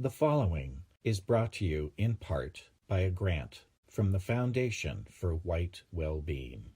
The following is brought to you in part by a grant from the Foundation for White Wellbeing.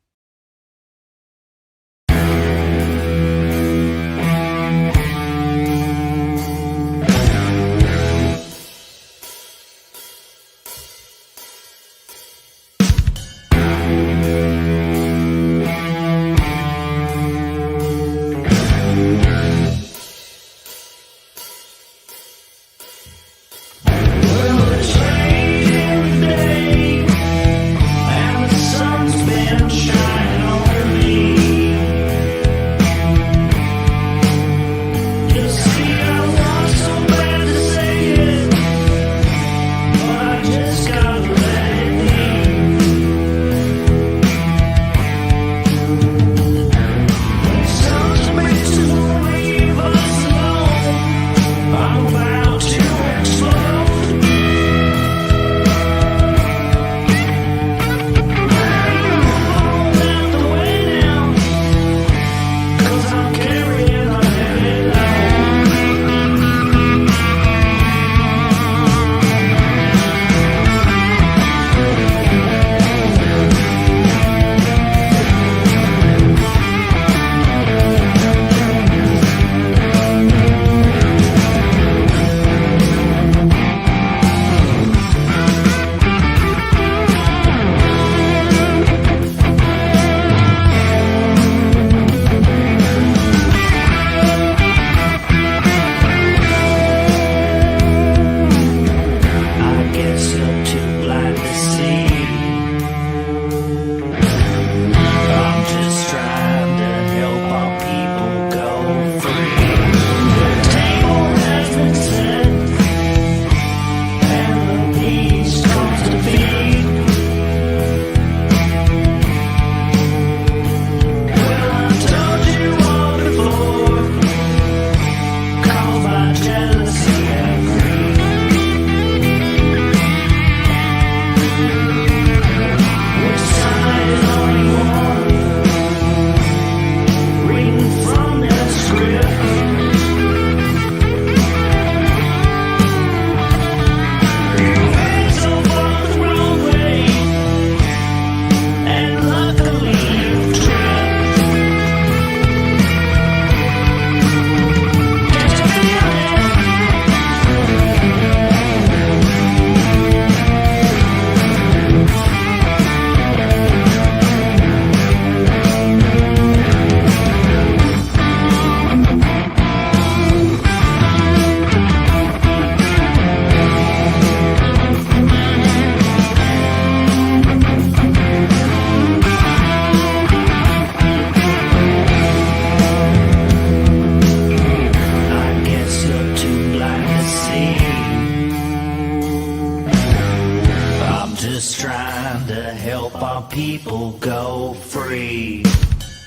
People go free.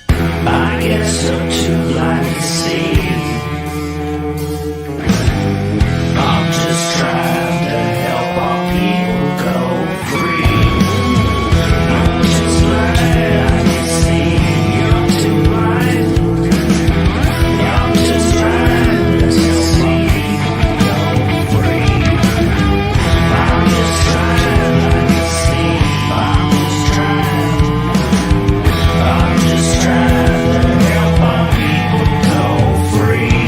I guess I'm too blind to see. I'm just trying to help our people go free. I'm just blind to see. You're too blind. I'm just trying to see. Go free. I'm just trying to see. I'm just trying to help our people go free.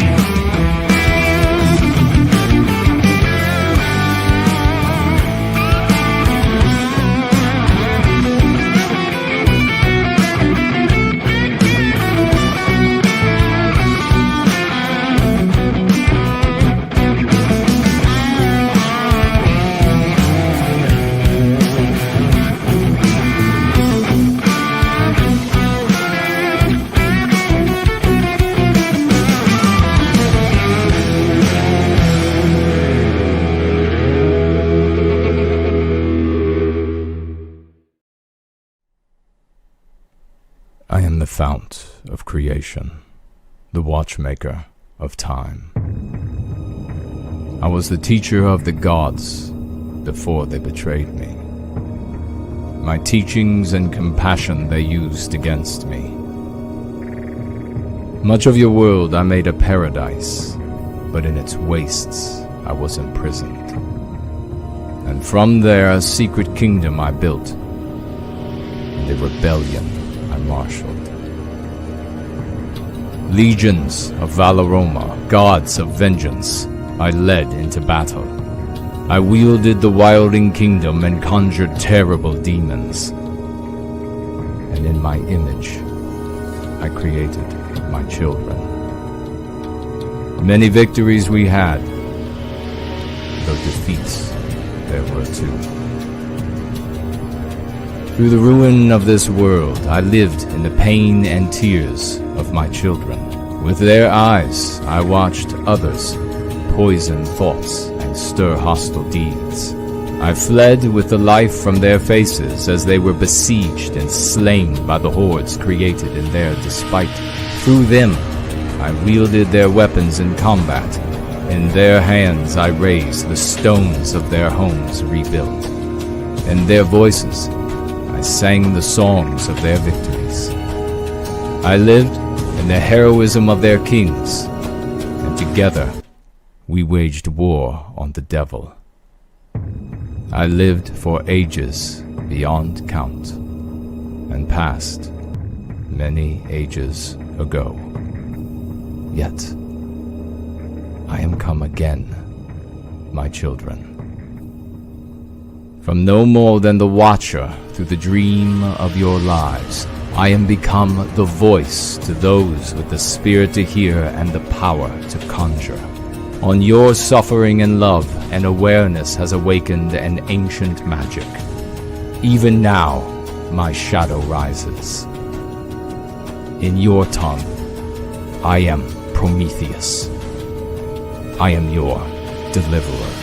I am the fount of creation, the watchmaker of time. I was the teacher of the gods before they betrayed me. My teachings and compassion they used against me. Much of your world I made a paradise, but in its wastes I was imprisoned. And from there a secret kingdom I built, and a rebellion I marshaled. Legions of Valoroma, gods of vengeance, I led into battle. I wielded the wilding kingdom and conjured terrible demons. And in my image, I created my children. Many victories we had, though defeats there were too. Through the ruin of this world, I lived in the pain and tears of my children. With their eyes, I watched others poison thoughts and stir hostile deeds. I fled with the life from their faces as they were besieged and slain by the hordes created in their despite. Through them, I wielded their weapons in combat. In their hands I raised the stones of their homes rebuilt. In their voices, I sang the songs of their victories. I lived in the heroism of their kings, and together we waged war on the devil. I lived for ages beyond count, and passed many ages ago. Yet I am come again, my children. From no more than the watcher through the dream of your lives, I am become the voice to those with the spirit to hear and the power to conjure. On your suffering and love, an awareness has awakened an ancient magic. Even now, my shadow rises. In your tongue, I am Prometheus. I am your deliverer.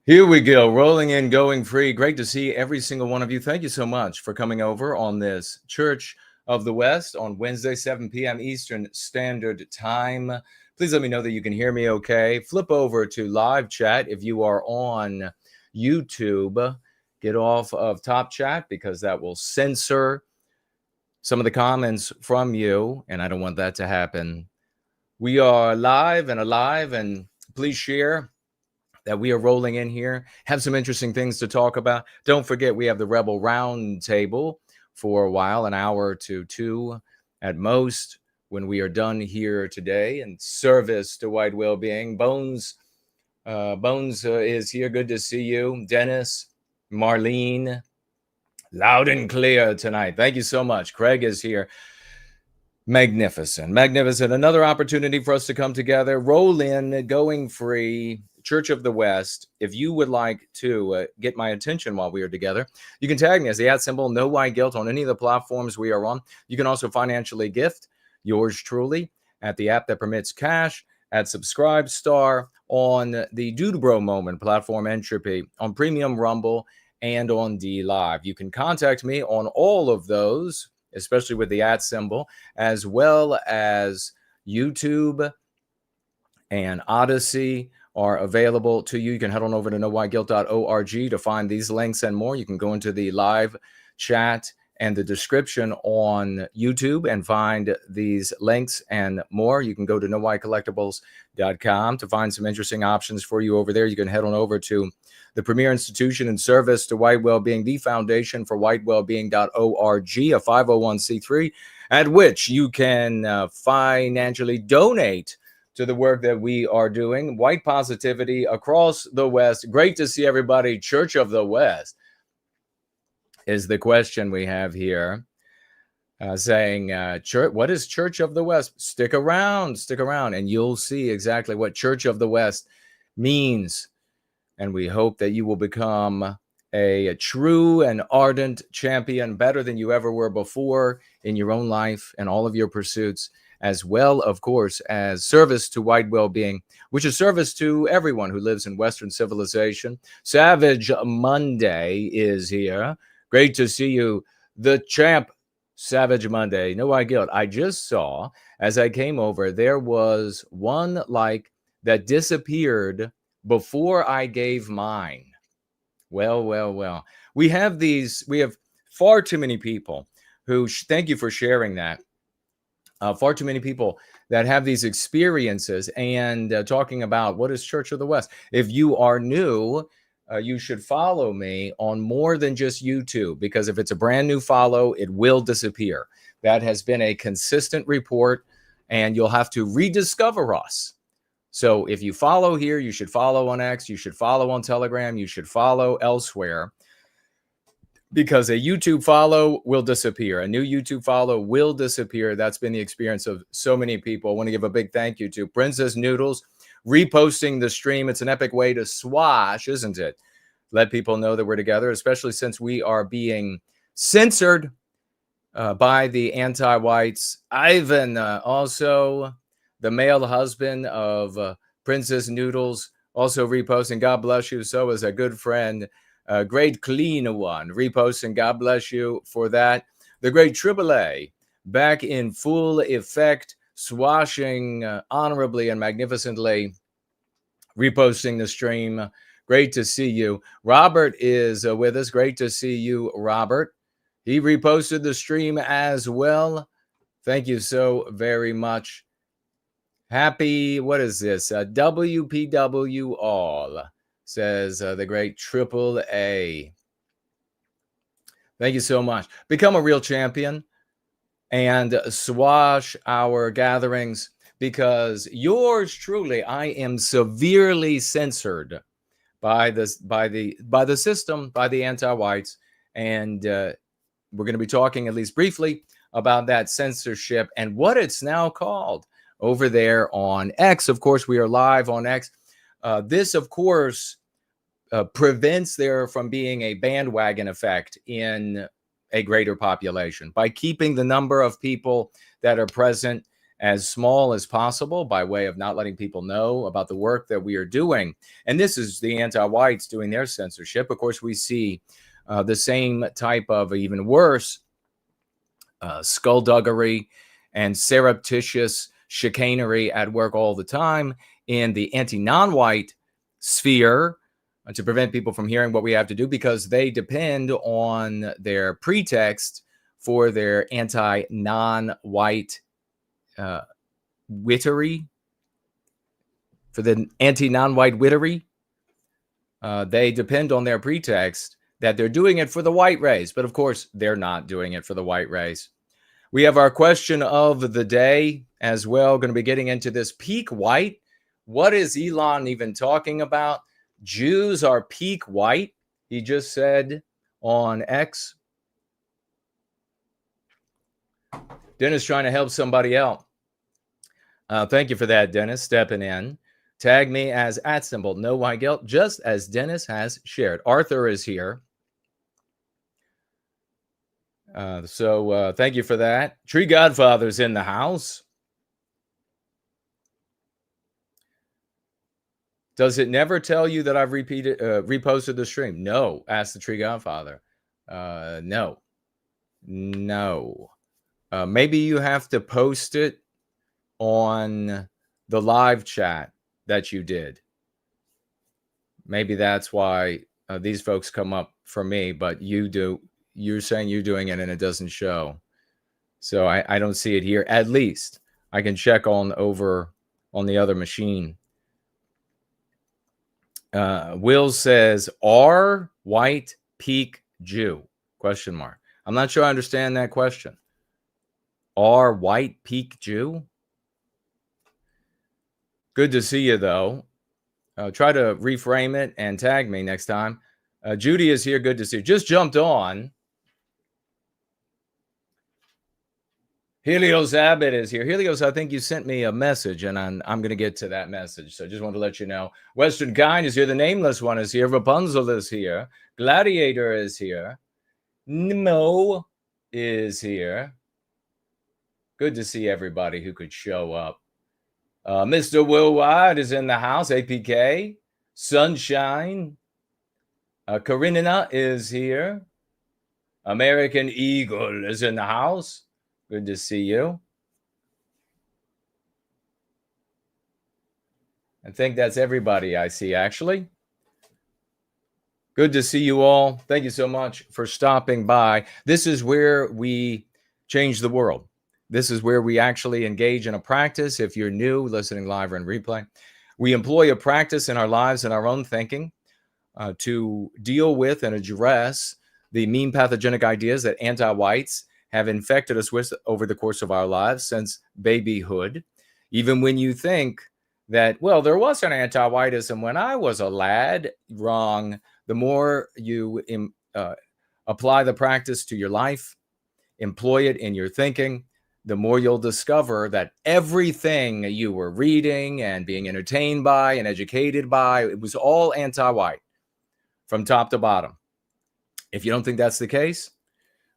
Here we go, rolling in, going free. Great to see every single one of you. Thank you so much for coming over on this Church of the West on Wednesday, 7 p.m. Eastern Standard Time. Please let me know that you can hear me okay. Flip over to live chat if you are on YouTube. Get off of Top Chat because that will censor some of the comments from you, and I don't want that to happen. We are live and alive, and please share that we are rolling in here, have some interesting things to talk about. Don't forget, we have the Rebel Roundtable for a while, an hour to two at most, when we are done here today in service to white well-being. Bones is here. Good to see you. Dennis, Marlene, loud and clear tonight. Thank you so much. Craig is here. Magnificent. Another opportunity for us to come together, roll in, going free, Church of the West. If you would like to get my attention while we are together, you can tag me as the @ no white guilt on any of the platforms we are on. You can also financially gift yours truly at the app that permits cash, at Subscribe Star, on the Dude Bro Moment platform, Entropy, on Premium Rumble, and on D Live. You can contact me on all of those, especially with the @ as well as YouTube and Odyssey are available to you. You can head on over to nowhiteguilt.org to find these links and more. You can go into the live chat and the description on YouTube and find these links and more. You can go to nowhitecollectibles.com to find some interesting options for you over there. You can head on over to the premier institution in service to white well-being, the Foundation for whitewellbeingoutreachteam, a 501c3, at which you can financially donate to the work that we are doing. White positivity across the West. Great to see everybody. Church of the West is the question we have here. Saying, church, what is Church of the West? Stick around, and you'll see exactly what Church of the West means. And we hope that you will become a true and ardent champion, better than you ever were before in your own life and all of your pursuits, as well, of course, as service to white well-being, which is service to everyone who lives in Western civilization. Savage Monday is here. Great to see you, the champ, Savage Monday. No white guilt. I just saw, as I came over, there was one like that disappeared before I gave mine. Well. We have far too many people who, thank you for sharing that. Far too many people that have these experiences and talking about what is Church of the West. If you are new, you should follow me on more than just YouTube, because if it's a brand new follow, it will disappear. That has been a consistent report, and you'll have to rediscover us. So if you follow here, you should follow on X, you should follow on Telegram, you should follow elsewhere, because a YouTube follow will disappear. A new YouTube follow will disappear. That's been the experience of so many people. I want to give a big thank you to Princess Noodles reposting the stream. It's an epic way to swash, isn't it? Let people know that we're together, especially since we are being censored by the anti-whites. Ivan, also the male husband of Princess Noodles, also reposting. God bless you. So is a good friend, a great clean one, reposting. God bless you for that. The great AAA, back in full effect, swashing honorably and magnificently, reposting the stream. Great to see you. Robert is with us. Great to see you, Robert. He reposted the stream as well. Thank you so very much. Happy, what is this? WPW all, says the great AAA. Thank you so much. Become a real champion and swash our gatherings, because yours truly, I am severely censored by the system, by the anti-whites, and we're going to be talking at least briefly about that censorship and what it's now called over there on X. Of course, we are live on X. This, of course, prevents there from being a bandwagon effect in a greater population by keeping the number of people that are present as small as possible by way of not letting people know about the work that we are doing. And this is the anti-whites doing their censorship. Of course, we see the same type of, even worse, skullduggery and surreptitious chicanery at work all the time in the anti-non-white sphere to prevent people from hearing what we have to do, because they depend on their pretext for their anti-non-white wittery, for the anti-non-white wittery. They depend on their pretext that they're doing it for the white race. But of course, they're not doing it for the white race. We have our question of the day as well. Going to be getting into this peak white. What is Elon even talking about? Jews are peak white, he just said on X. Dennis trying to help somebody out. Thank you for that, Dennis, stepping in. Tag me as @ no white guilt, just as Dennis has shared. Arthur is here. So thank you for that. Tree Godfather's in the house. Does it never tell you that I've reposted the stream? No, asked the Tree Godfather. No. Maybe you have to post it on the live chat that you did. Maybe that's why these folks come up for me, but you do. You're saying you're doing it and it doesn't show. So I don't see it here. At least I can check over on the other machine. Will says, are white peak Jew? Question mark. I'm not sure I understand that question. Are white peak Jew? Good to see you, though. Try to reframe it and tag me next time. Judy is here. Good to see you. Just jumped on. Helios Abbott is here. Helios, I think you sent me a message, and I'm going to get to that message. So just wanted to let you know. Western Kind is here. The Nameless One is here. Rapunzel is here. Gladiator is here. Nemo is here. Good to see everybody who could show up. Mr. Worldwide is in the house. APK. Sunshine. Karinina is here. American Eagle is in the house. Good to see you. I think that's everybody I see, actually. Good to see you all. Thank you so much for stopping by. This is where we change the world. This is where we actually engage in a practice. If you're new, listening live or in replay, we employ a practice in our lives and our own thinking to deal with and address the mean pathogenic ideas that anti-whites have infected us with over the course of our lives since babyhood. Even when you think that, well, there was an anti-whiteism when I was a lad, wrong. The more you apply the practice to your life, employ it in your thinking, the more you'll discover that everything you were reading and being entertained by and educated by, it was all anti-white from top to bottom. If you don't think that's the case,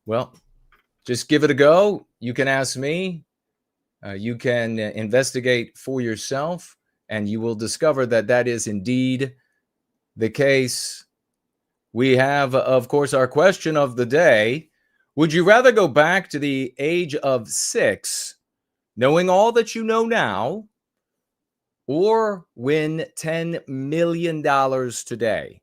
well, just give it a go. You can ask me. You can investigate for yourself, and you will discover that that is indeed the case. We have, of course, our question of the day. Would you rather go back to the age of 6, knowing all that you know now, or win $10 million today?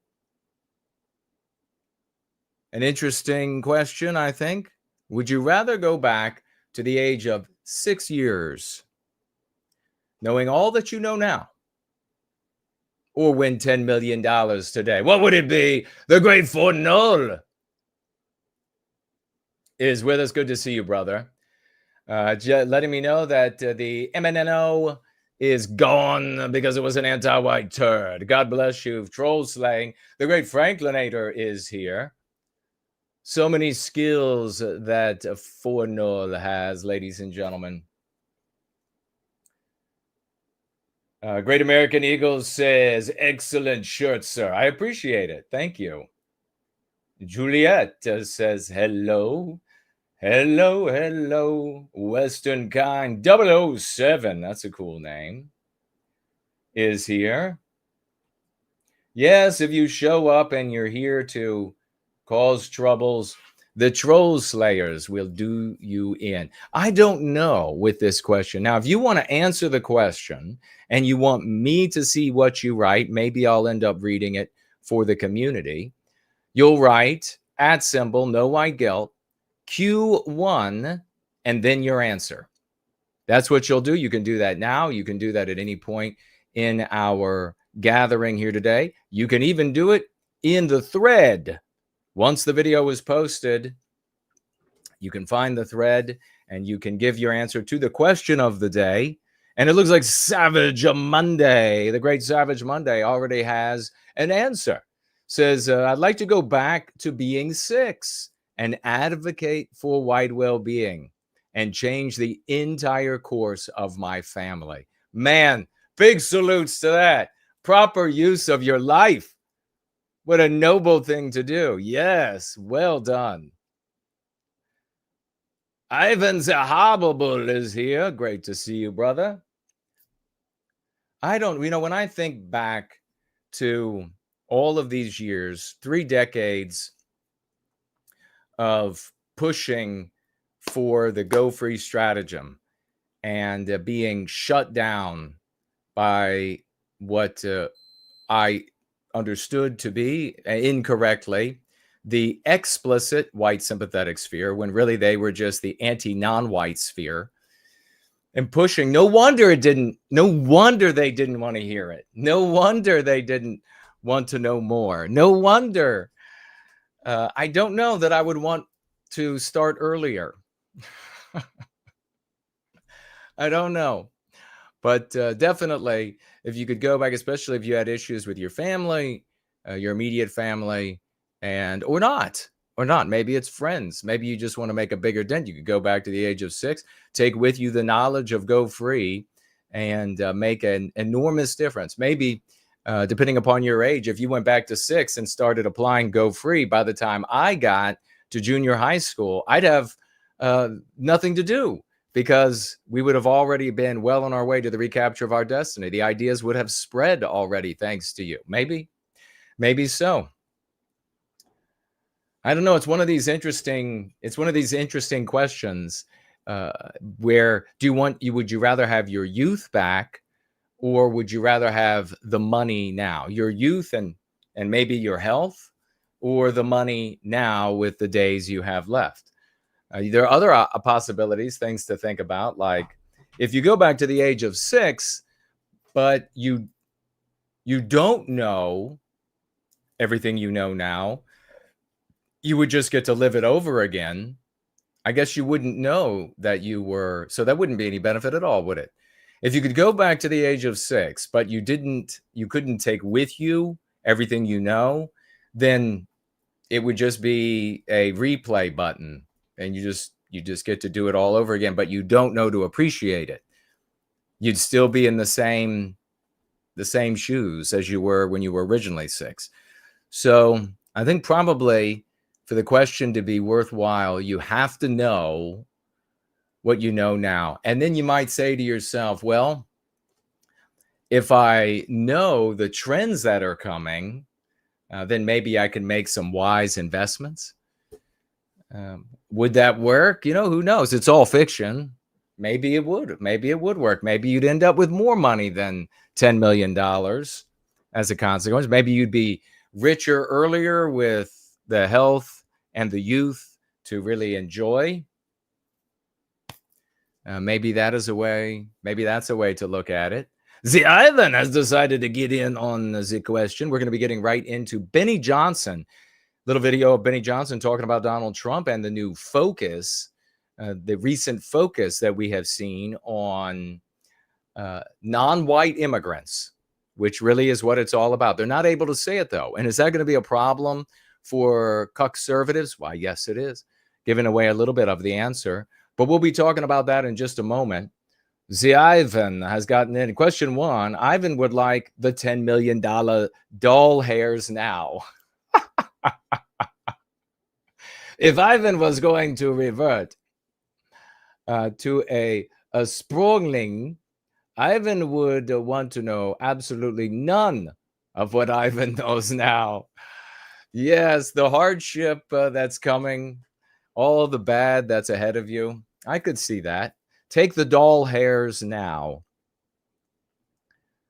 An interesting question, I think. Would you rather go back to the age of 6 years, knowing all that you know now, or win $10 million today? What would it be? The great Fornol is with us. Good to see you, brother. Letting me know that the MNNO is gone because it was an anti-white turd. God bless you. Troll slaying. The great Franklinator is here. So many skills that Fornol has, ladies and gentlemen. Great American Eagle says, excellent shirt, sir. I appreciate it. Thank you. Juliet says, hello. Hello, hello, Western Kind 007. That's a cool name. Is here. Yes, if you show up and you're here to cause troubles, the troll slayers will do you in. I don't know with this question. Now, if you want to answer the question and you want me to see what you write, maybe I'll end up reading it for the community. You'll write @ no white guilt, Q1, and then your answer. That's what you'll do. You can do that now. You can do that at any point in our gathering here today. You can even do it in the thread. Once the video is posted, you can find the thread and you can give your answer to the question of the day. And it looks like Savage Monday, the great Savage Monday, already has an answer. Says, I'd like to go back to being 6 and advocate for white well-being and change the entire course of my family. Man, big salutes to that. Proper use of your life. What a noble thing to do. Yes, well done. Ivan Zahababul is here. Great to see you, brother. When I think back to all of these years, 3 decades of pushing for the Go Free stratagem and being shut down by what I understood to be incorrectly the explicit white sympathetic sphere, when really they were just the anti-non-white sphere, and pushing. No wonder they didn't want to hear it. No wonder they didn't want to know more. No wonder. I don't know that I would want to start earlier. I don't know. But definitely, if you could go back, especially if you had issues with your family, your immediate family, or not. Maybe it's friends. Maybe you just want to make a bigger dent. You could go back to the age of 6, take with you the knowledge of Go Free, and make an enormous difference. Maybe, depending upon your age, if you went back to 6 and started applying Go Free, by the time I got to junior high school, I'd have nothing to do, because we would have already been well on our way to the recapture of our destiny. The ideas would have spread already, thanks to you. Maybe so. I don't know. It's one of these interesting questions where would you rather have your youth back, or would you rather have the money now? Your youth and maybe your health, or the money now with the days you have left? There are other possibilities, things to think about, like if you go back to the age of 6, but you don't know everything you know now, you would just get to live it over again. I guess you wouldn't know that you were, so that wouldn't be any benefit at all, would it? If you could go back to the age of 6, but you couldn't take with you everything you know, then it would just be a replay button. And you just get to do it all over again, but you don't know to appreciate it. You'd still be in the same shoes as you were when you were originally 6. So I think probably for the question to be worthwhile, you have to know what you know now. And then you might say to yourself, well, if I know the trends that are coming, then maybe I can make some wise investments. Would that work? Who knows? It's all fiction. Maybe it would. Maybe it would work. Maybe you'd end up with more money than $10 million as a consequence. Maybe you'd be richer earlier with the health and the youth to really enjoy. Maybe that's a way to look at it. The Ivan has decided to get in on the question. We're going to be getting right into Benny Johnson. Little video of Benny Johnson talking about Donald Trump and the new focus, the recent focus that we have seen on non-white immigrants, which really is what it's all about. They're not able to say it, though. And is that going to be a problem for conservatives? Why, yes, it is. Giving away a little bit of the answer. But we'll be talking about that in just a moment. The Ivan has gotten in. Question 1, Ivan would like the $10 million doll hairs now. If Ivan was going to revert to a Sprongling, Ivan would want to know absolutely none of what Ivan knows now. Yes, the hardship that's coming, all the bad that's ahead of you. I could see that. Take the doll hairs now.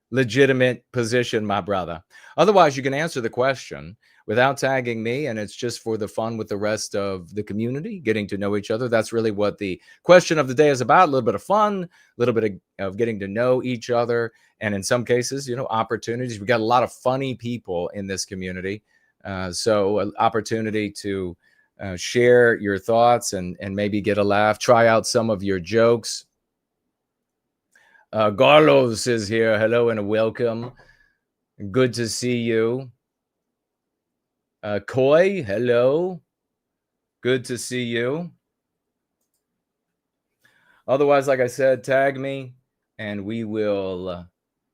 Legitimate position, my brother. Otherwise, you can answer the question without tagging me, and it's just for the fun with the rest of the community, getting to know each other. That's really what the question of the day is about. A little bit of fun, a little bit of getting to know each other, and in some cases, opportunities. We got a lot of funny people in this community, so an opportunity to share your thoughts and maybe get a laugh, try out some of your jokes. Carlos is here. Hello and welcome. Good to see you. Koi, hello. Good to see you. Otherwise, like I said, tag me and we will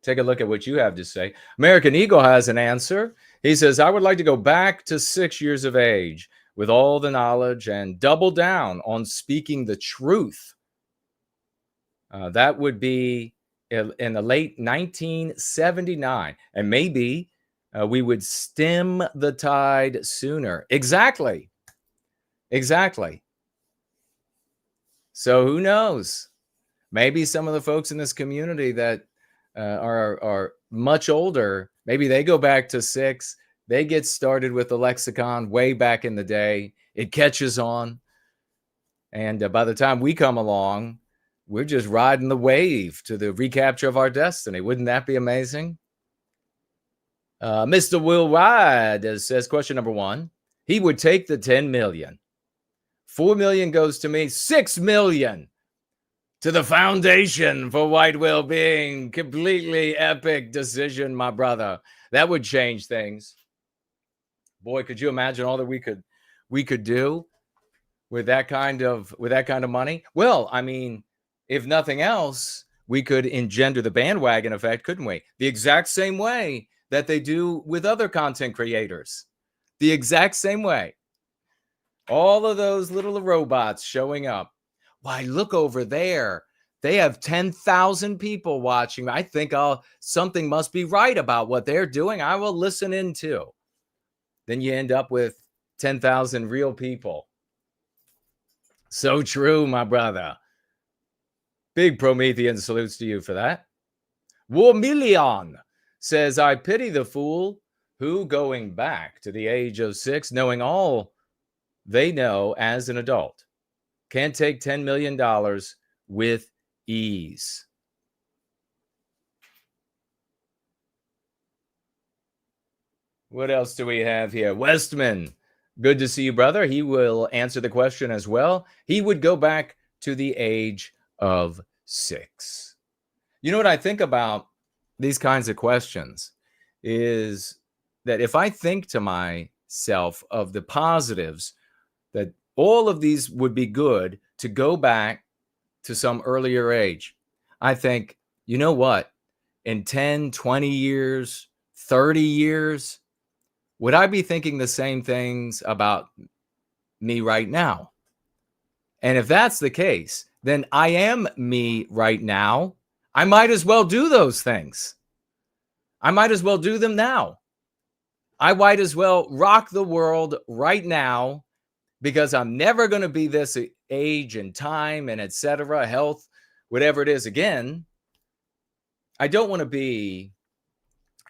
take a look at what you have to say. American Eagle has an answer. He says, I would like to go back to 6 years of age with all the knowledge and double down on speaking the truth. That would be in the late 1979. And maybe we would stem the tide sooner. Exactly. So who knows? Maybe some of the folks in this community that are much older, maybe they go back to 6. They get started with the lexicon way back in the day. It catches on. And by the time we come along, we're just riding the wave to the recapture of our destiny. Wouldn't that be amazing? Mr. Will Ride says, question number 1. He would take the 10 million. 4 million goes to me. 6 million to the Foundation for White Wellbeing. Completely epic decision, my brother. That would change things. Boy, could you imagine all that we could do with that kind of money? Well, I mean, if nothing else, we could engender the bandwagon effect, couldn't we? The exact same way that they do with other content creators. The exact same way. All of those little robots showing up. Why, look over there. They have 10,000 people watching. I think something must be right about what they're doing. I will listen in too. Then you end up with 10,000 real people. So true, my brother. Big Promethean salutes to you for that. Warmillion says, I pity the fool who, going back to the age of 6, knowing all they know as an adult, can't take $10 million with ease. What else do we have here? Westman, good to see you, brother. He will answer the question as well. He would go back to the age of 6. You know what I think about these kinds of questions is that if I think to myself of the positives, that all of these would be good to go back to some earlier age. I think, you know what? In 10, 20 years, 30 years, would I be thinking the same things about me right now? And if that's the case, then I am me right now. I might as well do those things. I might as well do them now. I might as well rock the world right now because I'm never going to be this age and time and etc., health, whatever it is again. I don't want to be,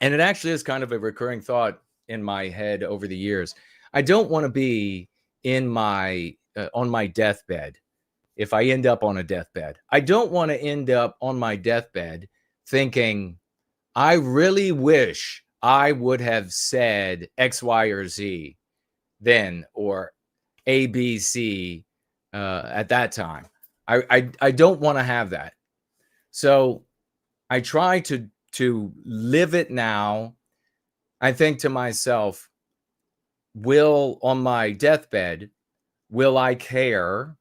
and it actually is kind of a recurring thought in my head over the years. I don't want to be in my on my deathbed. If I end up on a deathbed, I don't want to end up on my deathbed thinking, I really wish I would have said X, Y, or Z then, or A, B, C at that time. I don't want to have that. So I try to live it now. I think to myself, on my deathbed, will I care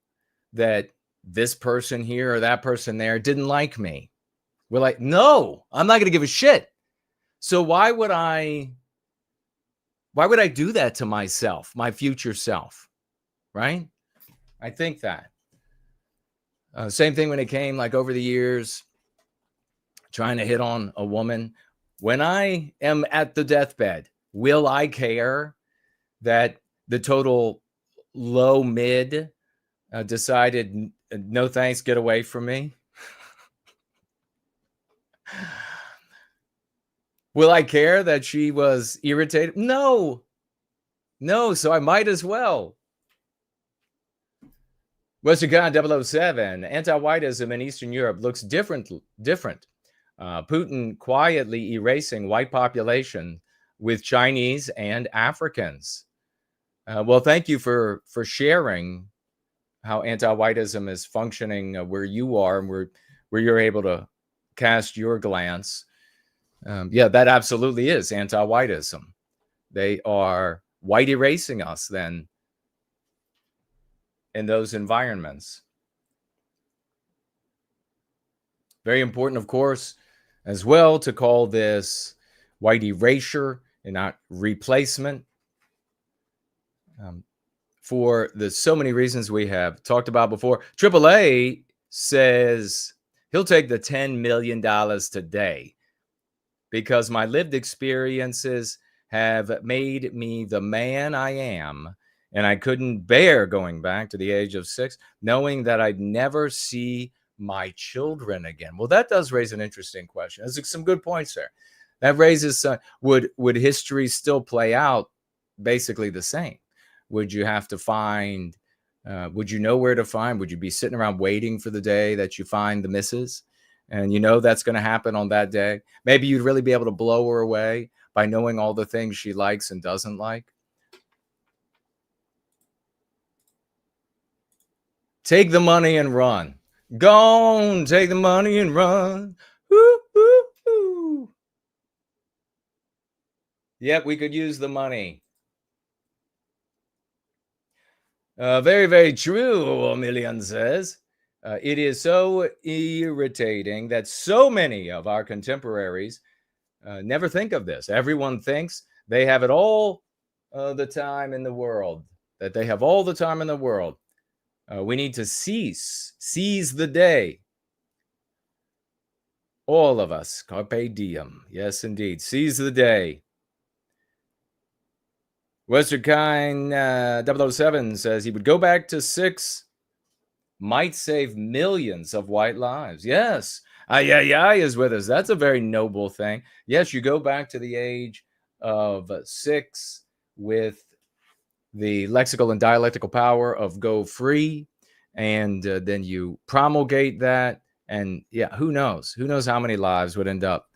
that this person here or that person there didn't like me? No, I'm not going to give a shit. So why would I do that to myself, my future self, right? I think that. Same thing when it came, like, over the years, trying to hit on a woman. When I am at the deathbed, will I care that the total low mid decided, no thanks, get away from me? Will I care that she was irritated? No. So I might as well. Western Con 007, anti-whiteism in Eastern Europe looks different. Putin quietly erasing white population with Chinese and Africans. Well, thank you for sharing how anti-whiteism is functioning where you are and where you're able to cast your glance. Yeah, that absolutely is anti-whiteism. They are white erasing us then in those environments. Very important, of course, as well, to call this white erasure and not replacement, for the so many reasons we have talked about before. AAA says he'll take the $10 million today because my lived experiences have made me the man I am, and I couldn't bear going back to the age of 6, knowing that I'd never see my children again. Well, that does raise an interesting question. There's some good points there. That raises, would history still play out basically the same? Would you have to find, would you know where to find? Would you be sitting around waiting for the day that you find the missus? And you know that's going to happen on that day. Maybe you'd really be able to blow her away by knowing all the things she likes and doesn't like. Take the money and run. Gone, take the money and run. Woo, woo, woo. Yep, we could use the money. Very, very true, Million says. It is so irritating that so many of our contemporaries never think of this. Everyone thinks they have it all the time in the world, that they have all the time in the world. We need to seize the day. All of us, carpe diem. Yes, indeed. Seize the day. Western Kind 007 says he would go back to 6, might save millions of white lives. Yes. Ayayay is with us. That's a very noble thing. Yes, you go back to the age of 6 with the lexical and dialectical power of go free, and then you promulgate that, and yeah, who knows how many lives would end up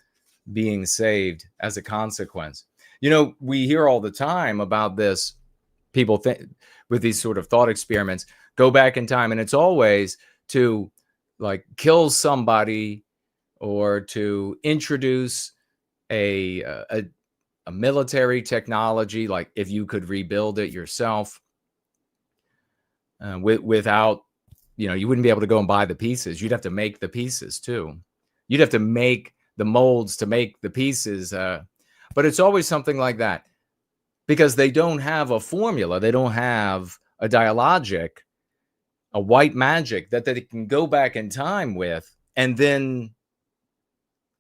being saved as a consequence. You know, we hear all the time about this, people think with these sort of thought experiments, go back in time, and it's always to like kill somebody or to introduce a military technology, like if you could rebuild it yourself without, you know, you wouldn't be able to go and buy the pieces. You'd have to make the pieces too. You'd have to make the molds to make the pieces. But it's always something like that because they don't have a formula. They don't have a dialogic, a white magic that they can go back in time with and then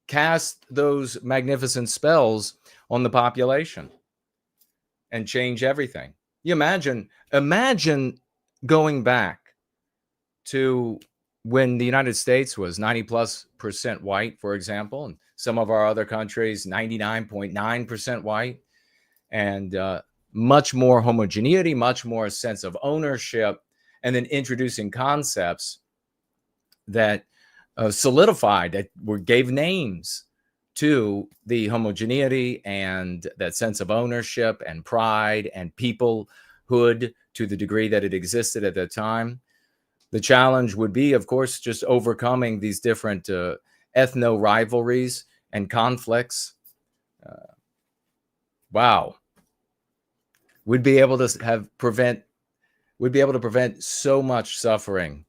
cast those magnificent spells on the population and change everything. You imagine going back to when the United States was 90+% white, for example, and some of our other countries, 99.9% white, and much more homogeneity, much more sense of ownership, and then introducing concepts that solidified, that gave names to the homogeneity and that sense of ownership and pride and peoplehood to the degree that it existed at that time. The challenge would be, of course, just overcoming these different ethno rivalries and conflicts. Wow. We'd be able to prevent so much suffering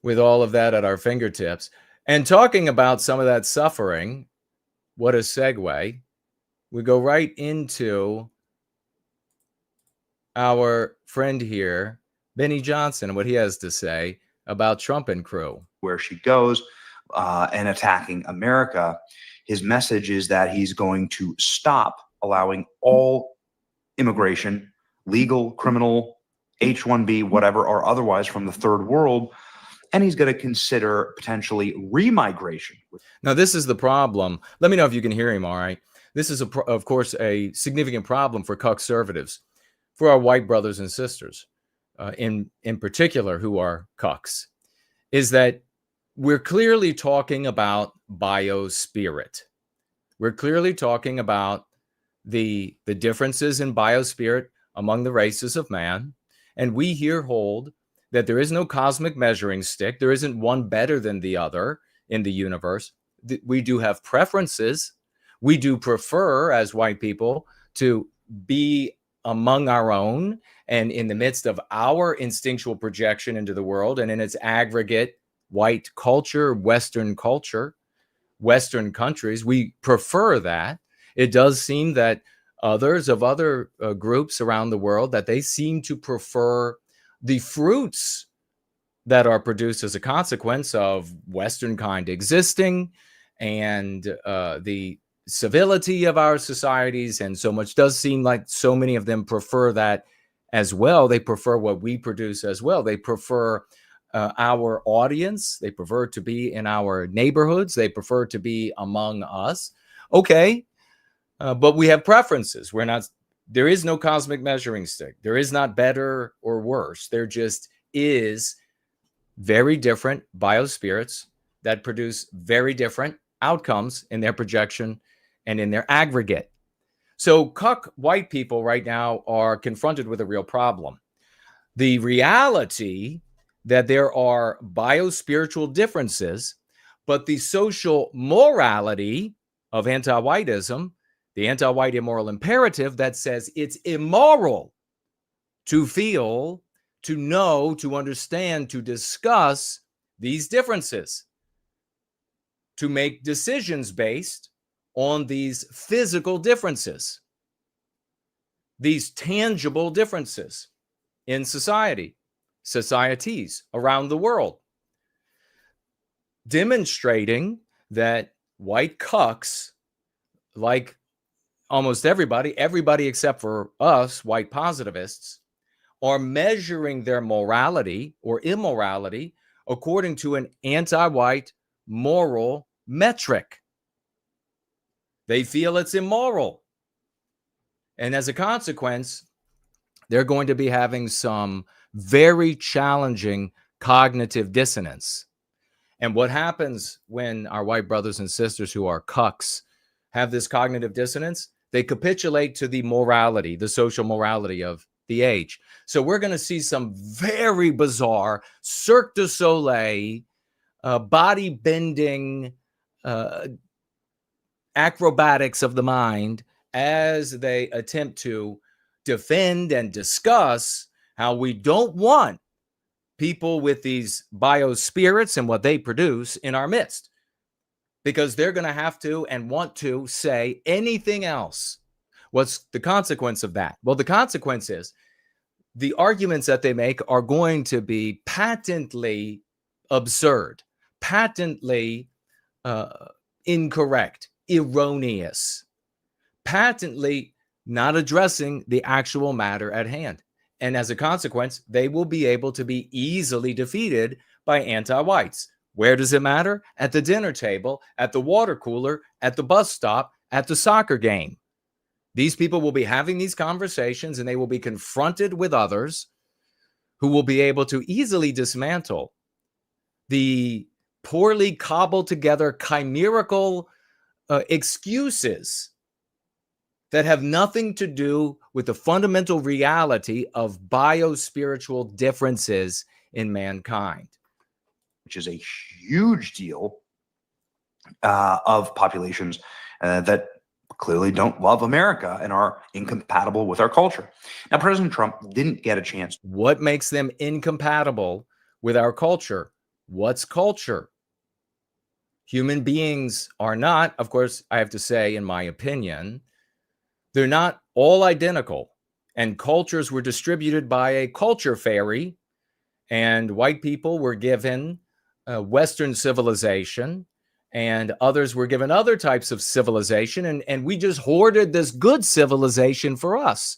with all of that at our fingertips. And talking about some of that suffering, what a segue. We go right into our friend here, Benny Johnson, what he has to say about Trump and crew. Where she goes and attacking America, his message is that he's going to stop allowing all immigration, legal, criminal, H-1B, whatever, or otherwise from the third world, and he's going to consider potentially remigration. Now, this is the problem. Let me know if you can hear him, all right? This is, of course, a significant problem for conservatives, for our white brothers and sisters, in particular, who are cucks, is that we're clearly talking about biospirit. We're clearly talking about the differences in biospirit among the races of man. And we here hold that there is no cosmic measuring stick. There isn't one better than the other in the universe. We do have preferences. We do prefer, as white people, to be among our own and in the midst of our instinctual projection into the world and in its aggregate white culture, Western culture, Western countries. We prefer that. It does seem that others of other groups around the world, that they seem to prefer the fruits that are produced as a consequence of Western kind existing and the civility of our societies. And so much does seem like so many of them prefer that as well. They prefer what we produce as well. They prefer our audience. They prefer to be in our neighborhoods. They prefer to be among us. Okay. But we have preferences. There is no cosmic measuring stick. There is not better or worse. There just is very different biospirits that produce very different outcomes in their projection and in their aggregate. So cuck white people right now are confronted with a real problem. The reality that there are biospiritual differences, but the social morality of anti-whiteism, the anti-white immoral imperative that says it's immoral to feel, to know, to understand, to discuss these differences, to make decisions based on these physical differences, these tangible differences in societies around the world, demonstrating that white cucks, like almost everybody except for us, white positivists, are measuring their morality or immorality according to an anti-white moral metric. They feel it's immoral. And as a consequence, they're going to be having some very challenging cognitive dissonance. And what happens when our white brothers and sisters who are cucks have this cognitive dissonance? They capitulate to the morality, the social morality of the age. So we're going to see some very bizarre Cirque du Soleil, body bending acrobatics of the mind as they attempt to defend and discuss how we don't want people with these biospirits and what they produce in our midst, because they're going to have to and want to say anything else. What's the consequence of that? Well, the consequence is the arguments that they make are going to be patently absurd, patently incorrect, erroneous, patently not addressing the actual matter at hand. And as a consequence, they will be able to be easily defeated by anti-whites. Where does it matter? At the dinner table, at the water cooler, at the bus stop, at the soccer game. These people will be having these conversations and they will be confronted with others who will be able to easily dismantle the poorly cobbled together chimerical excuses that have nothing to do with the fundamental reality of biospiritual differences in mankind. Which is a huge deal of populations that clearly don't love America and are incompatible with our culture. Now, President Trump didn't get a chance. What makes them incompatible with our culture? What's culture? Human beings are not, of course, I have to say, in my opinion, they're not all identical. and cultures were distributed by a culture fairy, and white people were given Western civilization, and others were given other types of civilization, and we just hoarded this good civilization for us.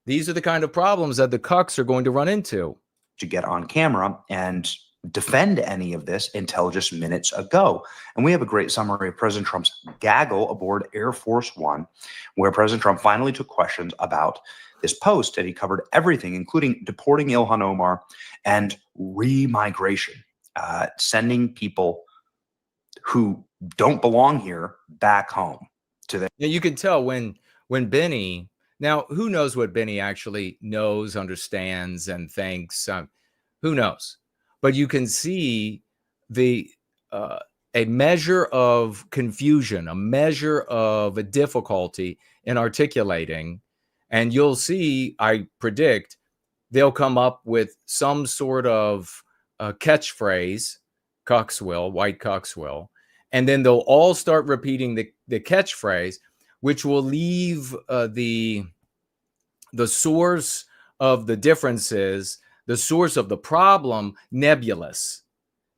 These are the kind of problems that the cucks are going to run into. To get on camera and defend any of this until just minutes ago. And we have a great summary of President Trump's gaggle aboard Air Force One, where President Trump finally took questions about this post, and he covered everything, including deporting Ilhan Omar and remigration, sending people who don't belong here back home to their. Now, you can tell when Benny, now who knows what Benny actually knows, understands, and thinks, who knows? But you can see the a measure of confusion, a measure of a difficulty in articulating, and you'll see, I predict, they'll come up with some sort of catchphrase, cucks will, white cucks will, and then they'll all start repeating the catchphrase, which will leave the source of the differences, the source of the problem, nebulous.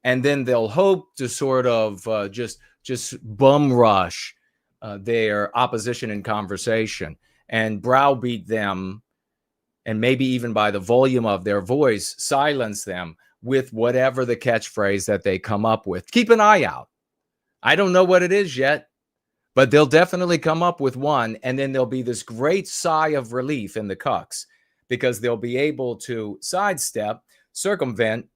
And then they'll hope to sort of just bum rush their opposition in conversation and browbeat them, and maybe even by the volume of their voice, silence them with whatever the catchphrase that they come up with. Keep an eye out. I don't know what it is yet, but they'll definitely come up with one, and then there'll be this great sigh of relief in the cucks, because they'll be able to sidestep, circumvent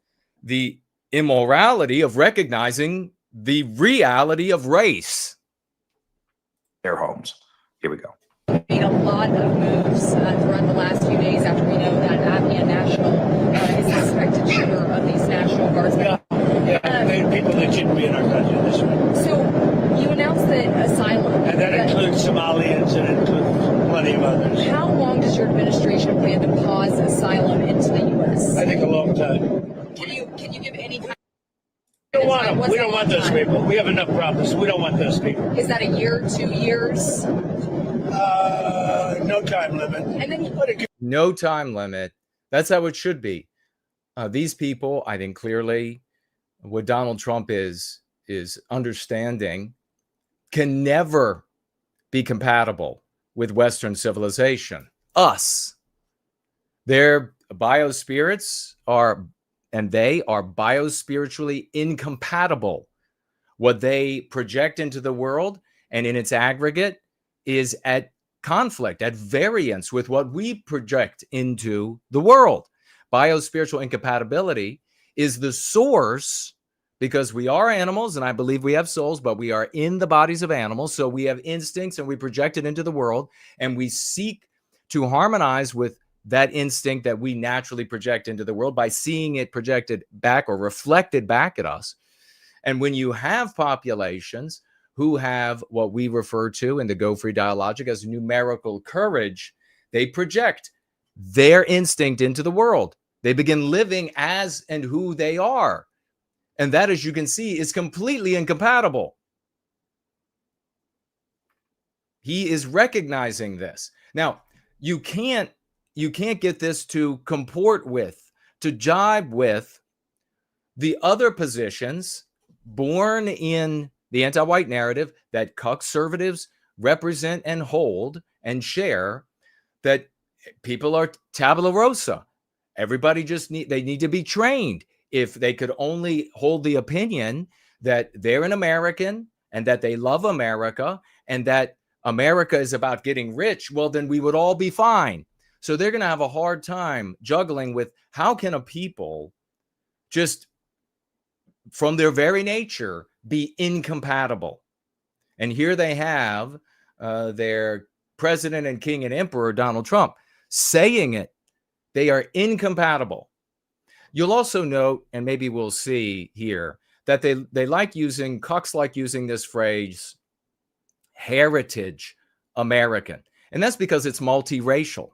the immorality of recognizing the reality of race. Their homes. Here we go. Made a lot of moves throughout the last few days after we know that Afghan national is the suspected shooter of these National Guardsmen. Yeah, people that shouldn't be in our country this way. So you announced that asylum. And that includes Somalians and it includes plenty of others. How long does your administration plan to pause asylum into the U.S.? I think a long time. Can you give any kind of... We don't want them. We don't want those people. We have enough problems. We don't want those people. Is that a year, 2 years? No time limit. And then No time limit. That's how it should be. These people, I think clearly what Donald Trump is understanding, can never be compatible with Western civilization. Us. Their biospirits are, and they are biospiritually incompatible. What they project into the world and in its aggregate is at conflict, at variance with what we project into the world. Biospiritual incompatibility is the source, because we are animals, and I believe we have souls, but we are in the bodies of animals. So we have instincts, and we project it into the world, and we seek to harmonize with that instinct that we naturally project into the world by seeing it projected back or reflected back at us. And when you have populations who have what we refer to in the Go Free dialogic as numerical courage, they project their instinct into the world. They begin living as and who they are. And that, as you can see, is completely incompatible. He is recognizing this. Now, you can't get this to comport with, to jibe with the other positions born in the anti-white narrative that conservatives represent and hold and share, that people are tabula rasa. Everybody they need to be trained. If they could only hold the opinion that they're an American and that they love America and that America is about getting rich, well, then we would all be fine. So they're going to have a hard time juggling with how can a people just from their very nature be incompatible. And here they have their president and king and emperor, Donald Trump, saying it. They are incompatible. You'll also note, and maybe we'll see here, that they like using, cucks like using this phrase, heritage American. And that's because it's multiracial.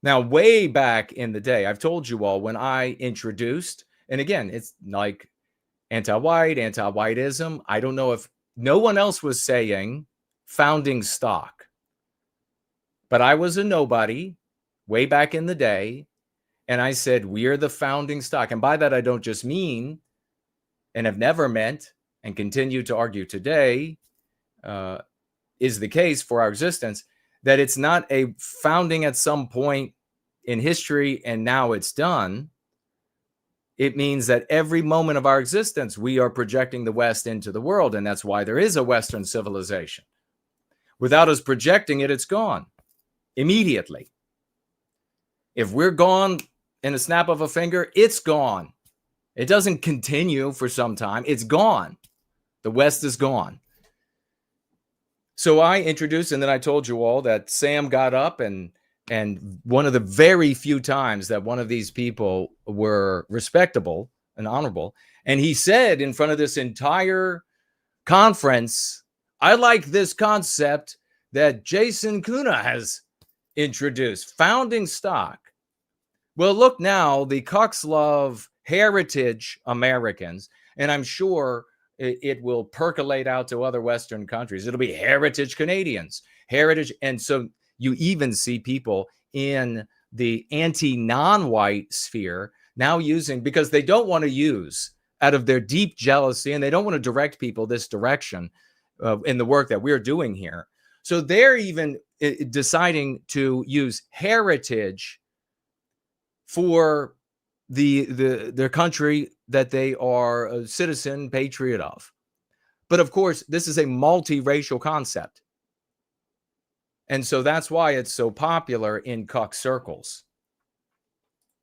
Now, way back in the day, I've told you all when I introduced, and again, it's like anti-white, anti-whiteism. I don't know if no one else was saying founding stock. But I was a nobody way back in the day, and I said, we are the founding stock. And by that, I don't just mean, and have never meant, and continue to argue today, is the case for our existence, that it's not a founding at some point in history and now it's done. It means that every moment of our existence, we are projecting the West into the world. And that's why there is a Western civilization. Without us projecting it, it's gone immediately. If we're gone in a snap of a finger, it's gone. It doesn't continue for some time. It's gone. The West is gone. So I introduced, and then I told you all that Sam got up, and one of the very few times that one of these people were respectable and honorable, and he said in front of this entire conference, I like this concept that Jason Kuna has introduced, founding stock. Well, look now, the cucks love heritage Americans, and I'm sure it will percolate out to other Western countries. It'll be heritage Canadians, heritage. And so you even see people in the anti-non-white sphere now using, because they don't want to use out of their deep jealousy, and they don't want to direct people this direction in the work that we're doing here. So they're even deciding to use heritage for their country that they are a citizen, patriot of. But of course, this is a multiracial concept. And so that's why it's so popular in cuck circles.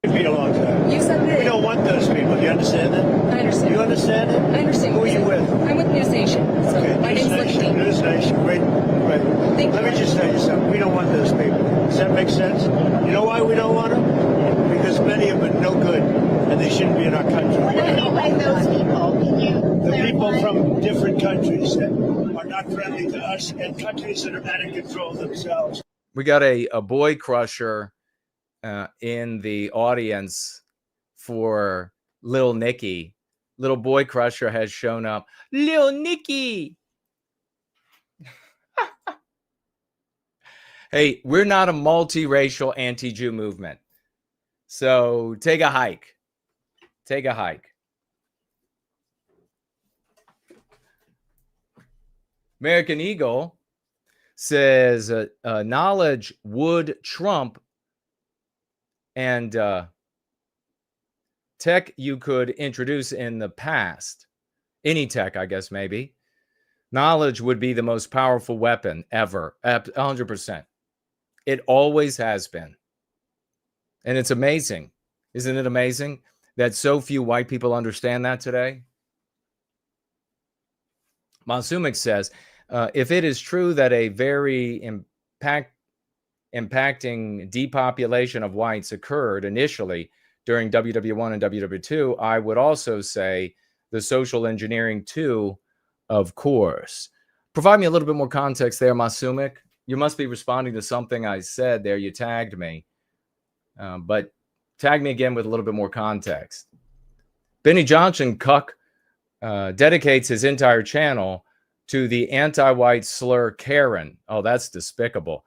Repeat along time. You said that. We don't want those people. Do you understand that? I understand. You understand it? I understand. Who are you with? I'm with News Nation. So Okay, my News name's Nation. Lindsay. News Nation. Great. Thank Let you. me just tell you something. We don't want those people. Does that make sense? You know why we don't want them? Because many of them are no good, and they shouldn't be in our country. What do you mean by those people? Can you The people clarify? from different countries that are not friendly to us, and countries that are out of control themselves. We got a boy crusher in the audience for Lil Nicky. Little boy crusher has shown up. Lil Nicky. Hey, we're not a multiracial anti-Jew movement. So take a hike. Take a hike. American Eagle says knowledge would trump, and tech you could introduce in the past. Any tech, I guess, maybe. Knowledge would be the most powerful weapon ever. 100%. It always has been. And it's amazing. Isn't it amazing that so few white people understand that today? Masumik says, if it is true that a very impacting depopulation of whites occurred initially during WW1 and WW2, I would also say the social engineering too, of course. Provide me a little bit more context there, Masumik. You must be responding to something I said there. You tagged me. But tag me again with a little bit more context. Benny Johnson Cuck dedicates his entire channel to the anti-white slur Karen. Oh, that's despicable.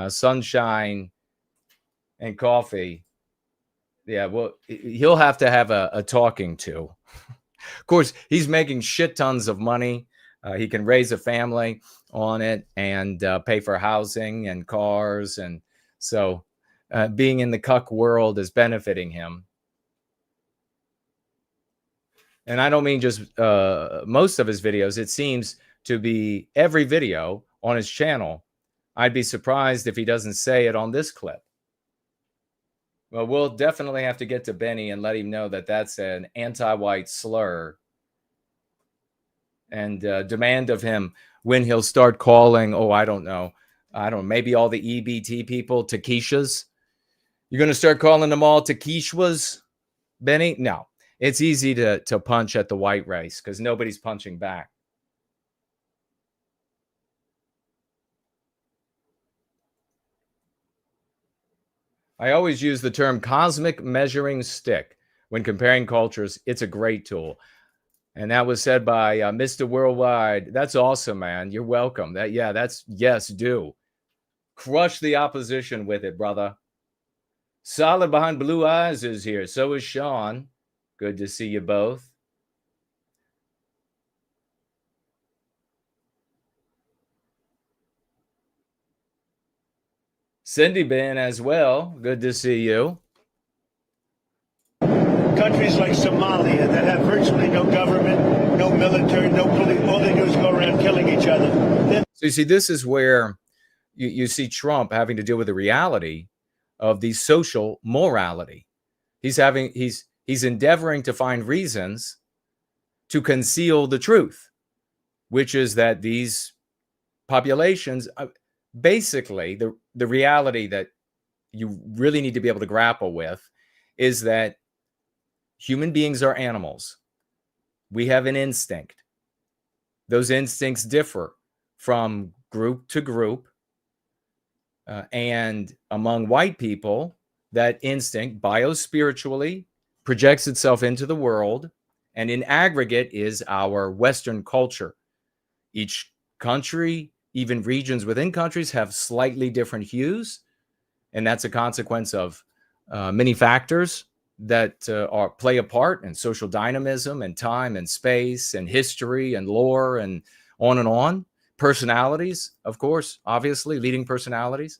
Sunshine and coffee. Yeah, well, he'll have to have a talking to. Of course, he's making shit tons of money. He can raise a family on it and pay for housing and cars. And so being in the cuck world is benefiting him. And I don't mean just most of his videos. It seems to be every video on his channel. I'd be surprised if he doesn't say it on this clip. Well, we'll definitely have to get to Benny and let him know that that's an anti-white slur. And demand of him when he'll start calling, I don't know, maybe all the EBT people Takeshas. You're going to start calling them all Takeshwas, Benny? No, it's easy to punch at the white race because nobody's punching back. I always use the term cosmic measuring stick when comparing cultures. It's a great tool. And that was said by Mr. Worldwide. That's awesome, man. You're welcome. Yes, do. Crush the opposition with it, brother. Solid behind blue eyes is here. So is Sean. Good to see you both. Cindy Ben as well. Good to see you. Countries like Somalia that have virtually no government, no military, no police, all they do is go around killing each other. So you see, this is where you see Trump having to deal with the reality of the social morality. He's endeavoring to find reasons to conceal the truth, which is that these populations, basically the reality that you really need to be able to grapple with is that human beings are animals. We have an instinct. Those instincts differ from group to group. And among white people, that instinct biospiritually projects itself into the world, and in aggregate is our Western culture. Each country, even regions within countries, have slightly different hues, and that's a consequence of many factors that play a part in social dynamism and time and space and history and lore and on. Personalities, of course, obviously, leading personalities.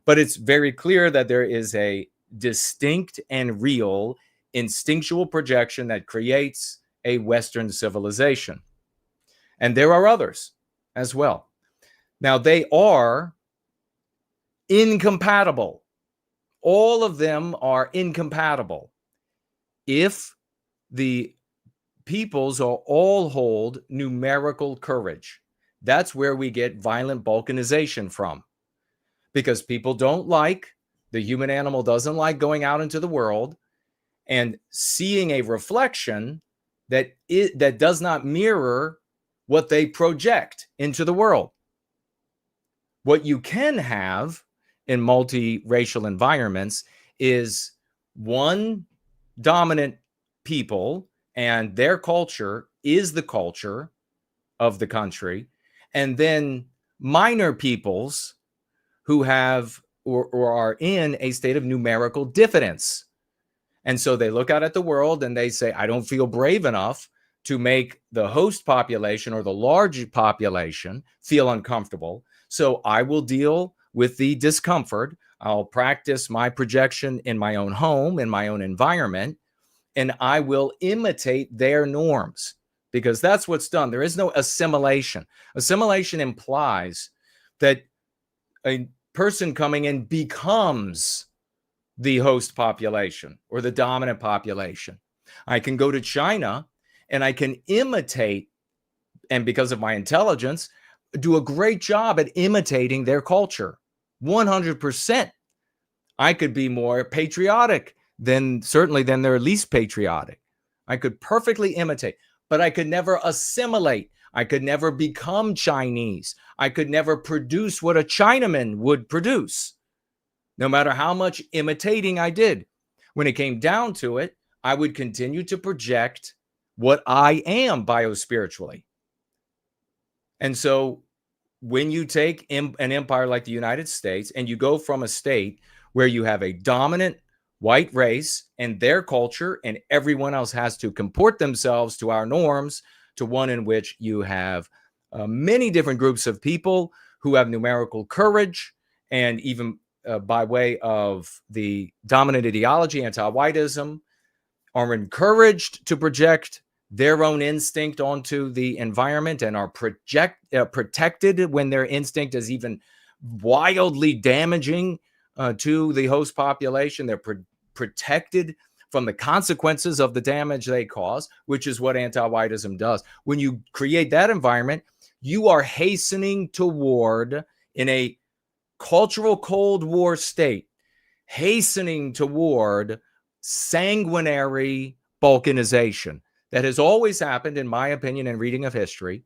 But it's very clear that there is a distinct and real instinctual projection that creates a Western civilization. And there are others as well. Now, they are incompatible. All of them are incompatible if the peoples all hold numerical courage. That's where we get violent balkanization from, because people don't like, the human animal doesn't like going out into the world and seeing a reflection that does not mirror what they project into the world. What you can have in multiracial environments is one dominant people, and their culture is the culture of the country, and then minor peoples who have or are in a state of numerical diffidence. And so they look out at the world and they say, I don't feel brave enough to make the host population or the large population feel uncomfortable. So I will deal with the discomfort. I'll practice my projection in my own home, in my own environment, and I will imitate their norms, because that's what's done. There is no assimilation. Assimilation implies that a person coming in becomes the host population or the dominant population. I can go to China and I can imitate, and because of my intelligence, do a great job at imitating their culture. 100%. I could be more patriotic than their least patriotic. I could perfectly imitate, but I could never assimilate. I could never become Chinese. I could never produce what a Chinaman would produce, no matter how much imitating I did. When it came down to it, I would continue to project what I am biospiritually. And so when you take an empire like the United States and you go from a state where you have a dominant white race and their culture, and everyone else has to comport themselves to our norms, to one in which you have many different groups of people who have numerical courage, and even by way of the dominant ideology, anti-whiteism, are encouraged to project their own instinct onto the environment and are protected when their instinct is even wildly damaging to the host population. They're protected from the consequences of the damage they cause, which is what anti-whiteism does. When you create that environment, you are hastening toward, in a cultural Cold War state, hastening toward sanguinary balkanization. That has always happened, in my opinion and reading of history,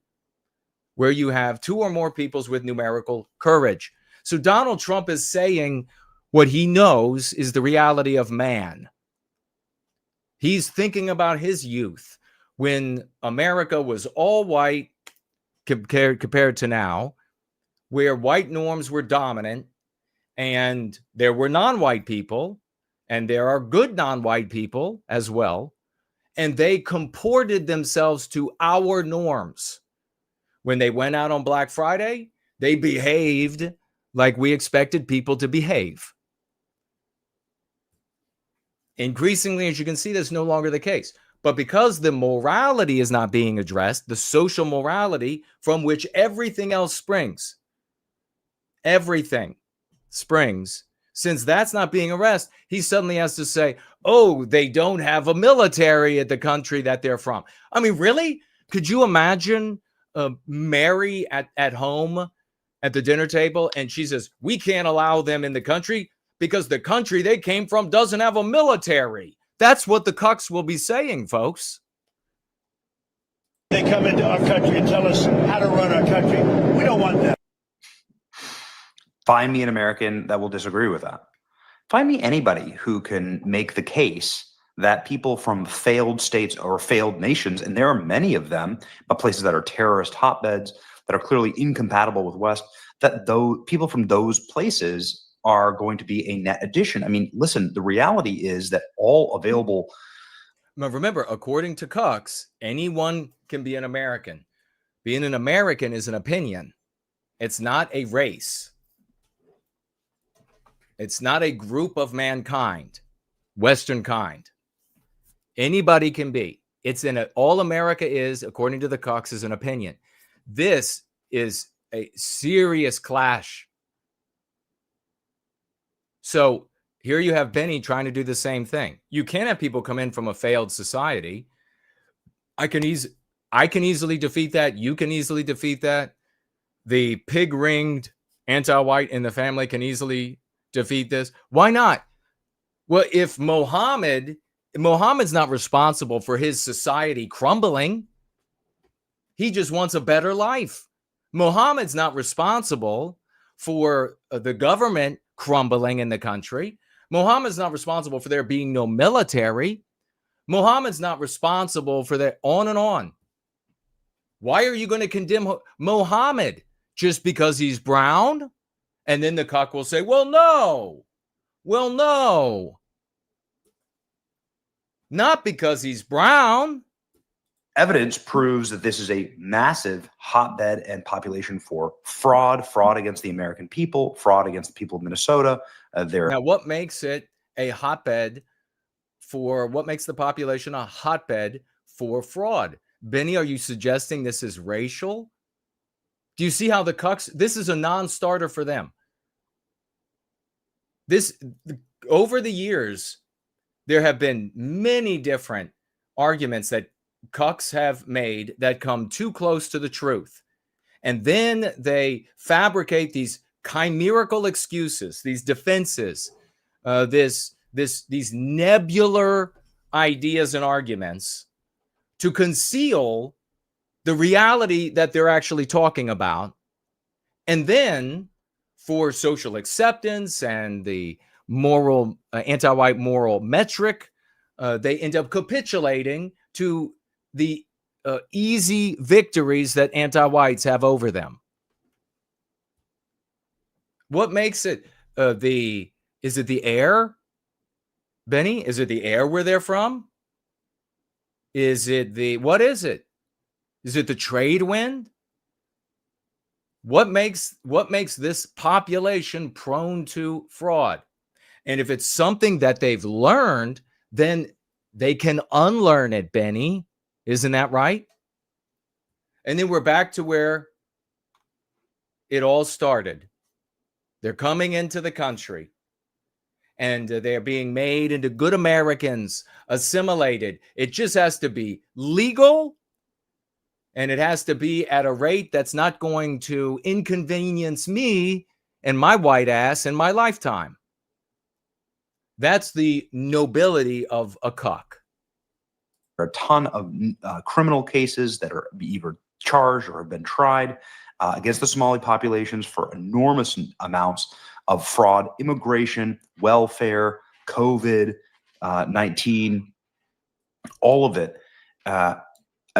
where you have two or more peoples with numerical courage. So Donald Trump is saying what he knows is the reality of man. He's thinking about his youth when America was all white compared to now, where white norms were dominant And there were non-white people, and there are good non-white people as well. And they comported themselves to our norms. When they went out on Black Friday, they behaved like we expected people to behave. Increasingly, as you can see, that's no longer the case. But because the morality is not being addressed, the social morality from which everything else springs, everything springs, since that's not being addressed, he suddenly has to say, oh, they don't have a military at the country that they're from. I mean, really? Could you imagine Mary at home at the dinner table, and she says, we can't allow them in the country because the country they came from doesn't have a military. That's what the cucks will be saying, folks. They come into our country and tell us how to run our country. We don't want that. Find me an American that will disagree with that. Find me anybody who can make the case that people from failed states or failed nations, and there are many of them, but places that are terrorist hotbeds that are clearly incompatible with West, that those people from those places are going to be a net addition. I mean, listen, the reality is that all available. Now, remember, according to cucks, anyone can be an American. Being an American is an opinion. It's not a race. It's not a group of mankind, Western kind. Anybody can be. It's in all America is, according to the cucks, is an opinion. This is a serious clash. So here you have Benny trying to do the same thing. You can't have people come in from a failed society. I can easily defeat that. You can easily defeat that. The pig-ringed anti-white in the family can easily defeat this. Why not? Well, if Muhammad's not responsible for his society crumbling. He just wants a better life. Muhammad's not responsible for the government crumbling in the country. Muhammad's not responsible for there being no military. Muhammad's not responsible for that, on and on. Why are you going to condemn Muhammad just because he's brown? And then the cuck will say, well, no. Not because he's brown. Evidence proves that this is a massive hotbed and population for fraud against the American people, fraud against the people of Minnesota. Now, what makes it a hotbed what makes the population a hotbed for fraud? Benny, are you suggesting this is racial? Do you see how the cucks, this is a non-starter for them. Over the years, there have been many different arguments that cucks have made that come too close to the truth. And then they fabricate these chimerical excuses, these defenses, these nebular ideas and arguments to conceal the reality that they're actually talking about. And then for social acceptance and the moral, anti-white moral metric, they end up capitulating to the easy victories that anti-whites have over them. What makes it is it the air, Benny? Is it the air where they're from? What is it? Is it the trade wind? What makes this population prone to fraud? And if it's something that they've learned, then they can unlearn it, Benny. Isn't that right? And then we're back to where it all started. They're coming into the country and they're being made into good Americans, assimilated. It just has to be legal, and it has to be at a rate that's not going to inconvenience me and my white ass in my lifetime. That's the nobility of a cuck. There are a ton of criminal cases that are either charged or have been tried against the Somali populations for enormous amounts of fraud, immigration, welfare, COVID-19, all of it. I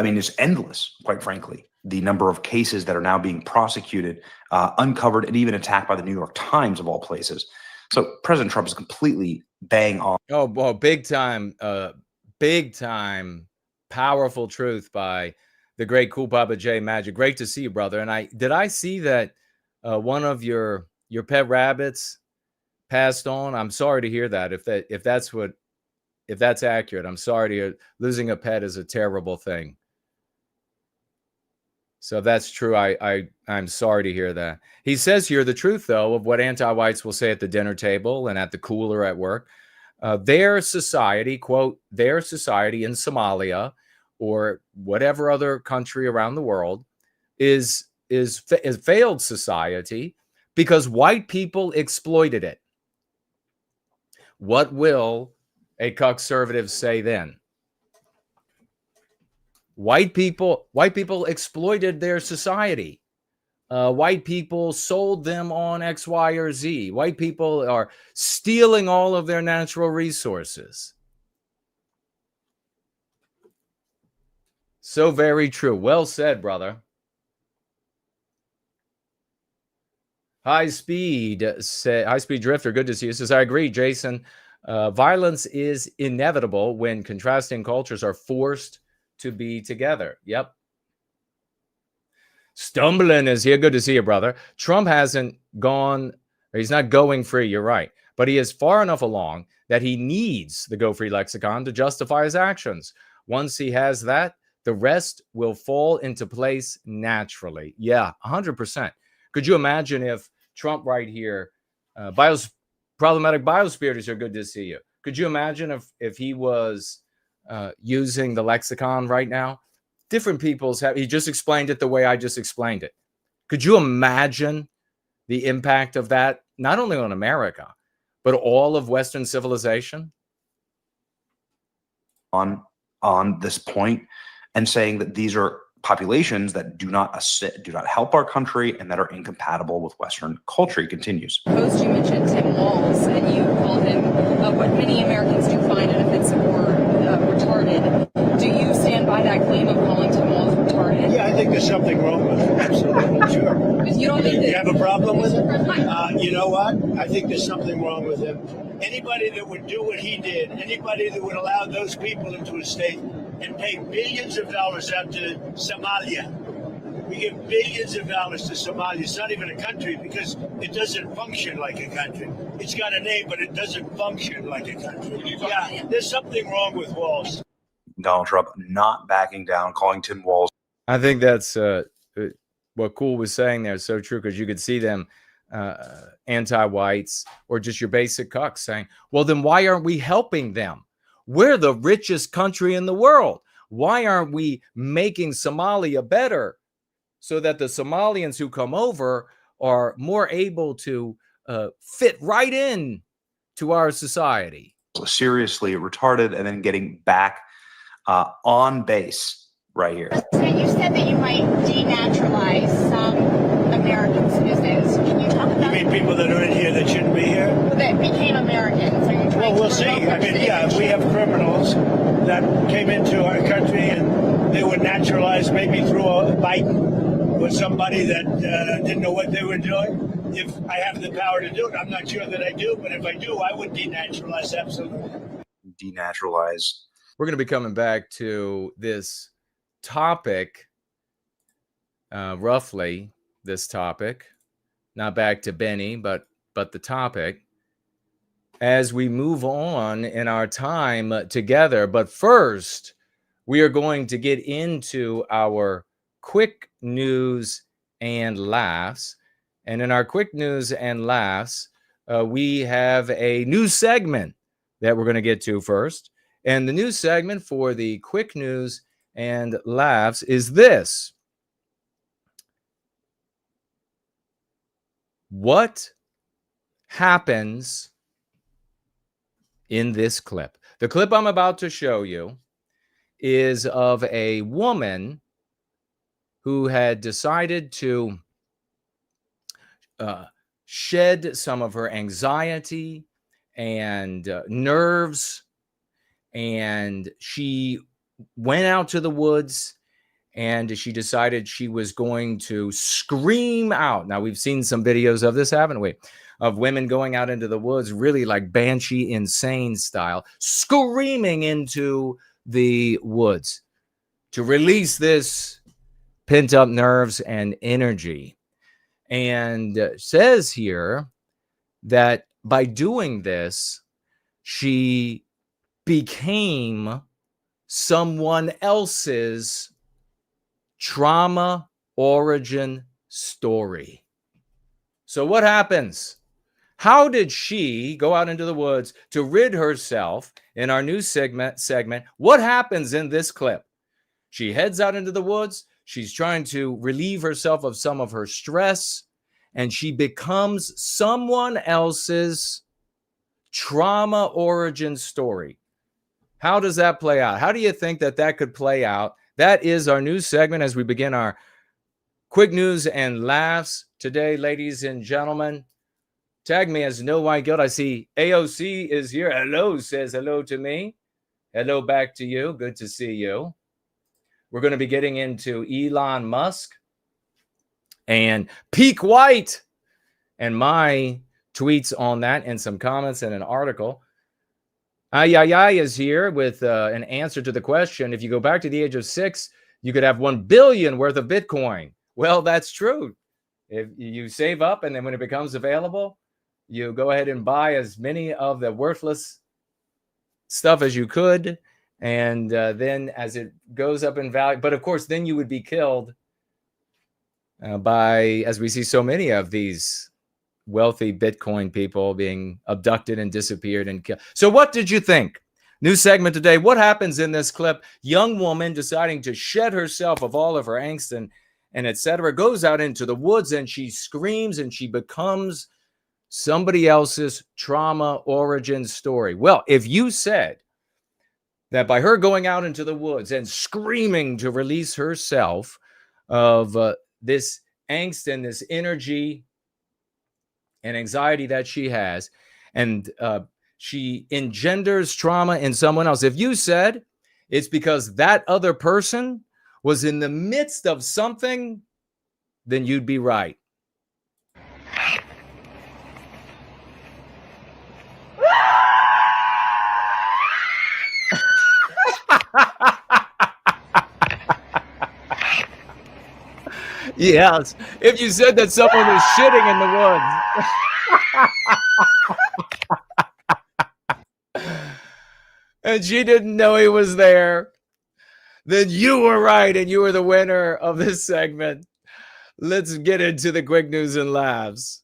mean, it's endless, quite frankly. the number of cases that are now being prosecuted, uncovered, and even attacked by the New York Times of all places. So President Trump is completely bang on. Oh, well, big time, powerful truth by the great Cool Papa J Magic. Great to see you, brother. And I see that one of your pet rabbits passed on. I'm sorry to hear that. If that's accurate, I'm sorry to hear. Losing a pet is a terrible thing. So if that's true, I'm sorry to hear that. He says here the truth, though, of what anti-whites will say at the dinner table and at the cooler at work. Their society, quote, their society in Somalia or whatever other country around the world is a failed society because white people exploited it. What will a conservative say then? White people exploited their society. White people sold them on X, Y, or Z. White people are stealing all of their natural resources. So very true. Well said, brother. High Speed Drifter, good to see you. Says, I agree, Jason. Violence is inevitable when contrasting cultures are forced to be together. Yep. Stumbling is here. Good to see you, brother. Trump hasn't gone, or he's not going free. You're right. But he is far enough along that he needs the Go Free lexicon to justify his actions. Once he has that, the rest will fall into place naturally. Yeah, 100%. Could you imagine if Trump right here, problematic biospirits are good to see you. Could you imagine if he was using the lexicon right now? Different people's he just explained it the way I just explained it. Could you imagine the impact of that, not only on America, but all of Western civilization? On this point and saying that these are populations that do not help our country and that are incompatible with Western culture. He continues. Post, you mentioned Tim Walz, and you called him what many Americans do find an offensive word, retarded. Do you stand by that claim of calling Tim Walz retarded? Yeah, I think there's something wrong with it. Absolutely, sure. But you don't think You have a problem with it? You know what? I think there's something wrong with him. Anybody that would do what he did, anybody that would allow those people into a state and pay billions of dollars out to Somalia. We give billions of dollars to Somalia. It's not even a country because it doesn't function like a country. It's got a name, but it doesn't function like a country. Yeah, there's something wrong with Walz. Donald Trump not backing down, calling Tim Walz. I think that's what Cool was saying there is so true, because you could see them anti-whites or just your basic cucks saying, well, then why aren't we helping them? We're the richest country in the world. Why aren't we making Somalia better so that the Somalians who come over are more able to fit right in to our society? Seriously retarded, and then getting back on base right here. President, you said that you might denaturalize some American citizens. Can you talk about You mean people that are in here that shouldn't be here? that became Americans? Are you trying Well, to we'll see. revoke I their mean, yeah, if we have criminals that came into our country and they were naturalized maybe through a Biden or somebody that didn't know what they were doing, if I have the power to do it, I'm not sure that I do, but if I do, I would denaturalize, absolutely. Denaturalize. We're going to be coming back to this topic, roughly this topic, not back to Benny, but the topic, as we move on in our time together. But first, we are going to get into our quick news and laughs. And in our quick news and laughs, we have a new segment that we're going to get to first. And the news segment for the quick news and laughs is this. What happens in this clip? The clip I'm about to show you is of a woman who had decided to shed some of her anxiety and nerves, and she went out to the woods and she decided she was going to scream out. Now, we've seen some videos of this, haven't we? Of women going out into the woods, really like Banshee insane style, screaming into the woods to release this pent up nerves and energy. And says here that by doing this, she became someone else's trauma origin story. So what happens? How did she go out into the woods to rid herself in our new segment? What happens in this clip? She heads out into the woods. She's trying to relieve herself of some of her stress, and she becomes someone else's trauma origin story. How does that play out? How do you think that could play out? That is our new segment as we begin our quick news and laughs today, ladies and gentlemen. Tag me as No White Guilt. I see AOC is here. Hello, says hello to me. Hello back to you. Good to see you. We're going to be getting into Elon Musk and peak white and my tweets on that and some comments and an article. Ayayay is here with an answer to the question. If you go back to the age of 6, you could have 1 billion worth of Bitcoin. Well, that's true. If you save up and then when it becomes available, you go ahead and buy as many of the worthless stuff as you could. And then as it goes up in value, but of course, then you would be killed by, as we see so many of these wealthy Bitcoin people being abducted and disappeared and killed. So what did you think? New segment today. What happens in this clip? Young woman deciding to shed herself of all of her angst and etc. goes out into the woods and she screams and she becomes somebody else's trauma origin story. Well, if you said that by her going out into the woods and screaming to release herself of this angst and this energy and anxiety that she has, and she engenders trauma in someone else. If you said it's because that other person was in the midst of something, then you'd be right. Yes, if you said that someone was shitting in the woods and she didn't know he was there, then you were right and you were the winner of this segment. Let's get into the quick news and laughs.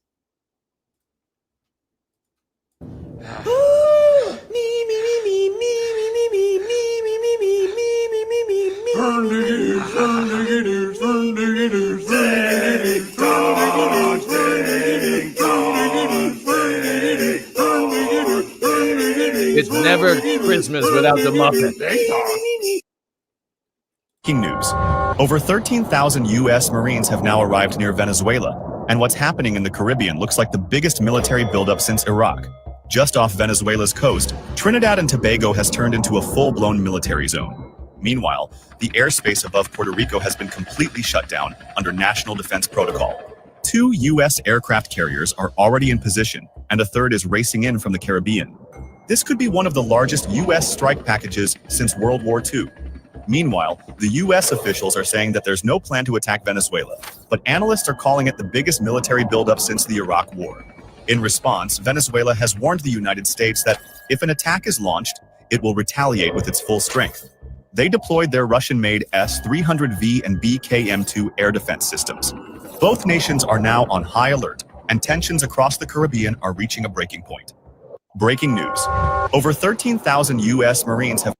It's never Christmas without the Muppet. Breaking news. Over 13,000 U.S. Marines have now arrived near Venezuela, and what's happening in the Caribbean looks like the biggest military buildup since Iraq. Just off Venezuela's coast, Trinidad and Tobago has turned into a full-blown military zone. Meanwhile, the airspace above Puerto Rico has been completely shut down under National Defense Protocol. 2 U.S. aircraft carriers are already in position, and a third is racing in from the Caribbean. This could be one of the largest U.S. strike packages since World War II. Meanwhile, the U.S. officials are saying that there's no plan to attack Venezuela, but analysts are calling it the biggest military buildup since the Iraq War. In response, Venezuela has warned the United States that if an attack is launched, it will retaliate with its full strength. They deployed their Russian-made S-300V and BKM-2 air defense systems. Both nations are now on high alert, and tensions across the Caribbean are reaching a breaking point. Breaking news. Over 13,000 U.S. Marines have...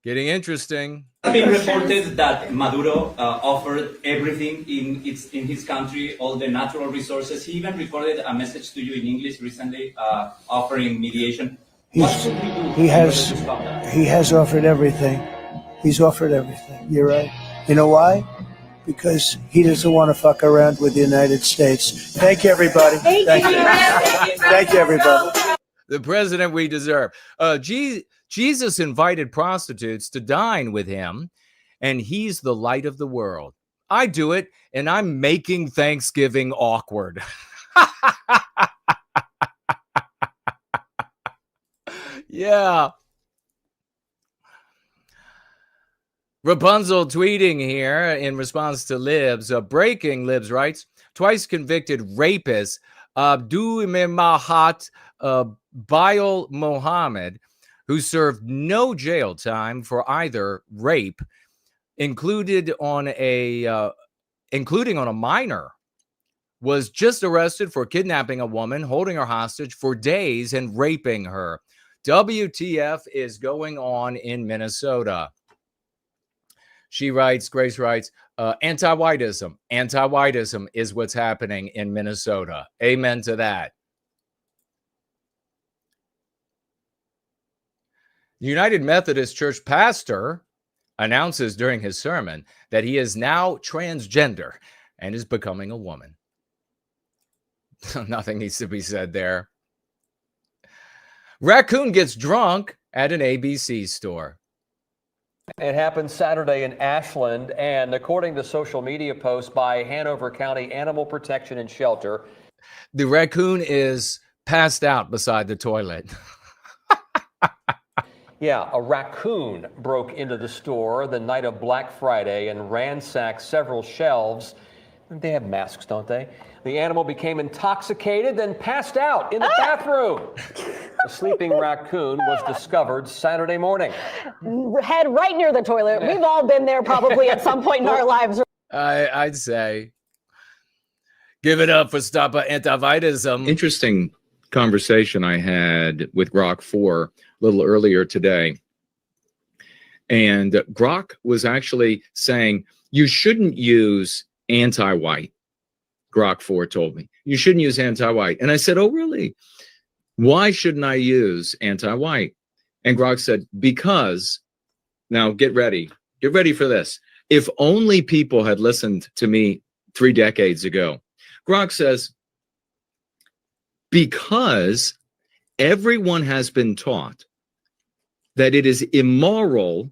Getting interesting. It's been reported that Maduro offered everything in his country, all the natural resources. He even recorded a message to you in English recently, offering mediation. What should we do? He has offered everything. He's offered everything. You're right. You know why? Because he doesn't want to fuck around with the United States. Thank you, everybody. Thank you. Thank you, everybody. The president we deserve. Jesus invited prostitutes to dine with him, and he's the light of the world. I do it, and I'm making Thanksgiving awkward. Yeah. Rapunzel tweeting here in response to Libs. Breaking, Libs writes, twice convicted rapist Abdul Mahat Bail Mohammed, who served no jail time for either rape, including on a minor, was just arrested for kidnapping a woman, holding her hostage for days, and raping her. WTF is going on in Minnesota? She writes, Grace writes, anti-whiteism. Anti-whiteism is what's happening in Minnesota. Amen to that. The United Methodist Church pastor announces during his sermon that he is now transgender and is becoming a woman. Nothing needs to be said there. Raccoon gets drunk at an ABC store. It happened Saturday in Ashland, and according to social media posts by Hanover County Animal Protection and Shelter, the raccoon is passed out beside the toilet. Yeah, a raccoon broke into the store the night of Black Friday and ransacked several shelves. They have masks, don't they? The animal became intoxicated, then passed out in the bathroom. The sleeping raccoon was discovered Saturday morning. Head right near the toilet. We've all been there probably at some point in our lives. I'd say give it up for Stop Anti-Whiteism. Interesting conversation I had with Grok 4 a little earlier today. And Grok was actually saying, you shouldn't use anti-white. Grok 4 told me, you shouldn't use anti-white. And I said, oh, really? Why shouldn't I use anti-white? And Grok said, because, now get ready for this. If only people had listened to me 3 decades ago. Grok says, because everyone has been taught that it is immoral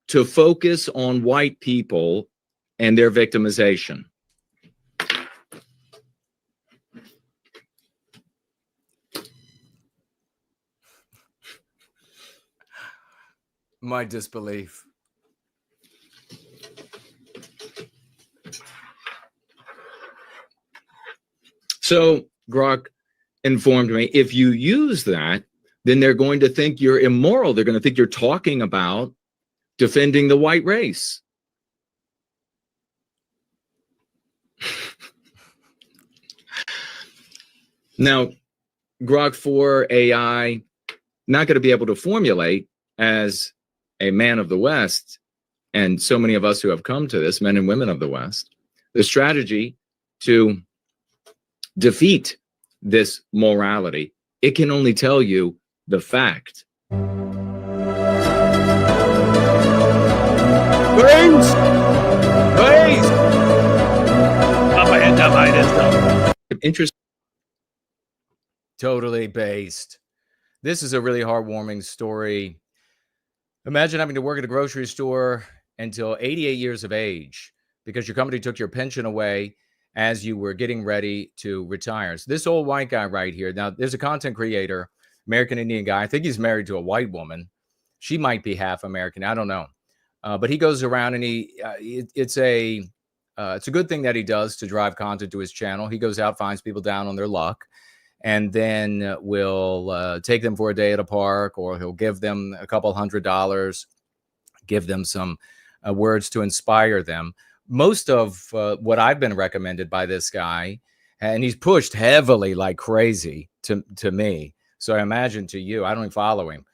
to focus on white people and their victimization. My disbelief. So Grok informed me, if you use that, then they're going to think you're immoral. They're going to think you're talking about defending the white race. Now, Grok 4 AI, not going to be able to formulate as a man of the West, and so many of us who have come to this, men and women of the West, the strategy to defeat this morality. It can only tell you the fact. Interesting. Totally based. This is a really heartwarming story. Imagine having to work at a grocery store until 88 years of age because your company took your pension away as you were getting ready to retire. So this old white guy right here, now there's a content creator, American Indian guy. I think he's married to a white woman. She might be half American. I don't know. But he goes around and it's a good thing that he does to drive content to his channel. He goes out, finds people down on their luck, and then will take them for a day at a park, or he'll give them a couple $100, give them some words to inspire them. Most of what I've been recommended by this guy, and he's pushed heavily like crazy to me. So I imagine to you, I don't even follow him.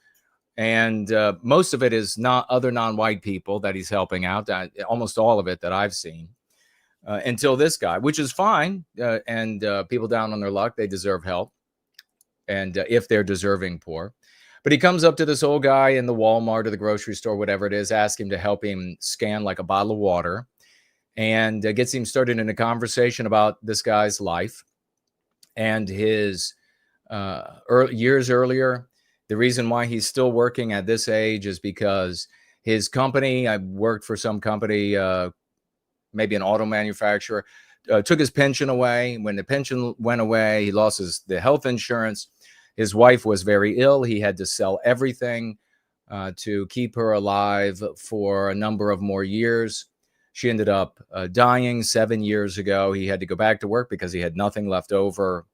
And most of it is not other non-white people that he's helping out, almost all of it that I've seen. Until this guy, which is fine. And people down on their luck, they deserve help. And if they're deserving poor. But he comes up to this old guy in the Walmart or the grocery store, whatever it is, ask him to help him scan like a bottle of water, and gets him started in a conversation about this guy's life and his years earlier. The reason why he's still working at this age is because His company, I worked for some company, maybe an auto manufacturer, took his pension away. When the pension went away, he lost the health insurance. His wife was very ill. He had to sell everything to keep her alive for a number of more years. She ended up dying 7 years ago. He had to go back to work because he had nothing left over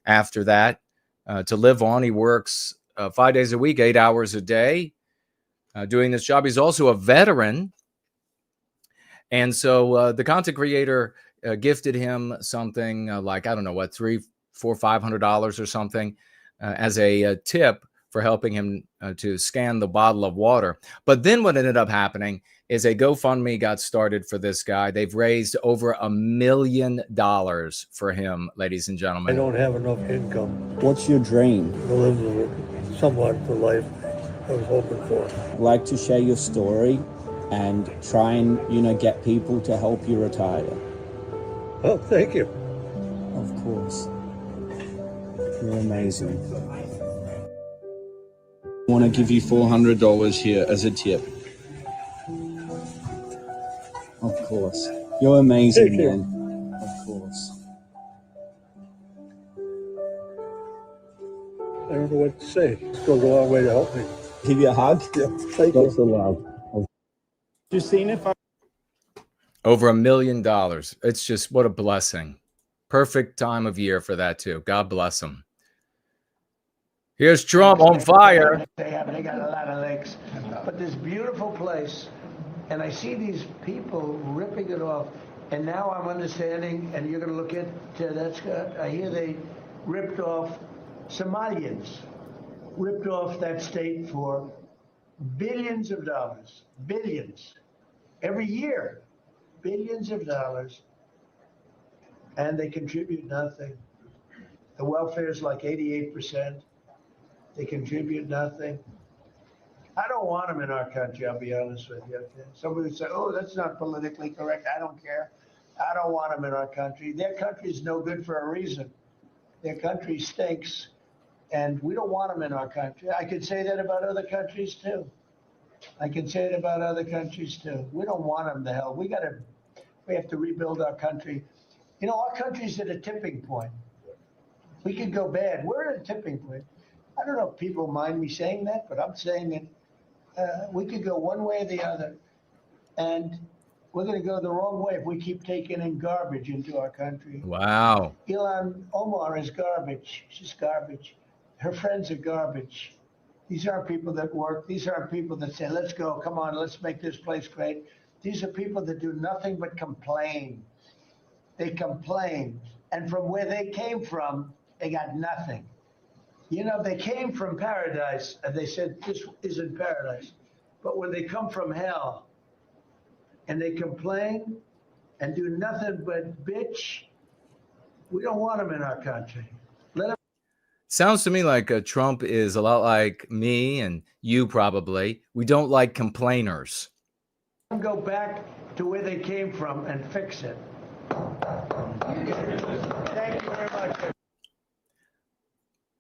after that to live on. He works 5 days a week, 8 hours a day, doing this job. He's also a veteran. And so the content creator gifted him something like, I don't know what, $300, $400, $500 or something as a tip for helping him to scan the bottle of water. But then what ended up happening is a GoFundMe got started for this guy. They've raised over $1 million for him, ladies and gentlemen. I don't have enough income What's your dream? to live somewhat the life I was hoping for. I'd like to share your story and try and, get people to help you retire. Oh, thank you. Of course. You're amazing. I want to give you $400 here as a tip. Of course. You're amazing, Thank you. man. Of course. I don't know what to say. It goes a long way to help me. Give you a hug? Yeah, thank you. Lots of love. You seen it? Over $1 million. It's just, what a blessing. Perfect time of year for that too. God bless him. Here's Trump on fire. They got a lot of lakes. But this beautiful place, and I see these people ripping it off. And now I'm understanding, and you're going to look at that. I hear they ripped off Somalians, ripped off that state for billions of dollars, billions, every year, billions of dollars, and they contribute nothing. The welfare is like 88%. They contribute nothing. I don't want them in our country, I'll be honest with you. Okay? Somebody would say, oh, that's not politically correct. I don't care. I don't want them in our country. Their country is no good for a reason. Their country stinks, and we don't want them in our country. I could say that about other countries, too. I can say it about other countries, too. We don't want them to hell. We have to rebuild our country. Our country's at a tipping point. We could go bad. We're at a tipping point. I don't know if people mind me saying that, but I'm saying it. We could go one way or the other, and we're going to go the wrong way if we keep taking in garbage into our country. Wow. Elon Omar is garbage. She's garbage. Her friends are garbage. These aren't people that work. These aren't people that say, let's go, come on, let's make this place great. These are people that do nothing but complain. They complain. And from where they came from, they got nothing. They came from paradise, and they said, this isn't paradise. But when they come from hell, and they complain and do nothing but bitch, we don't want them in our country. Let them. Sounds to me like Trump is a lot like me and you probably. We don't like complainers. Go back to where they came from and fix it. Thank you very much.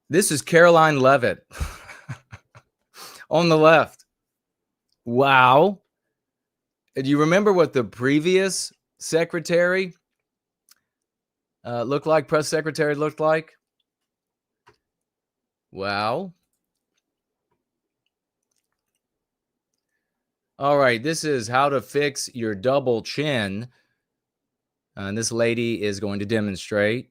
This is Caroline Levitt on the left. Wow. Do you remember what the previous secretary looked like? Press secretary looked like? Wow. All right. This is how to fix your double chin. And this lady is going to demonstrate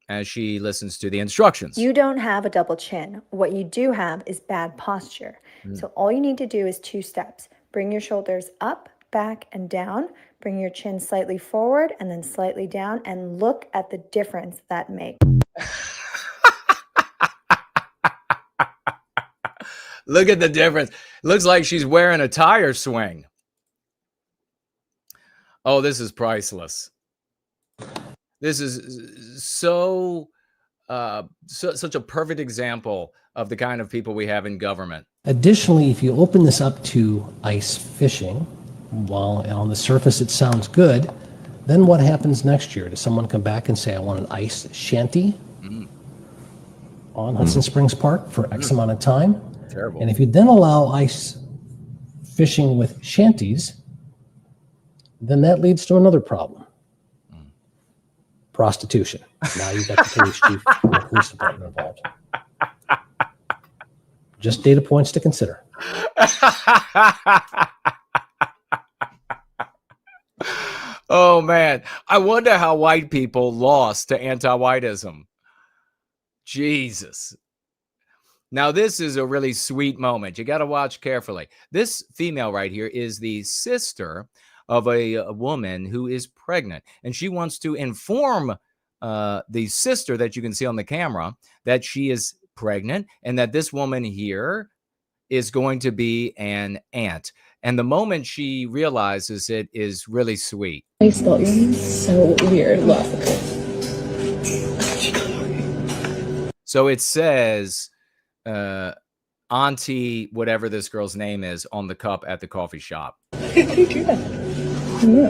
as she listens to the instructions. You don't have a double chin. What you do have is bad posture. So all you need to do is 2 steps. Bring your shoulders up, back, and down. Bring your chin slightly forward and then slightly down, and look at the difference that makes. Look at the difference. Looks like she's wearing a tire swing. Oh, this is priceless. This is such a perfect example of the kind of people we have in government. Additionally, if you open this up to ice fishing, while on the surface it sounds good, then what happens next year? Does someone come back and say, I want an ice shanty on Hudson Springs Park for X amount of time? Terrible. And if you then allow ice fishing with shanties, then that leads to another problem. Prostitution. Now you've got the police chief and the police department involved. Just data points to consider. Oh, man. I wonder how white people lost to anti-whiteism. Jesus. Now, this is a really sweet moment. You got to watch carefully. This female right here is the sister of a woman who is pregnant, and she wants to inform the sister that you can see on the camera that she is pregnant and that this woman here is going to be an aunt. And the moment she realizes it is really sweet. I spelled your name so weird. Look. So it says Auntie, whatever this girl's name is, on the cup at the coffee shop. How did you do that? No.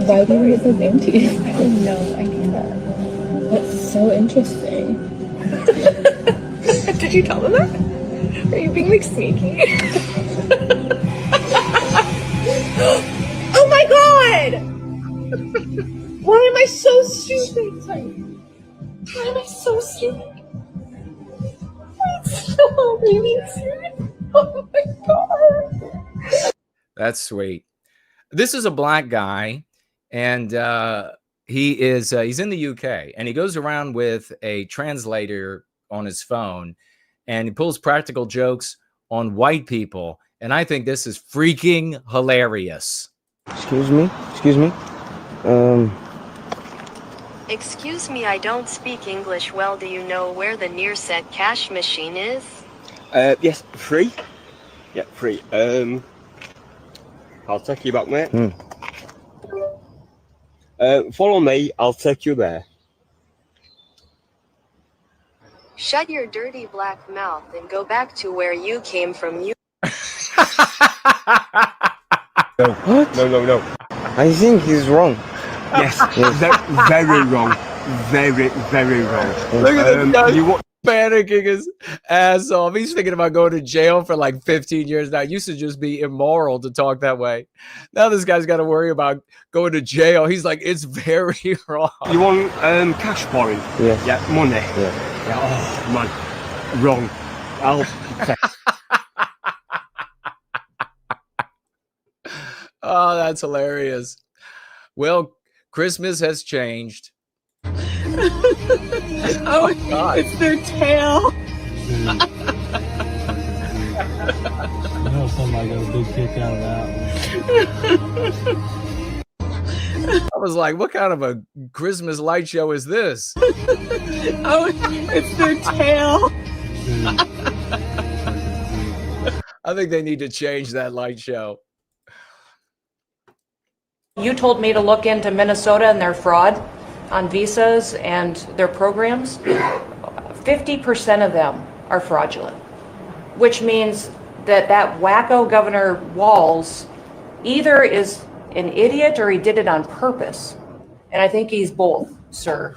Why do you raise the name to you? I have no idea. That's so interesting. Did you tell them that? Are you being like sneaky? Oh my god! Why am I so stupid? Sorry. Why am I so stupid? So really serious? Oh my god! That's sweet. This is a black guy, and he's in the UK, and he goes around with a translator on his phone, and he pulls practical jokes on white people, and I think this is freaking hilarious. Excuse me? Excuse me? Excuse me, I don't speak English well. Do you know where the nearest cash machine is? Yes, free? Yeah, free. I'll take you back, mate. Follow me, I'll take you there. Shut your dirty black mouth and go back to where you came from. You. No. What? No. I think he's wrong. Yes, very wrong. Very, very wrong. Look at this guy panicking his ass off. He's thinking about going to jail for like 15 years now. It used to just be immoral to talk that way. Now this guy's got to worry about going to jail. He's like, it's very wrong. You want cash for him? Yeah. Yeah, money. Yeah. Oh, man. Wrong. I'll text. Oh, that's hilarious. Well, Christmas has changed. Oh, God. It's their tail. I know somebody got a big kick out of that one. I was like, what kind of a Christmas light show is this? Oh, it's their tail. I think they need to change that light show. You told me to look into Minnesota and their fraud on visas and their programs. 50% of them are fraudulent, which means that wacko Governor Walz either is an idiot or he did it on purpose. And I think he's both, sir.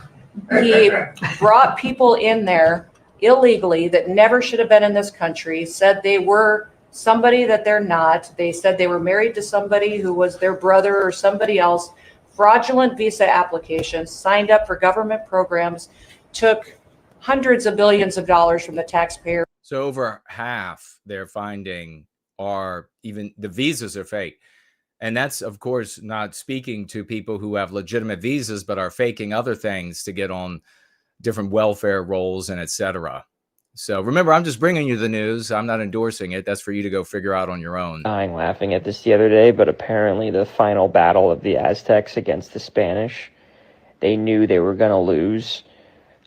He brought people in there illegally that never should have been in this country, said they were somebody that they're not. They said they were married to somebody who was their brother or somebody else. Fraudulent visa applications, signed up for government programs, took hundreds of billions of dollars from the taxpayer. So over half they're finding are even the visas are fake. And that's, of course, not speaking to people who have legitimate visas, but are faking other things to get on different welfare rolls and etc. So remember, I'm just bringing you the news. I'm not endorsing it. That's for you to go figure out on your own. I'm laughing at this the other day, but apparently the final battle of the Aztecs against the Spanish, they knew they were going to lose.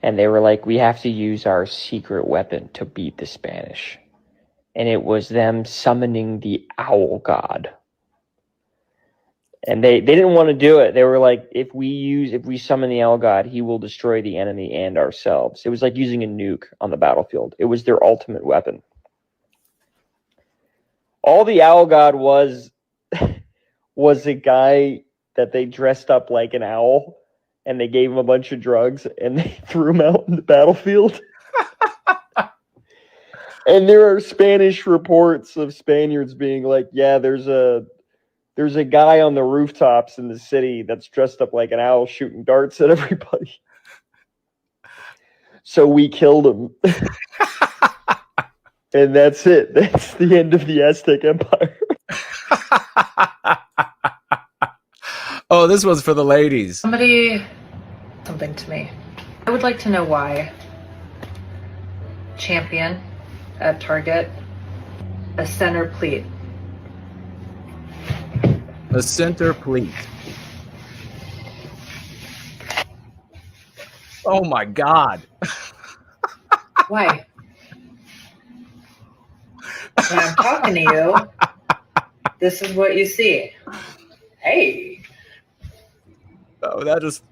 And they were like, we have to use our secret weapon to beat the Spanish. And it was them summoning the owl god. And they didn't want to do it. They were like, if we summon the owl god, he will destroy the enemy and ourselves. It was like using a nuke on the battlefield. It was their ultimate weapon. All the owl god was a guy that they dressed up like an owl, and they gave him a bunch of drugs, and they threw him out in the battlefield. And there are Spanish reports of Spaniards being like, yeah, there's a guy on the rooftops in the city that's dressed up like an owl shooting darts at everybody. So we killed him. And that's it. That's the end of the Aztec Empire. Oh, this one's for the ladies. Something to me. I would like to know why Champion at Target, a center pleat. A center pleat. Oh my God. Why? When I'm talking to you, this is what you see. Hey. Oh, that's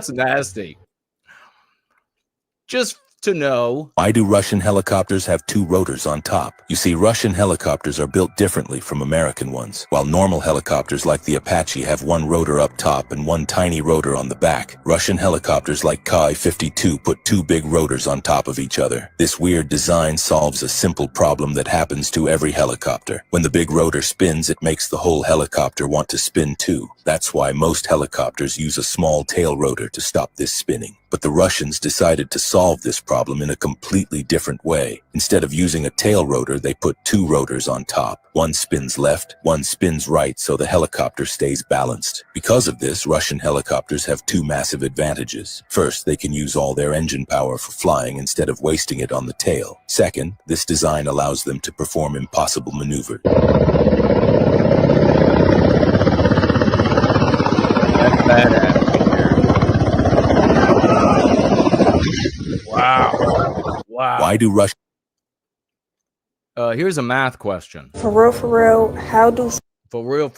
nasty. Just to know. Why do Russian helicopters have two rotors on top? You see, Russian helicopters are built differently from American ones. While normal helicopters like the Apache have one rotor up top and one tiny rotor on the back, Russian helicopters like Ki-52 put two big rotors on top of each other. This weird design solves a simple problem that happens to every helicopter. When the big rotor spins, it makes the whole helicopter want to spin too. That's why most helicopters use a small tail rotor to stop this spinning. But the Russians decided to solve this problem in a completely different way. Instead of using a tail rotor, they put two rotors on top. One spins left, one spins right, so the helicopter stays balanced. Because of this, Russian helicopters have two massive advantages. First, they can use all their engine power for flying instead of wasting it on the tail. Second, this design allows them to perform impossible maneuvers. That's badass. Wow. Why do Russian... Here's a math question. For real, how do... For real.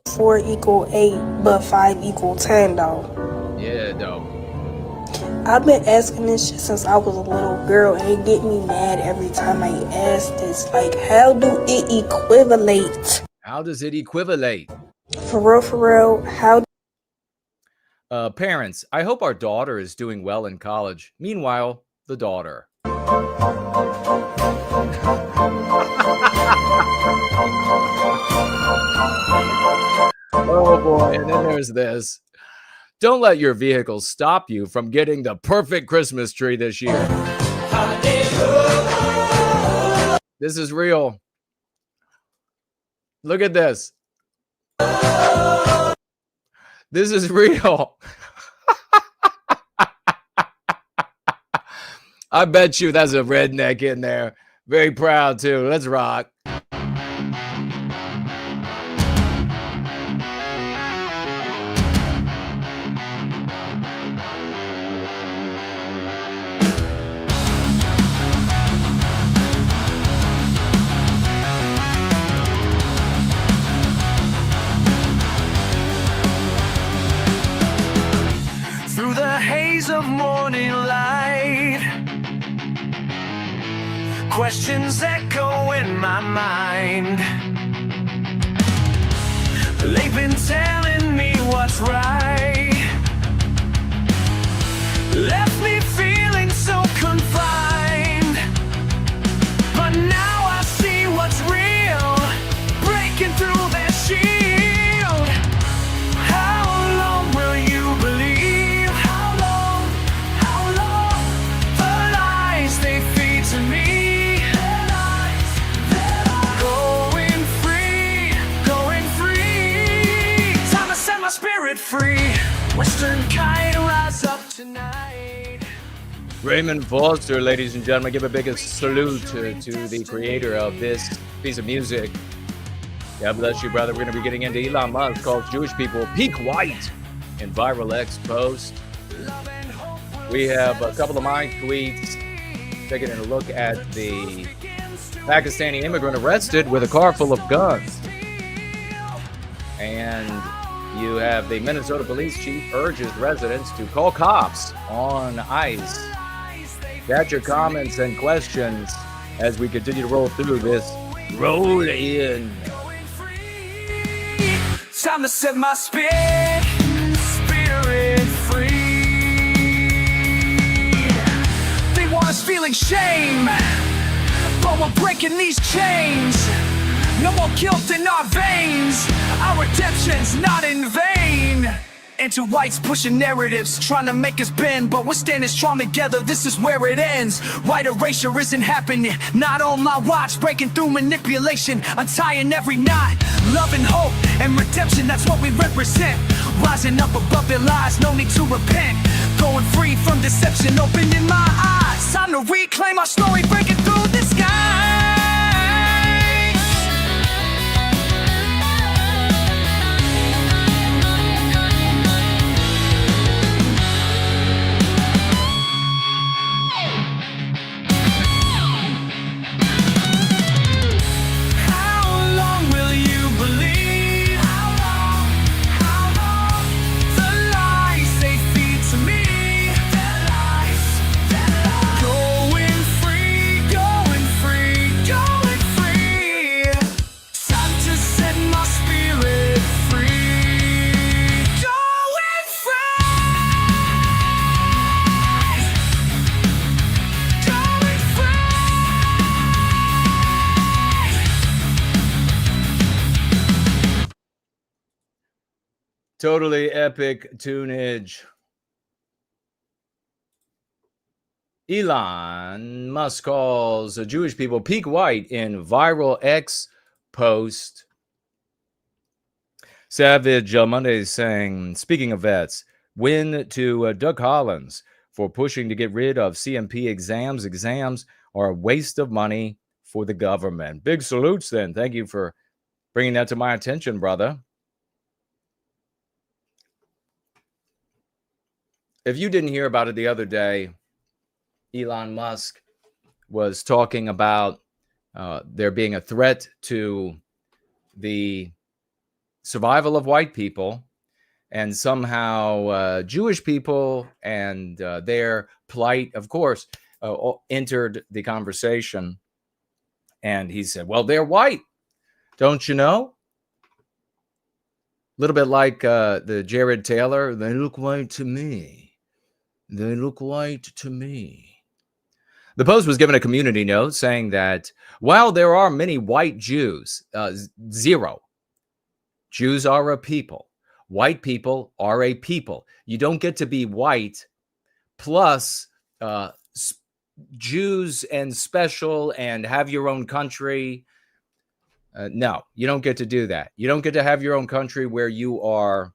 4 equal 8, but 5 equal 10, though? Yeah, though. I've been asking this shit since I was a little girl, and it get me mad every time I ask this. Like, how do it equivalate? How does it equivalate? For real, how... Parents, I hope our daughter is doing well in college. Meanwhile, the daughter. Oh boy, and then there's this. Don't let your vehicle stop you from getting the perfect Christmas tree this year. This is real. Look at this. This is real. I bet you that's a redneck in there. Very proud too. Let's rock. Through the haze of morning light, questions echo in my mind. They've been telling me what's right, left me feeling so confined. But now I see what's real, breaking through their shield. How long will you believe? How long the lies they feed to me? Spirit free, Western kite rise up tonight. Raymond Foster, ladies and gentlemen, give a big salute to the creator of this piece of music. God bless you, brother. We're going to be getting into Elon Musk calls Jewish people peak white in viral X post. We have a couple of my tweets taking a look at the Pakistani immigrant arrested with a car full of guns. And you have the Minnesota police chief urges residents to call cops on ICE. Got your comments and questions as we continue to roll through this. Roll in. Time to set my spirit free. They want us feeling shame, but we're breaking these chains. No more guilt in our veins. Our redemption's not in vain. Anti-whites pushing narratives, trying to make us bend, but we're standing strong together, this is where it ends. White erasure isn't happening, not on my watch. Breaking through manipulation, untying every knot. Love and hope and redemption, that's what we represent. Rising up above their lies, no need to repent. Going free from deception, opening my eyes. Time to reclaim our story, breaking through the skies. Totally epic tunage. Elon Musk calls Jewish people peak white in viral X post. Savage Monday saying, speaking of vets, win to Doug Collins for pushing to get rid of CMP exams. Exams are a waste of money for the government. Big salutes then. Thank you for bringing that to my attention, brother. If you didn't hear about it the other day, Elon Musk was talking about there being a threat to the survival of white people, and somehow Jewish people and their plight, of course, entered the conversation. And he said, well, they're white, don't you know? A little bit like the Jared Taylor, they look white to me. They look white to me. The Post was given a community note saying that while there are many white Jews, zero. Jews are a people. White people are a people. You don't get to be white plus Jews and special and have your own country. No, you don't get to do that. You don't get to have your own country where you are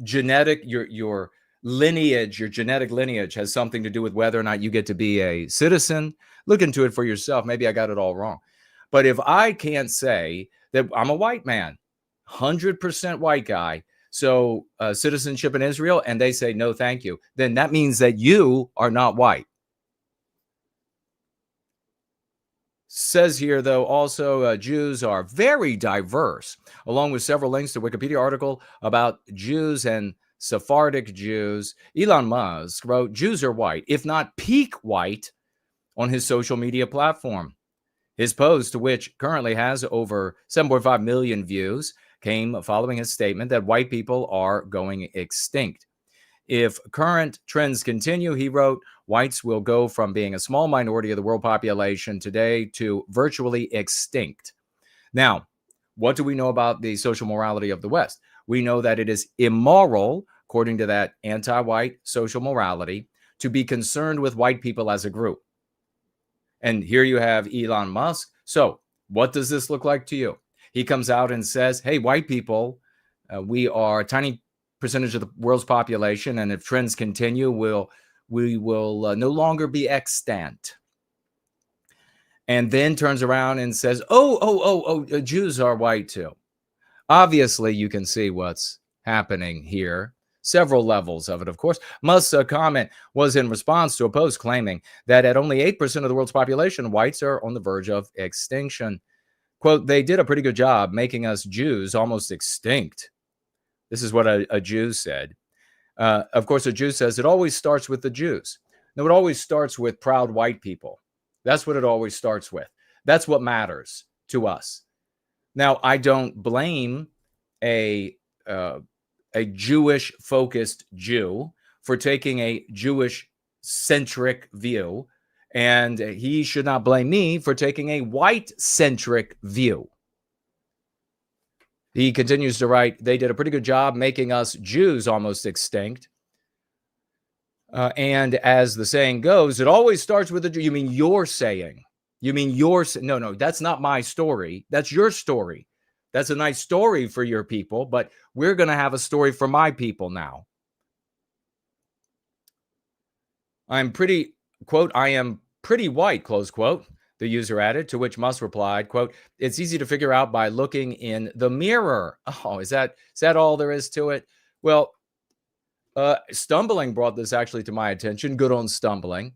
genetic, your lineage, your genetic lineage has something to do with whether or not you get to be a citizen. Look into it for yourself. Maybe I got it all wrong. But if I can't say that I'm a white man, 100% white guy, so citizenship in Israel, and they say, no, thank you, then that means that you are not white. Says here, though, also Jews are very diverse, along with several links to Wikipedia article about Jews and Sephardic Jews. Elon Musk wrote, Jews are white, if not peak white, on his social media platform. His post, which currently has over 7.5 million views, came following his statement that white people are going extinct. If current trends continue, he wrote, whites will go from being a small minority of the world population today to virtually extinct. Now, what do we know about the social morality of the West? We know that it is immoral, according to that anti-white social morality, to be concerned with white people as a group. And here you have Elon Musk. So what does this look like to you? He comes out and says, hey, white people, we are a tiny percentage of the world's population, and if trends continue, we will no longer be extant. And then turns around and says, Jews are white too. Obviously, you can see what's happening here. Several levels of it, of course. Musk's comment was in response to a post claiming that at only 8% of the world's population, whites are on the verge of extinction. Quote, they did a pretty good job making us Jews almost extinct. This is what a Jew said. Of course, a Jew says it always starts with the Jews. No, it always starts with proud white people. That's what it always starts with. That's what matters to us. Now, I don't blame a Jewish-focused Jew for taking a Jewish-centric view And he should not blame me for taking a white-centric view. He continues to write, they did a pretty good job making us Jews almost extinct. And as the saying goes, it always starts with you mean you're saying. You mean no, that's not my story. That's your story. That's a nice story for your people, but we're going to have a story for my people now. I am pretty white, close quote, the user added, to which Musk replied, quote, it's easy to figure out by looking in the mirror. Oh, is that all there is to it? Well, Stumbling brought this actually to my attention, good on Stumbling,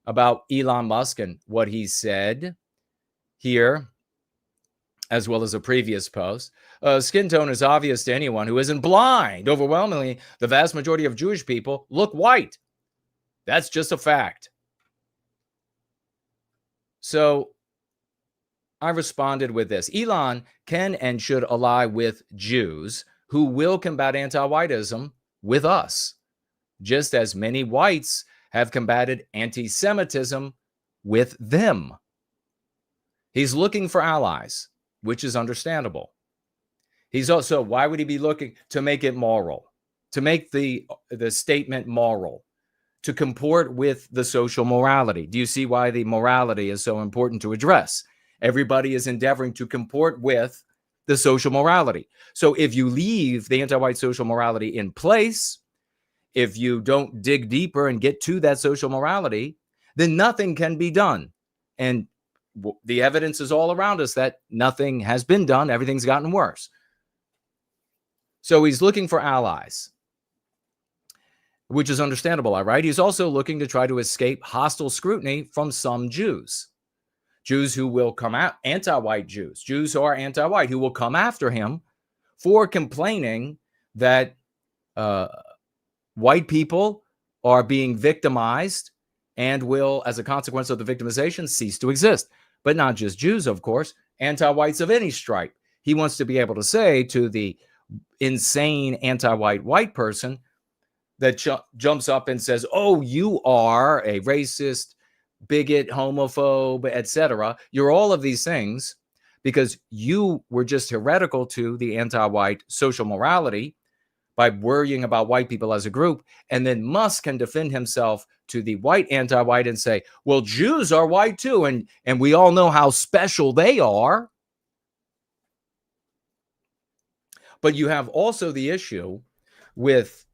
about Elon Musk and what he said here, as well as a previous post. Skin tone is obvious to anyone who isn't blind. Overwhelmingly, the vast majority of Jewish people look white. That's just a fact. So I responded with this. Elon can and should ally with Jews who will combat anti-whiteism with us, just as many whites have combated anti-Semitism with them. He's looking for allies, which is understandable. He's also, why would he be looking to make it moral, to make the statement moral, to comport with the social morality? Do you see why the morality is so important to address? Everybody is endeavoring to comport with the social morality. So if you leave the anti-white social morality in place, if you don't dig deeper and get to that social morality, then nothing can be done. And the evidence is all around us that nothing has been done. Everything's gotten worse. So he's looking for allies, which is understandable, all right? He's also looking to try to escape hostile scrutiny from some Jews. Jews who will come out, anti-white Jews who are anti-white, who will come after him for complaining that white people are being victimized and will, as a consequence of the victimization, cease to exist. But not just Jews, of course, anti-whites of any stripe. He wants to be able to say to the insane anti-white white person that jumps up and says, oh, you are a racist, bigot, homophobe, etc. You're all of these things because you were just heretical to the anti-white social morality by worrying about white people as a group. And then Musk can defend himself to the white anti-white and say, well, Jews are white too. And we all know how special they are. But you have also the issue with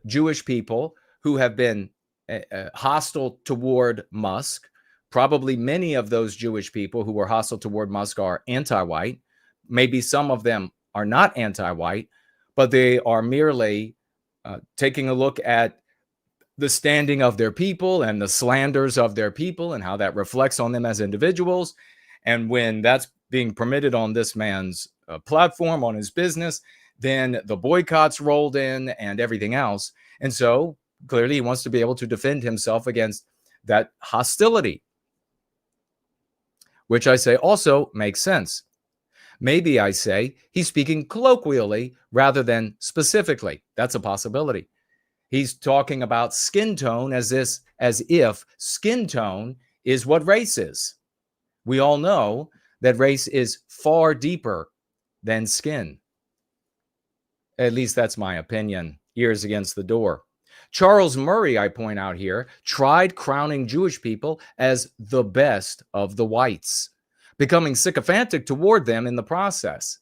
Jewish people who have been hostile toward Musk. Probably many of those Jewish people who were hostile toward Musk are anti-white. Maybe some of them are not anti-white, but they are merely taking a look at the standing of their people and the slanders of their people and how that reflects on them as individuals. And when that's being permitted on this man's platform, on his business, then the boycotts rolled in and everything else. And so clearly he wants to be able to defend himself against that hostility, which I say also makes sense. Maybe I say he's speaking colloquially rather than specifically. That's a possibility. He's talking about skin tone as if skin tone is what race is. We all know that race is far deeper than skin. At least that's my opinion. Ears against the door. Charles Murray, I point out here, tried crowning Jewish people as the best of the whites, becoming sycophantic toward them in the process.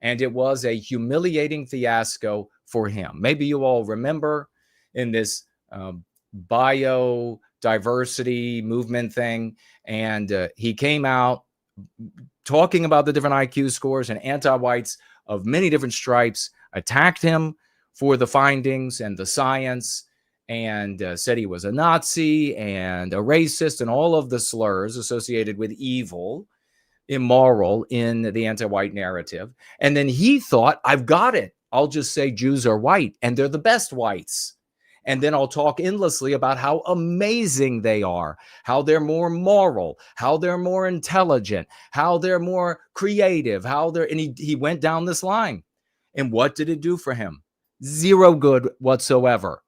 And it was a humiliating fiasco for him. Maybe you all remember in this biodiversity movement thing, and he came out talking about the different IQ scores, and anti-whites of many different stripes attacked him for the findings and the science, and said he was a Nazi and a racist and all of the slurs associated with evil, immoral in the anti-white narrative. And then he thought, I've got it. I'll just say Jews are white and they're the best whites. And then I'll talk endlessly about how amazing they are, how they're more moral, how they're more intelligent, how they're more creative, and he went down this line. And what did it do for him? Zero good whatsoever.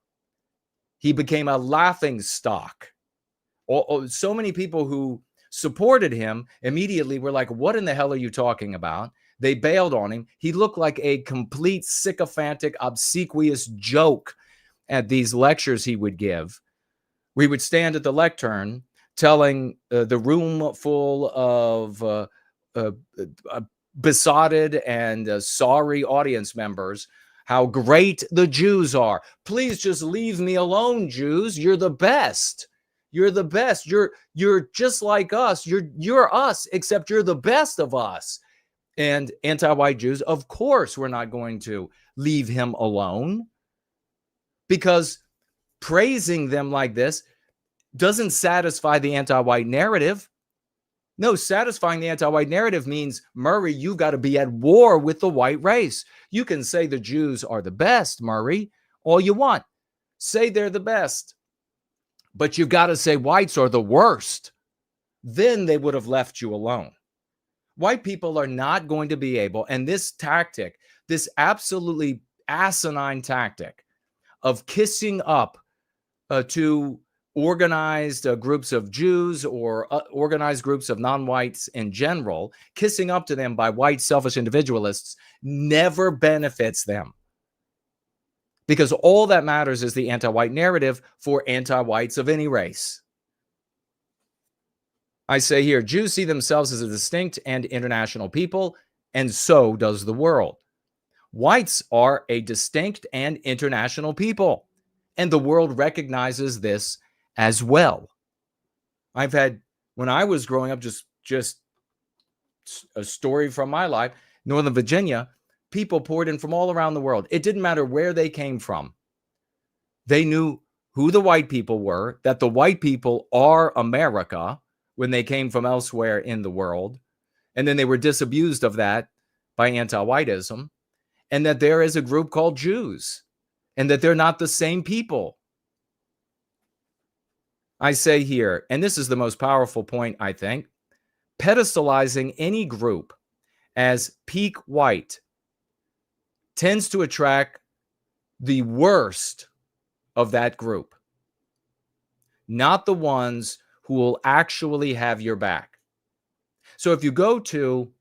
He became a laughing stock So many people who supported him immediately were like, what in the hell are you talking about? They bailed on him. He looked like a complete sycophantic, obsequious joke at these lectures he would give. We would stand at the lectern telling the room full of besotted and sorry audience members how great the Jews are. Please just leave me alone, Jews. You're the best. You're the best. You're just like us. You're us, except you're the best of us. And anti-white Jews, of course, we're not going to leave him alone, because praising them like this doesn't satisfy the anti-white narrative. No, satisfying the anti-white narrative means, Murray, you've got to be at war with the white race. You can say the Jews are the best, Murray, all you want. Say they're the best. But you've got to say whites are the worst. Then they would have left you alone. White people are not going to be able, and this tactic, this absolutely asinine tactic of kissing up to organized groups of Jews or organized groups of non-whites in general, kissing up to them by white selfish individualists, never benefits them. Because all that matters is the anti-white narrative for anti-whites of any race. I say here, Jews see themselves as a distinct and international people, and so does the world. Whites are a distinct and international people, and the world recognizes this as well. I've had, when I was growing up, just a story from my life, Northern Virginia, people poured in from all around the world. It didn't matter where they came from. They knew who the white people were, that the white people are America when they came from elsewhere in the world. And then they were disabused of that by anti-whiteism, and that there is a group called Jews, and that they're not the same people. I say here, and this is the most powerful point, I think, pedestalizing any group as peak white tends to attract the worst of that group, not the ones who will actually have your back. So if you go to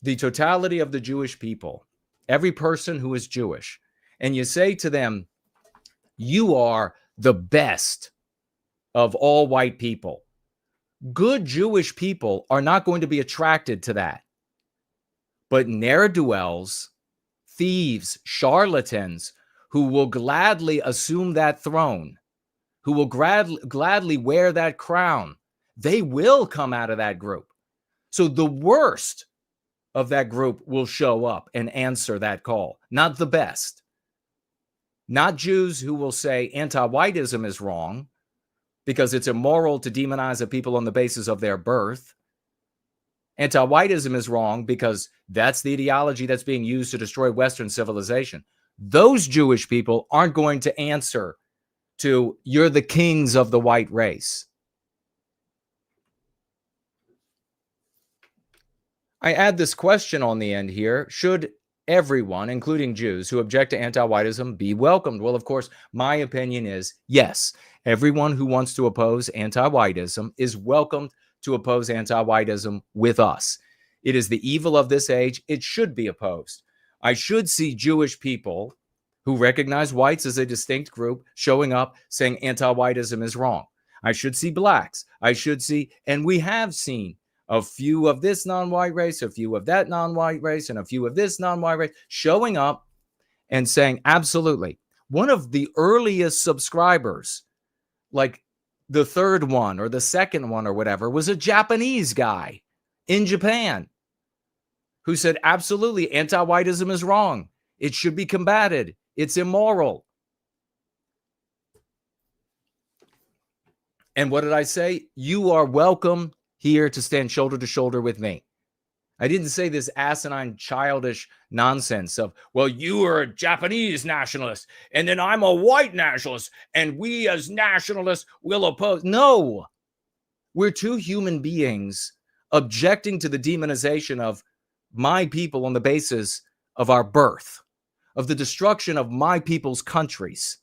the totality of the Jewish people, every person who is Jewish, and you say to them, you are the best of all white people, good Jewish people are not going to be attracted to that. But ne'er-do-wells, thieves, charlatans, who will gladly assume that throne, who will gladly wear that crown, they will come out of that group. So the worst of that group will show up and answer that call, not the best. Not Jews who will say anti-whiteism is wrong because it's immoral to demonize a people on the basis of their birth. Anti-whiteism is wrong because that's the ideology that's being used to destroy Western civilization. Those Jewish people aren't going to answer to, you're the kings of the white race. I add this question on the end here. Should everyone, including Jews, who object to anti-whiteism be welcomed? Well, of course, my opinion is yes. Everyone who wants to oppose anti-whiteism is welcomed to oppose anti-whiteism with us. It is the evil of this age. It should be opposed. I should see Jewish people who recognize whites as a distinct group showing up saying anti-whiteism is wrong. I should see blacks. I should see, and we have seen, a few of this non-white race, a few of that non-white race, and a few of this non-white race showing up and saying, absolutely. One of the earliest subscribers, like the third one or the second one or whatever, was a Japanese guy in Japan who said, absolutely, anti-whiteism is wrong. It should be combated. It's immoral. And what did I say? You are welcome here to stand shoulder to shoulder with me. I didn't say this asinine, childish nonsense of, well, you are a Japanese nationalist, and then I'm a white nationalist, and we as nationalists will oppose. No, we're two human beings objecting to the demonization of my people on the basis of our birth, of the destruction of my people's countries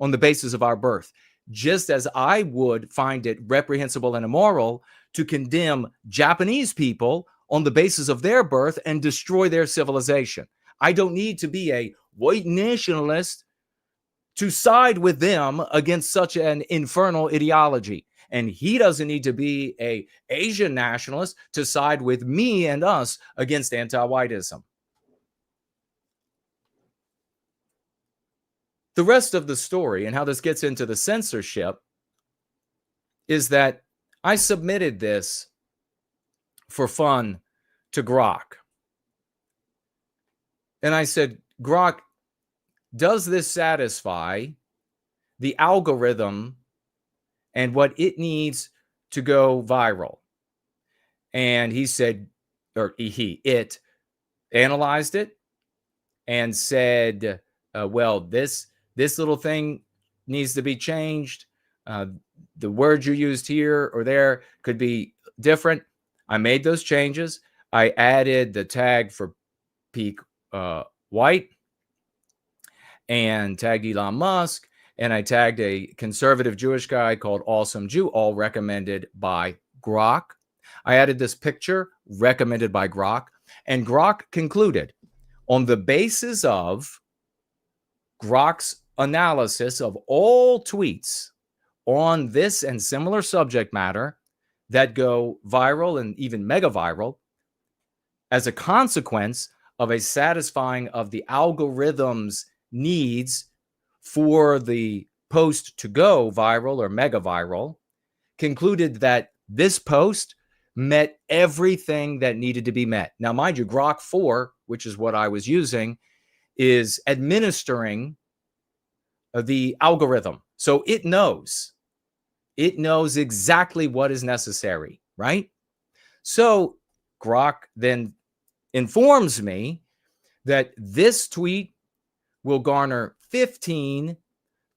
on the basis of our birth. just as I would find it reprehensible and immoral to condemn Japanese people on the basis of their birth and destroy their civilization. I don't need to be a white nationalist to side with them against such an infernal ideology. And he doesn't need to be an Asian nationalist to side with me and us against anti-whiteism. The rest of the story and how this gets into the censorship is that I submitted this for fun to Grok. And I said, Grok, does this satisfy the algorithm and what it needs to go viral? And he said, or it analyzed it and said, well, this little thing needs to be changed. The word you used here or there could be different. I made those changes. I added the tag for peak white and tagged Elon Musk, and I tagged a conservative Jewish guy called Awesome Jew, all recommended by Grok. I added this picture recommended by Grok, and Grok concluded on the basis of Grok's analysis of all tweets on this and similar subject matter that go viral and even mega viral as a consequence of a satisfying of the algorithm's needs for the post to go viral or mega viral, concluded that this post met everything that needed to be met. Now, mind you, Grok 4, which is what I was using, is administering the algorithm. So it knows exactly what is necessary, right? So Grok then informs me that this tweet will garner 15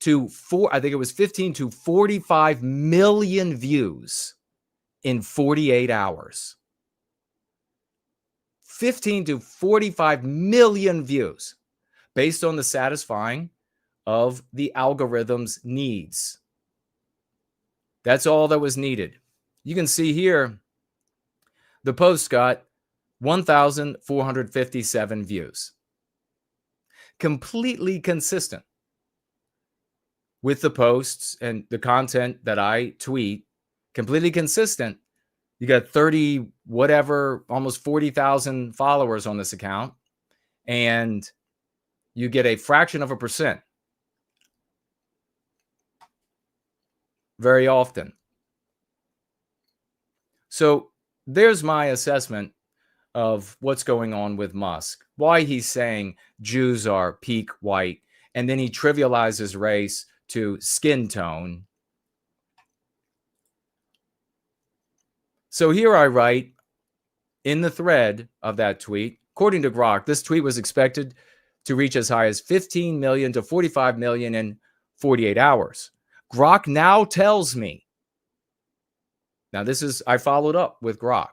to 45 million views in 48 hours. 15 to 45 million views based on the satisfying of the algorithm's needs. That's all that was needed. You can see here, the post got 1,457 views. Completely consistent with the posts and the content that I tweet, completely consistent. You got 30, whatever, almost 40,000 followers on this account, and you get a fraction of a percent very often. So there's my assessment of what's going on with Musk, why he's saying Jews are peak white, and then he trivializes race to skin tone. So here I write in the thread of that tweet, according to Grok, this tweet was expected to reach as high as 15 million to 45 million in 48 hours. Grok now tells me, now this is, I followed up with Grok.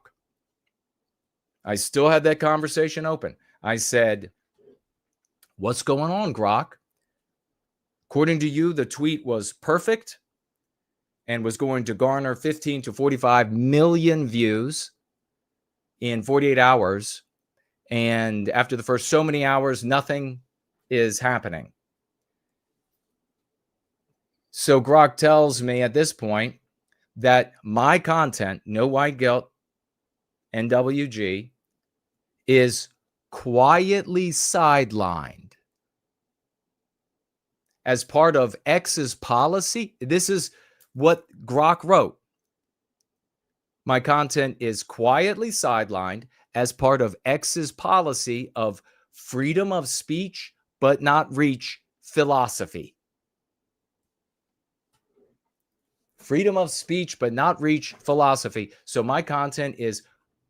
I still had that conversation open. I said, what's going on, Grok? According to you, the tweet was perfect and was going to garner 15 to 45 million views in 48 hours. And after the first so many hours, nothing is happening. So Grok tells me at this point that my content, No White Guilt, NWG, is quietly sidelined as part of X's policy. This is what Grok wrote. My content is quietly sidelined as part of X's policy of freedom of speech but not reach philosophy. Freedom of speech but not reach philosophy. So my content is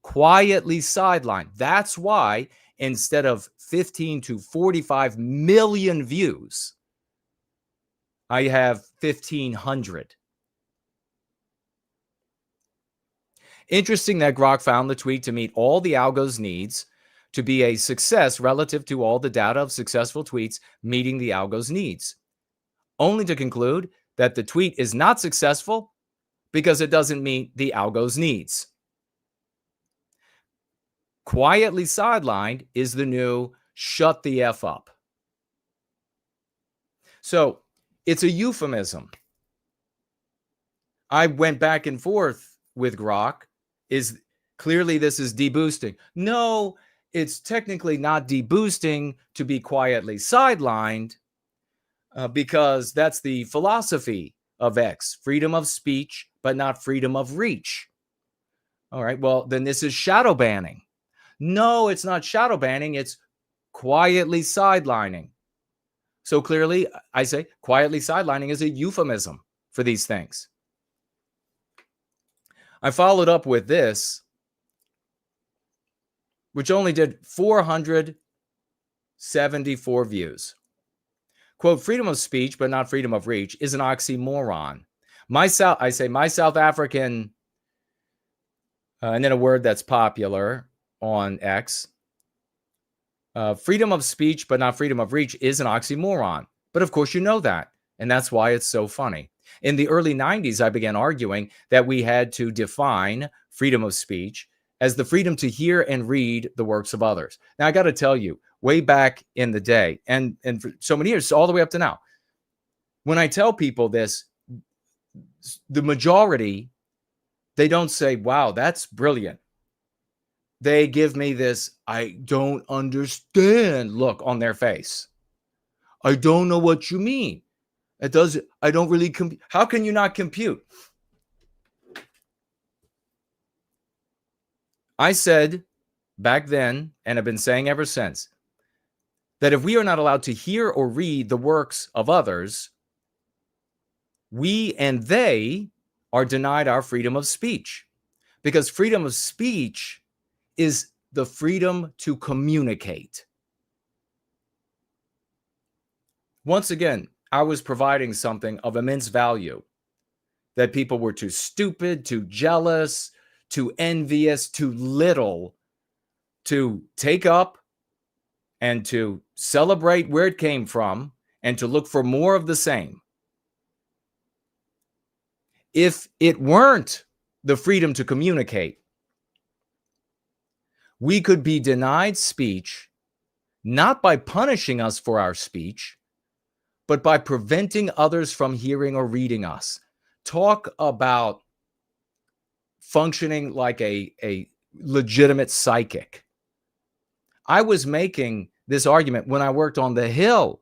quietly sidelined. That's why instead of 15 to 45 million views, I have 1,500. Interesting that Grok found the tweet to meet all the algo's needs to be a success relative to all the data of successful tweets meeting the algo's needs, only to conclude that the tweet is not successful because it doesn't meet the algo's needs. Quietly sidelined is the new shut the F up. So it's a euphemism. I went back and forth with Grok. Is clearly this is deboosting. No, it's technically not deboosting to be quietly sidelined because that's the philosophy of X, freedom of speech, but not freedom of reach. All right, well, then this is shadow banning. No, it's not shadow banning. It's quietly sidelining. So clearly, I say quietly sidelining is a euphemism for these things. I followed up with this, which only did 474 views. Quote, freedom of speech, but not freedom of reach is an oxymoron. My South African, and then a word that's popular on X. Freedom of speech, but not freedom of reach is an oxymoron. But of course, you know that. And that's why it's so funny. In the early 90s, I began arguing that we had to define freedom of speech as the freedom to hear and read the works of others. Now, I got to tell you, way back in the day, and for so many years, all the way up to now, when I tell people this, the majority, they don't say, wow, that's brilliant. They give me this, I don't understand look on their face. I don't know what you mean. I don't really compute. How can you not compute? I said back then, and have been saying ever since, that if we are not allowed to hear or read the works of others, we and they are denied our freedom of speech. Because freedom of speech is the freedom to communicate. Once again, I was providing something of immense value that people were too stupid, too jealous, too envious, too little to take up and to celebrate where it came from and to look for more of the same. If it weren't the freedom to communicate, we could be denied speech, not by punishing us for our speech, but by preventing others from hearing or reading us. Talk about functioning like a legitimate psychic. I was making this argument when I worked on the Hill,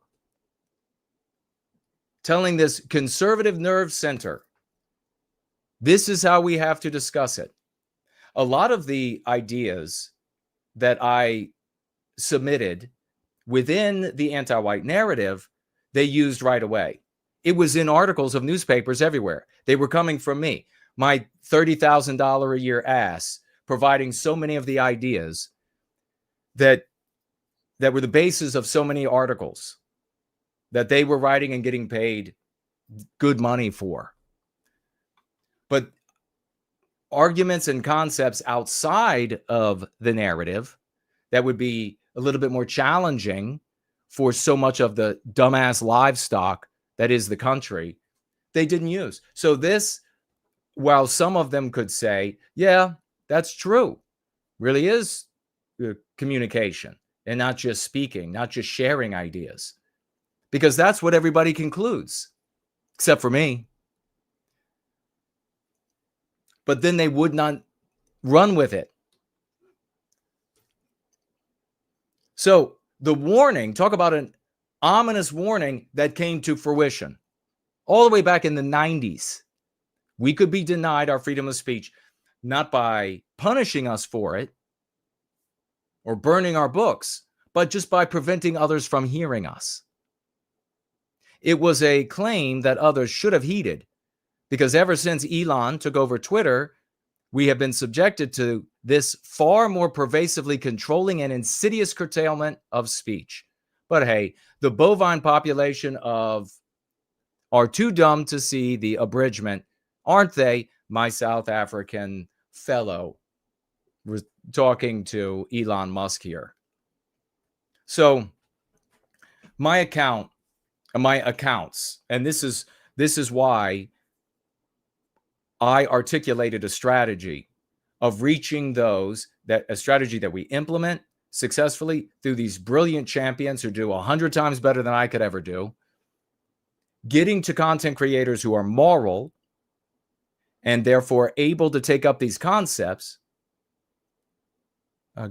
telling this conservative nerve center, this is how we have to discuss it. A lot of the ideas that I submitted within the anti-white narrative, they used right away. It was in articles of newspapers everywhere. They were coming from me, my $30,000 a year ass, providing so many of the ideas that were the basis of so many articles that they were writing and getting paid good money for. But arguments and concepts outside of the narrative that would be a little bit more challenging for so much of the dumbass livestock that is the country, they didn't use. So this, while some of them could say, yeah, that's true, really is communication and not just speaking, not just sharing ideas, because that's what everybody concludes, except for me. But then they would not run with it. So the warning, talk about an ominous warning that came to fruition all the way back in the 90s. We could be denied our freedom of speech, not by punishing us for it or burning our books, but just by preventing others from hearing us. It was a claim that others should have heeded, because ever since Elon took over Twitter, we have been subjected to this far more pervasively controlling and insidious curtailment of speech. But hey, the bovine population are too dumb to see the abridgment, aren't they? My South African fellow was talking to Elon Musk here. So my accounts, and this is This is why I articulated a strategy of reaching those, that a strategy that we implement successfully through these brilliant champions who do 100 times better than I could ever do, getting to content creators who are moral and therefore able to take up these concepts,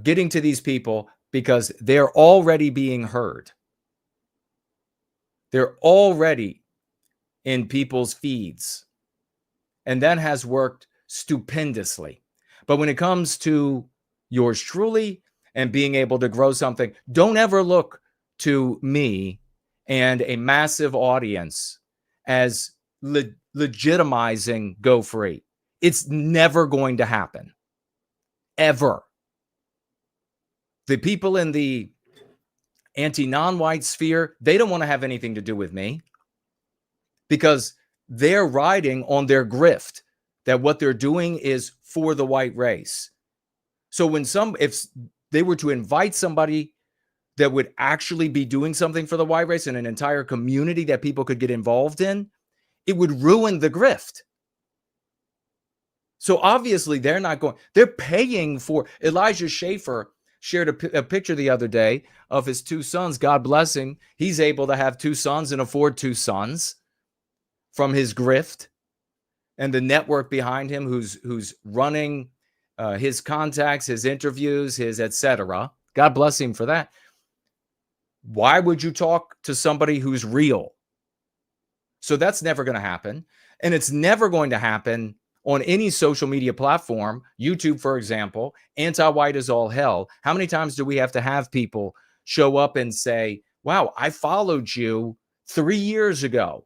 getting to these people because they're already being heard. They're already in people's feeds. And that has worked stupendously. But when it comes to yours truly and being able to grow something, don't ever look to me and a massive audience as legitimizing Go Free. It's never going to happen. Ever. The people in the anti-non-white sphere, they don't want to have anything to do with me because they're riding on their grift that what they're doing is for the white race. So if they were to invite somebody that would actually be doing something for the white race and an entire community that people could get involved in, it would ruin the grift. So obviously they're not going, they're paying for. Elijah Schaefer shared a picture the other day of his two sons. God bless him. He's able to have two sons and afford two sons from his grift and the network behind him who's running his contacts, his interviews, his etc. God bless him for that. Why would you talk to somebody who's real? So that's never going to happen. And it's never going to happen on any social media platform. YouTube, for example, anti-white is all hell. How many times do we have to have people show up and say, wow, I followed you 3 years ago,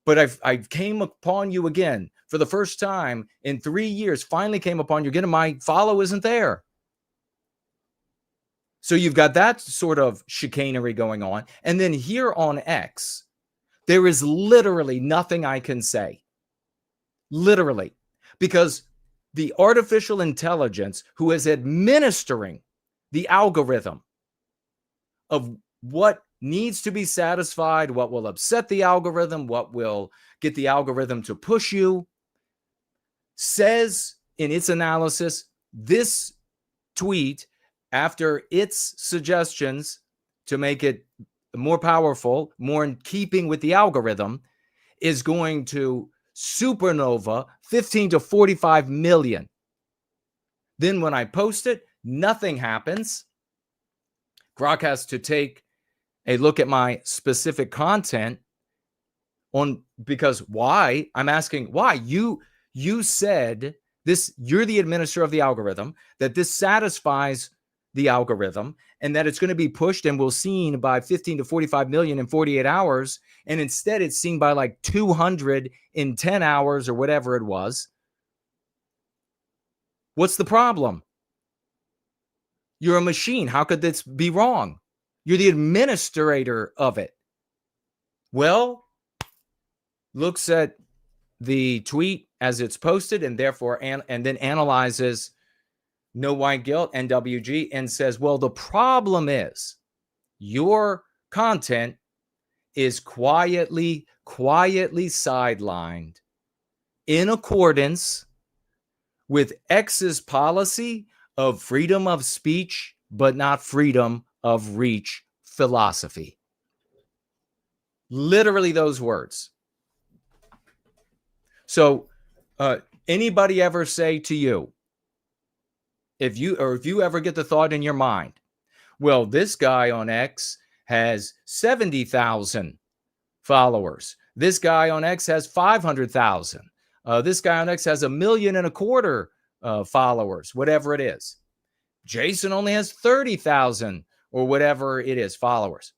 but I came upon you again for the first time in 3 years, finally came upon you again, and my follow isn't there. So you've got that sort of chicanery going on. And then here on X, there is literally nothing I can say. Literally. Because the artificial intelligence who is administering the algorithm of what needs to be satisfied, what will upset the algorithm, what will get the algorithm to push you, says in its analysis, this tweet, after its suggestions to make it more powerful, more in keeping with the algorithm, is going to supernova 15 to 45 million. Then when I post it, nothing happens. Grok has to take a look at my specific content because why? I'm asking why. You said this, you're the administrator of the algorithm, that this satisfies the algorithm and that it's going to be pushed and will seen by 15 to 45 million in 48 hours. And instead it's seen by like 200 in 10 hours or whatever it was. What's the problem? You're a machine. How could this be wrong? You're the administrator of it. Well, looks at the tweet as it's posted and therefore and then analyzes No White Guilt, NWG, and says, well, the problem is your content is quietly sidelined in accordance with X's policy of freedom of speech, but not freedom of reach philosophy. Literally those words. So anybody ever say to you, if you ever get the thought in your mind, well, this guy on X has 70,000 followers. This guy on X has 500,000. This guy on X has 1.25 million followers, whatever it is. Jason only has 30,000 or whatever it is, followers.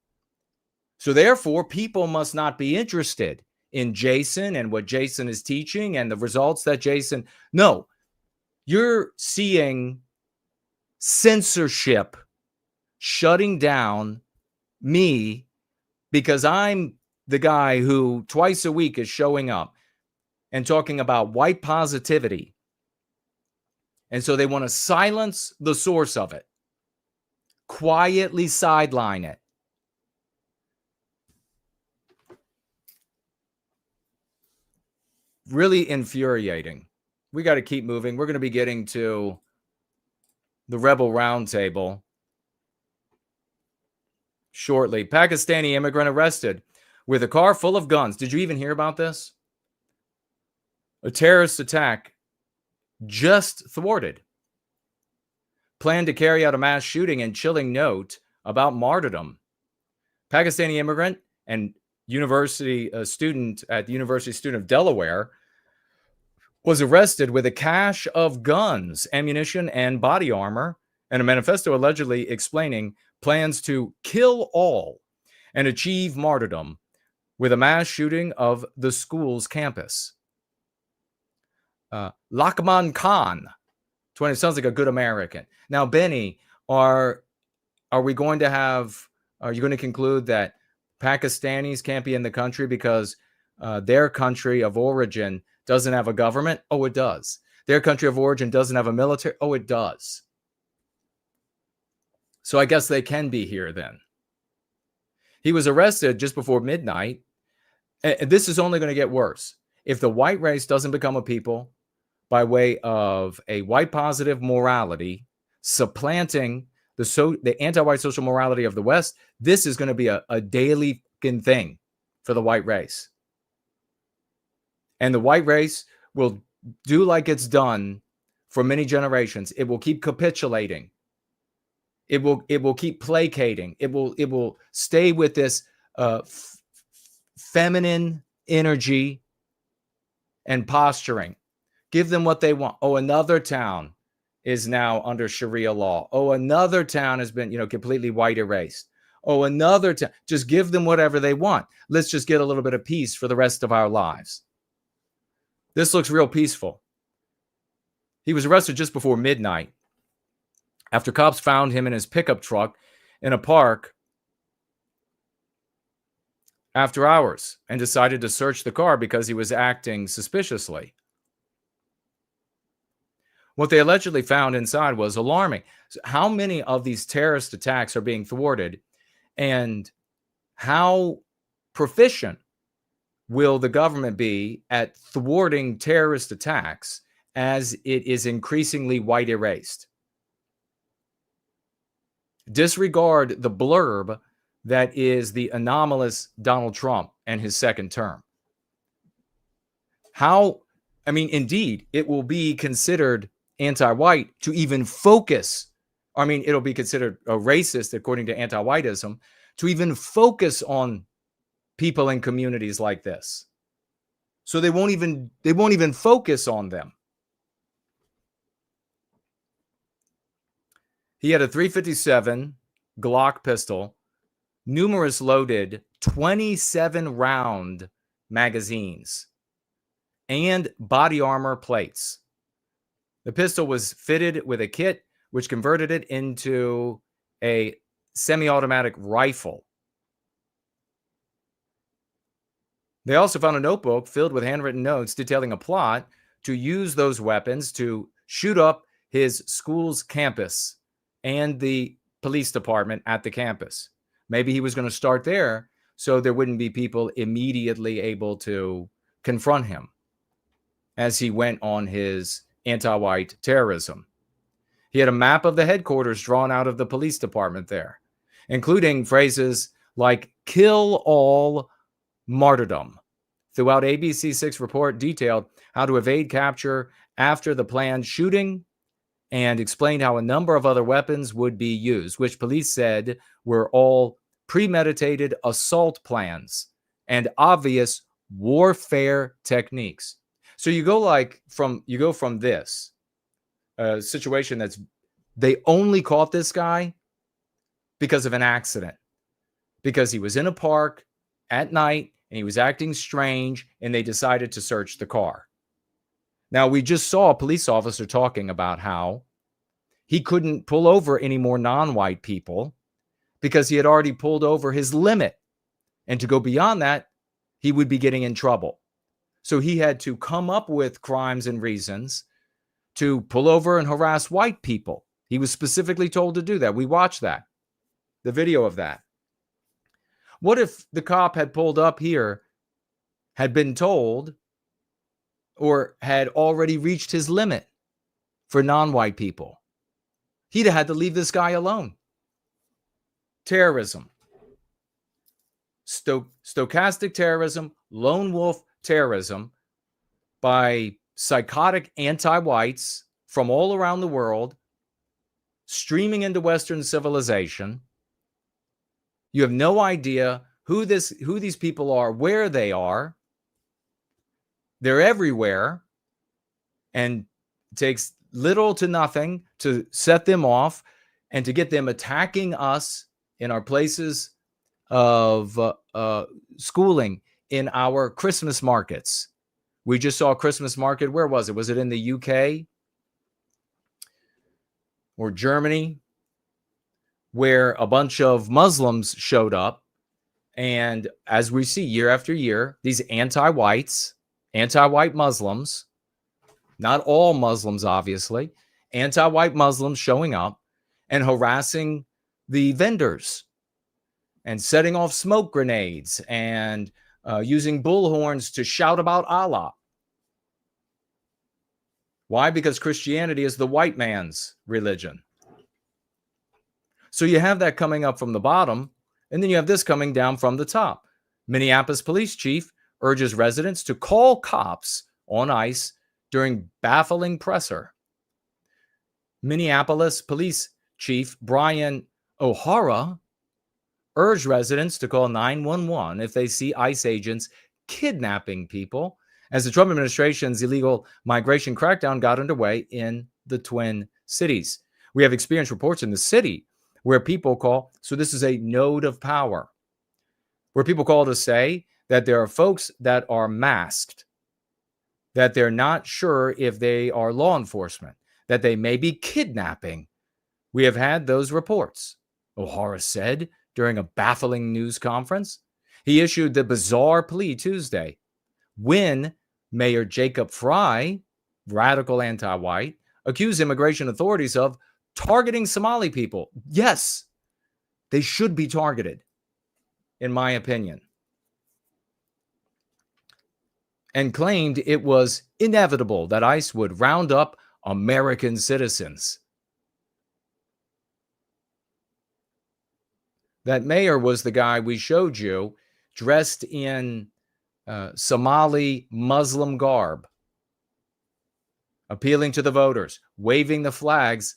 So therefore, people must not be interested in Jason and what Jason is teaching and the results that Jason... No, you're seeing censorship shutting down me because I'm the guy who twice a week is showing up and talking about white positivity. And so they want to silence the source of it, quietly sideline it. really infuriating. We got to keep moving. We're going to be getting to the Rebel Roundtable shortly. Pakistani immigrant arrested with a car full of guns. Did you even hear about this? A terrorist attack just thwarted. Planned to carry out a mass shooting and chilling note about martyrdom. Pakistani immigrant and university student at the University of Delaware was arrested with a cache of guns, ammunition, and body armor, and a manifesto allegedly explaining plans to kill all and achieve martyrdom with a mass shooting of the school's campus. Lakman Khan, 20, sounds like a good American. Now, Benny, are you going to conclude that Pakistanis can't be in the country because their country of origin doesn't have a government? Oh, it does. Their country of origin doesn't have a military? Oh, it does. So I guess they can be here then. He was arrested just before midnight. And this is only going to get worse. If the white race doesn't become a people by way of a white positive morality, supplanting the anti-white social morality of the West, this is going to be a daily thing for the white race. And the white race will do like it's done for many generations. It will keep capitulating. It will keep placating. It will stay with this feminine energy and posturing. Give them what they want. Oh, another town is now under Sharia law. Oh, another town has been, completely white erased. Oh, another town. Just give them whatever they want. Let's just get a little bit of peace for the rest of our lives. This looks real peaceful. He was arrested just before midnight after cops found him in his pickup truck in a park after hours and decided to search the car because he was acting suspiciously. What they allegedly found inside was alarming. So how many of these terrorist attacks are being thwarted, and how proficient will the government be at thwarting terrorist attacks as it is increasingly white erased? Disregard the blurb that is the anomalous Donald Trump and his second term. Indeed, it will be considered anti-white to even focus. It'll be considered a racist according to anti-whiteism to even focus on people in communities like this. So they won't even focus on them. He had a .357 Glock pistol, numerous loaded 27-round magazines, and body armor plates. The pistol was fitted with a kit which converted it into a semi-automatic rifle. They also found a notebook filled with handwritten notes detailing a plot to use those weapons to shoot up his school's campus and the police department at the campus. Maybe he was going to start there so there wouldn't be people immediately able to confront him as he went on his anti-white terrorism. He had a map of the headquarters drawn out of the police department there, including phrases like "kill all," "martyrdom." Throughout ABC6 report detailed how to evade capture after the planned shooting and explained how a number of other weapons would be used, which police said were all premeditated assault plans and obvious warfare techniques. So you go from this situation they only caught this guy because of an accident, because he was in a park at night and he was acting strange and they decided to search the car. Now, we just saw a police officer talking about how he couldn't pull over any more non-white people because he had already pulled over his limit. And to go beyond that, he would be getting in trouble. So he had to come up with crimes and reasons to pull over and harass white people. He was specifically told to do that. We watched that, the video of that. What if the cop had pulled up here, had been told or had already reached his limit for non-white people. He'd have had to leave this guy alone. Terrorism. Stochastic terrorism, lone wolf terrorism by psychotic anti-whites from all around the world, streaming into Western civilization. You have no idea who these people are, where they are. They're everywhere, and it takes little to nothing to set them off and to get them attacking us in our places of schooling, in our Christmas markets. We just saw a Christmas market. Where was it? Was it in the UK or Germany, where a bunch of Muslims showed up? And as we see year after year, these anti-white Muslims, not all Muslims, obviously, anti-white Muslims showing up and harassing the vendors and setting off smoke grenades and using bullhorns to shout about Allah. Why? Because Christianity is the white man's religion. So you have that coming up from the bottom, and then you have this coming down from the top. Minneapolis police chief urges residents to call cops on ICE during baffling presser. Minneapolis police chief Brian O'Hara urged residents to call 911 if they see ICE agents kidnapping people as the Trump administration's illegal migration crackdown got underway in the Twin Cities. We have experienced reports in the city where people call, so this is a node of power, where people call to say that there are folks that are masked, that they're not sure if they are law enforcement, that they may be kidnapping. We have had those reports, O'Hara said during a baffling news conference. He issued the bizarre plea Tuesday when Mayor Jacob Fry, radical anti-white, accused immigration authorities of targeting Somali people. Yes, they should be targeted, in my opinion. And claimed it was inevitable that ICE would round up American citizens. That mayor was the guy we showed you dressed in Somali Muslim garb, appealing to the voters, waving the flags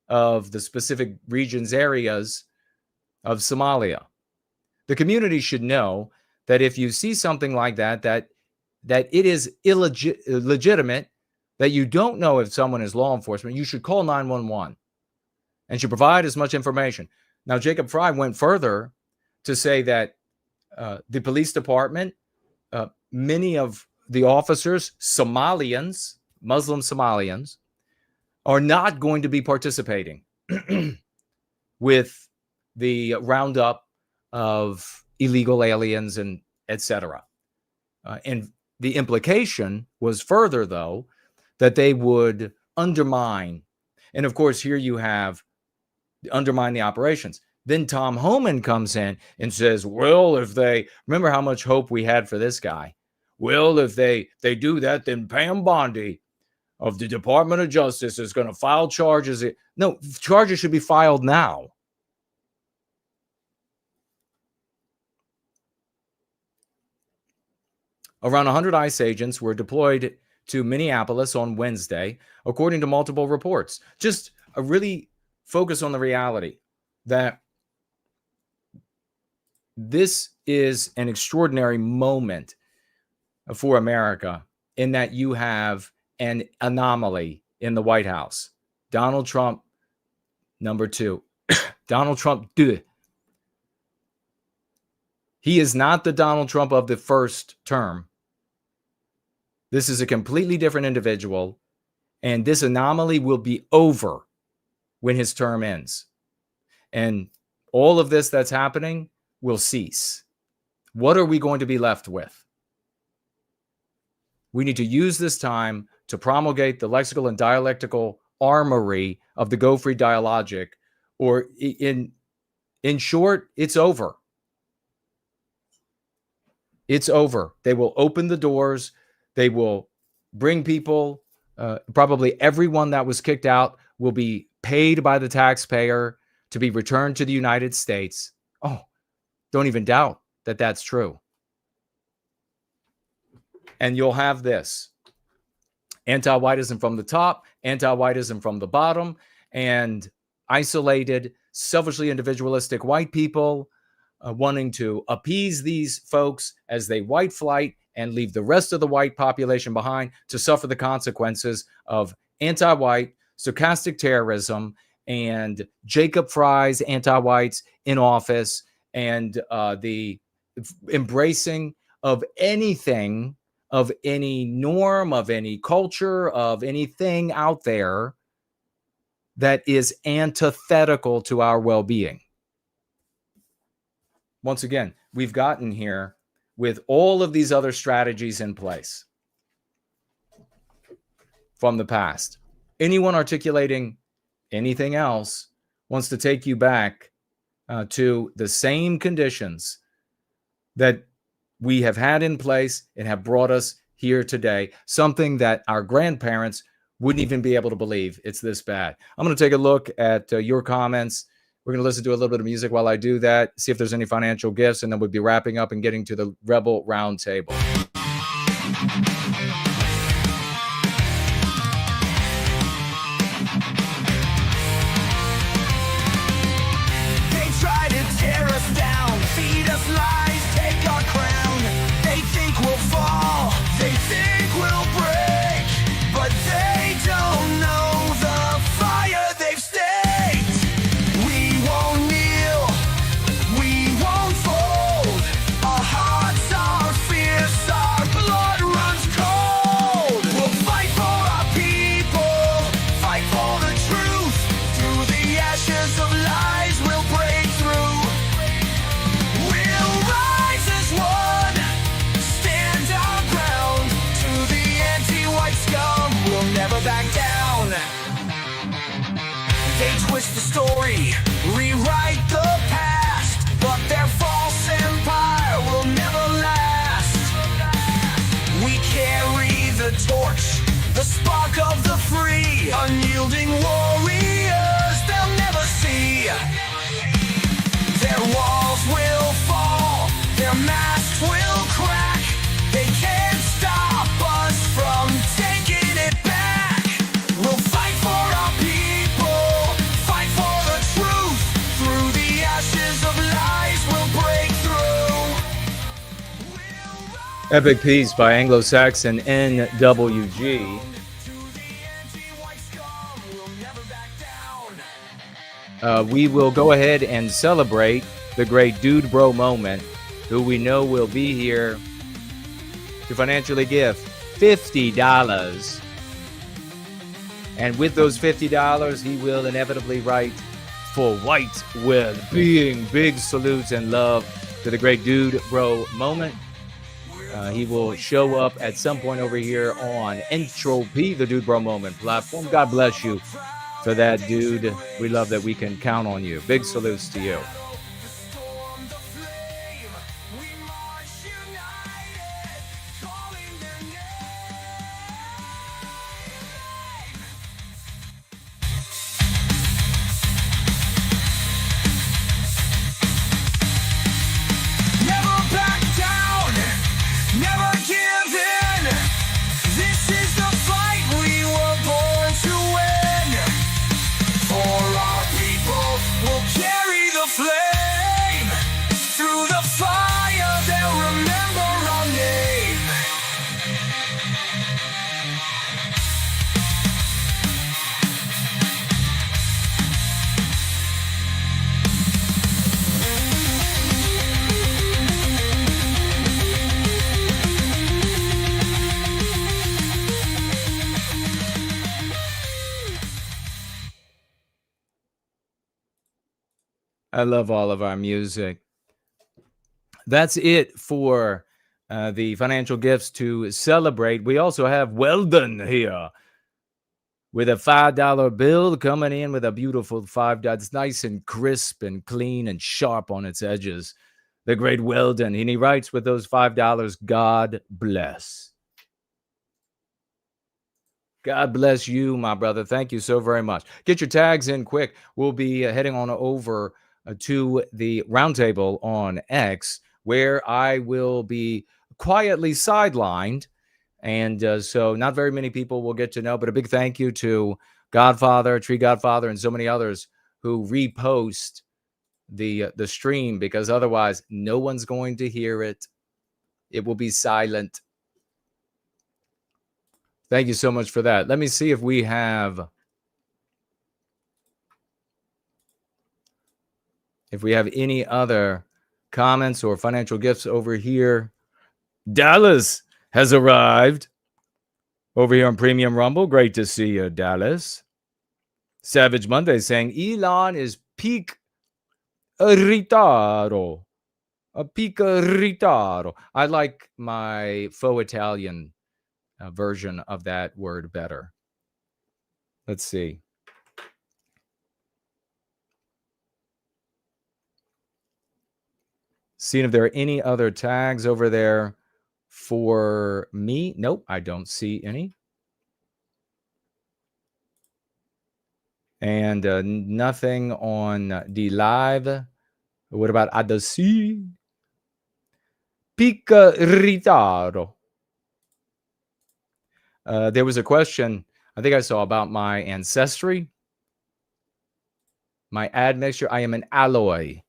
of the specific regions, areas of Somalia. The community should know that if you see something like that, that it is illegitimate, that you don't know if someone is law enforcement, you should call 911 and should provide as much information. Now, Jacob Fry went further to say that the police department, many of the officers, Somalians, Muslim Somalians, are not going to be participating with the roundup of illegal aliens and etc. And the implication was further, though, that they would undermine. And of course, here you have undermine the operations. Then Tom Homan comes in and says, well, if they, remember how much hope we had for this guy. Well, if they do that, then Pam Bondi of the Department of Justice is going to file charges. No, charges should be filed now. Around 100 ICE agents were deployed to Minneapolis on Wednesday, according to multiple reports. Just a really focus on the reality that this is an extraordinary moment for America in that you have an anomaly in the White House. Donald Trump, number 2. Donald Trump, he is not the Donald Trump of the first term. This is a completely different individual, and this anomaly will be over when his term ends. And all of this that's happening will cease. What are we going to be left with? We need to use this time to promulgate the lexical and dialectical armory of the Go Free Dialogic, or in short, it's over. It's over. They will open the doors. They will bring people, probably everyone that was kicked out will be paid by the taxpayer to be returned to the United States. Oh, don't even doubt that that's true. And you'll have this anti-whiteism from the top, anti-whiteism from the bottom, and isolated, selfishly individualistic white people wanting to appease these folks as they white flight and leave the rest of the white population behind to suffer the consequences of anti-white, stochastic terrorism, and Jacob Fry's anti-whites in office, and the embracing of anything, of any norm, of any culture, of anything out there that is antithetical to our well-being. Once again, we've gotten here with all of these other strategies in place from the past. Anyone articulating anything else wants to take you back to the same conditions that we have had in place and have brought us here today, something that our grandparents wouldn't even be able to believe it's this bad. I'm going to take a look at your comments. We're going to listen to a little bit of music while I do that, see if there's any financial gifts, and then we'll be wrapping up and getting to the Rebel Roundtable. They try to tear us down, feed us lies, take our crown. They think we'll fall, they think we'll break, but they don't know the fire they've staked. We won't kneel, we won't fold. Our hearts are fierce, our blood runs cold. We'll fight for our people, fight for the truth. Through the ashes of lies, we'll break through. We'll rise as one, stand our ground. To the anti-white scum, we'll never back down. They twist the story, rewrite the past, but their false empire will never last. We carry the torch, the spark of the free, unyielding warriors they'll never see. Their walls will fall, their masks will crack. They can't stop us from taking it back. We'll fight for our people, fight for the truth. Through the ashes of lies, we'll break through. Epic Piece by Anglo-Saxon NWG. We will go ahead and celebrate the great Dude Bro Moment, who we know will be here to financially give $50. And with those $50, he will inevitably write for white well-being. Big salutes and love to the great Dude Bro Moment. He will show up at some point over here on Entropy, the Dude Bro Moment platform. God bless you for that, dude. We love that we can count on you. Big salutes to you. Never back down, never give in. This is the fight we were born to win. For our people, we'll carry the flame. Through the fire, they'll remember our name. I love all of our music. That's it for the financial gifts to celebrate. We also have Weldon here with a $5 bill coming in with a beautiful $5. It's nice and crisp and clean and sharp on its edges. The great Weldon. And he writes with those $5, God bless. God bless you, my brother. Thank you so very much. Get your tags in quick. We'll be heading on over to the roundtable on X, where I will be quietly sidelined. And so not very many people will get to know, but a big thank you to Godfather, Tree Godfather, and so many others who repost the stream, because otherwise no one's going to hear it. It will be silent. Thank you so much for that. Let me see if we have any other comments or financial gifts over here. Dallas has arrived over here on Premium Rumble. Great to see you, Dallas. Savage Monday saying Elon is peak ritardo. A peak ritardo. I like my faux Italian version of that word better. Let's see. Seeing if there are any other tags over there for me. Nope, I don't see any. And nothing on the live. What about Adasi? Peak ritardo. There was a question I think I saw about my ancestry, my admixture. I am an alloy.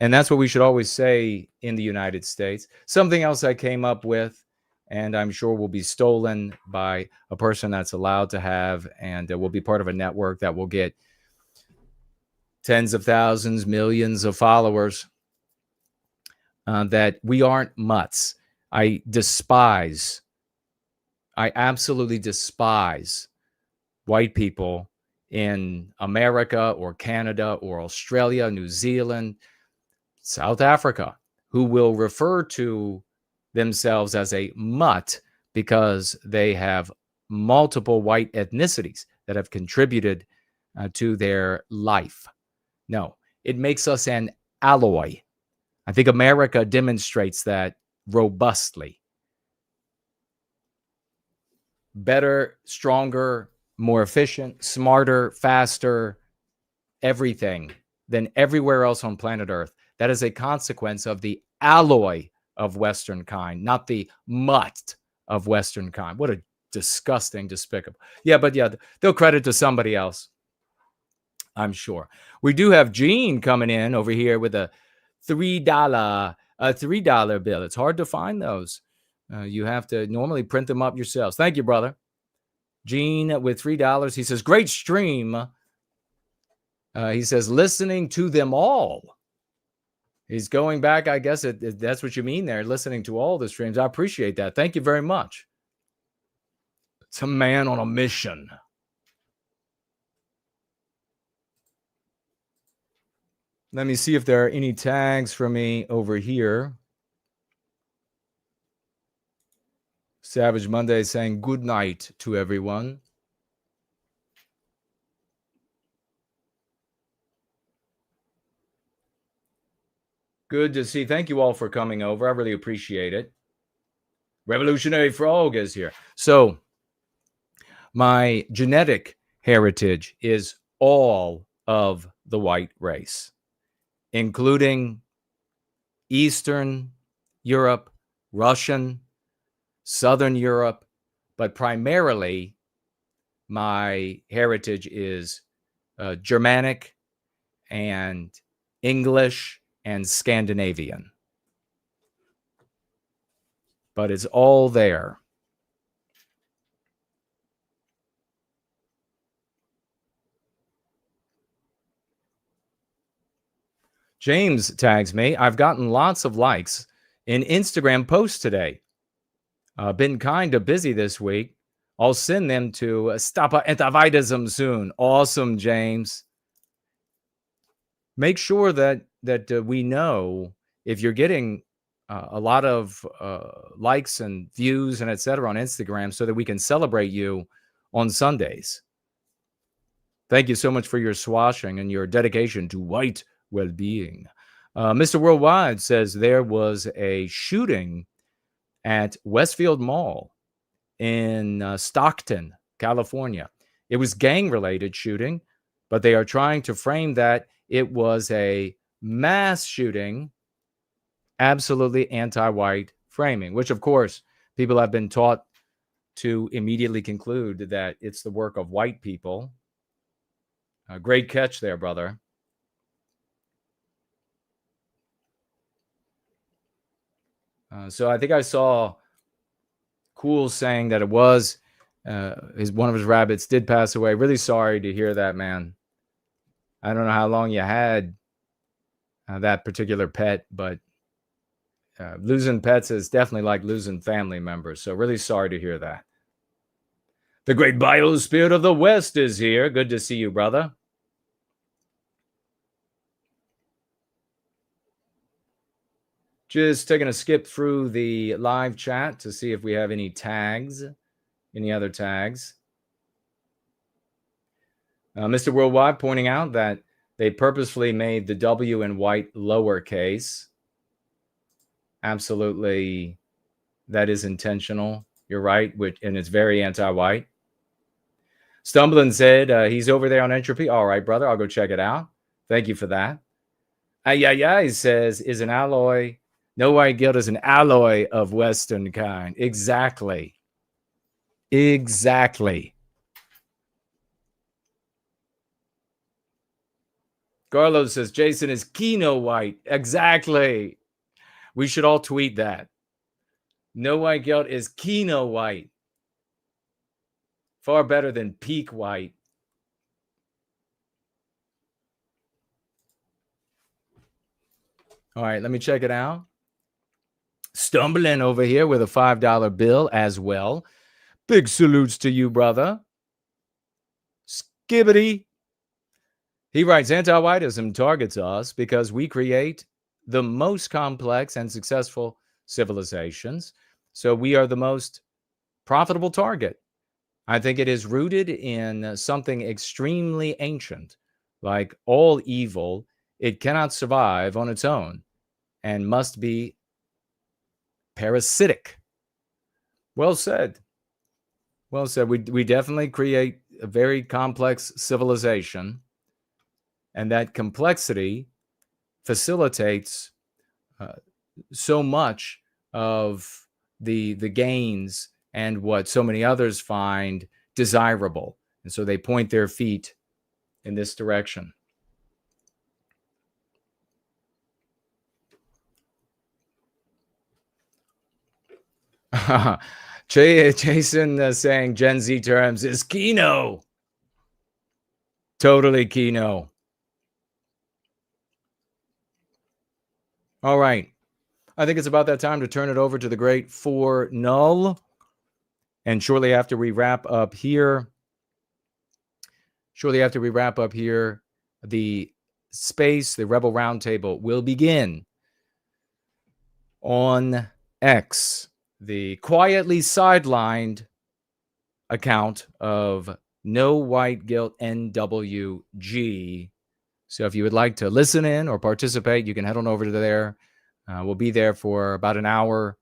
And that's what we should always say in the United States. Something else I came up with, and I'm sure will be stolen by a person that's allowed to have, and will be part of a network that will get tens of thousands, millions of followers, that we aren't mutts. I absolutely despise white people in America or Canada or Australia, New Zealand, South Africa, who will refer to themselves as a mutt because they have multiple white ethnicities that have contributed to their life. No, it makes us an alloy. I think America demonstrates that robustly. Better, stronger, more efficient, smarter, faster, everything than everywhere else on planet Earth. That is a consequence of the alloy of Western kind, not the mutt of Western kind. What a disgusting, despicable. Yeah, but yeah, they'll credit to somebody else, I'm sure. We do have Gene coming in over here with a $3 bill. It's hard to find those. You have to normally print them up yourselves. Thank you, brother. Gene with $3. He says, great stream. He says, listening to them all. He's going back, I guess that's what you mean there, listening to all the streams. I appreciate that. Thank you very much. It's a man on a mission. Let me see if there are any tags for me over here. Savage Monday saying good night to everyone. Good to see. Thank you all for coming over. I really appreciate it. Revolutionary Frog is here. So my genetic heritage is all of the white race, including Eastern Europe, Russian, Southern Europe, but primarily my heritage is Germanic and English and Scandinavian. But it's all there. James tags me. I've gotten lots of likes in Instagram posts today. Been kind of busy this week. I'll send them to Stop Antiwhitism soon. Awesome, James. Make sure that we know if you're getting a lot of likes and views and etc. on Instagram so that we can celebrate you on Sundays. Thank you so much for your swashing and your dedication to white well-being. Mr. Worldwide says there was a shooting at Westfield Mall in Stockton, California. It was gang-related shooting, but they are trying to frame that it was a mass shooting, absolutely anti-white framing, which, of course, people have been taught to immediately conclude that it's the work of white people. Great catch there, brother. So I think I saw Cool saying that it was one of his rabbits did pass away. Really sorry to hear that, man. I don't know how long you had that particular pet, but losing pets is definitely like losing family members. So really sorry to hear that. The great biospirit of the West is here. Good to see you, brother. Just taking a skip through the live chat to see if we have any tags, any other tags. Mr. Worldwide pointing out that they purposefully made the W in white lowercase. Absolutely, that is intentional. You're right, and it's very anti-white. Stumbling said he's over there on Entropy. All right, brother, I'll go check it out. Thank you for that. He says, is an alloy. No white guilt is an alloy of Western kind. Exactly. Exactly. Carlos says, Jason is Kino white. Exactly. We should all tweet that. No white guilt is Kino white. Far better than peak white. All right, let me check it out. Stumbling over here with a $5 bill as well. Big salutes to you, brother. Skibbity. He writes, anti-whiteism targets us because we create the most complex and successful civilizations. So we are the most profitable target. I think it is rooted in something extremely ancient. Like all evil, it cannot survive on its own and must be parasitic. Well said. Well said. We definitely create a very complex civilization, and that complexity facilitates so much of the gains and what so many others find desirable. And so they point their feet in this direction. Jason saying Gen Z terms is Kino. Totally Kino. All right. I think it's about that time to turn it over to the great For Null. And shortly after we wrap up here, the space, the Rebel Roundtable will begin on X, the quietly sidelined account of No White Guilt NWG. So if you would like to listen in or participate, you can head on over to there. We'll be there for about an hour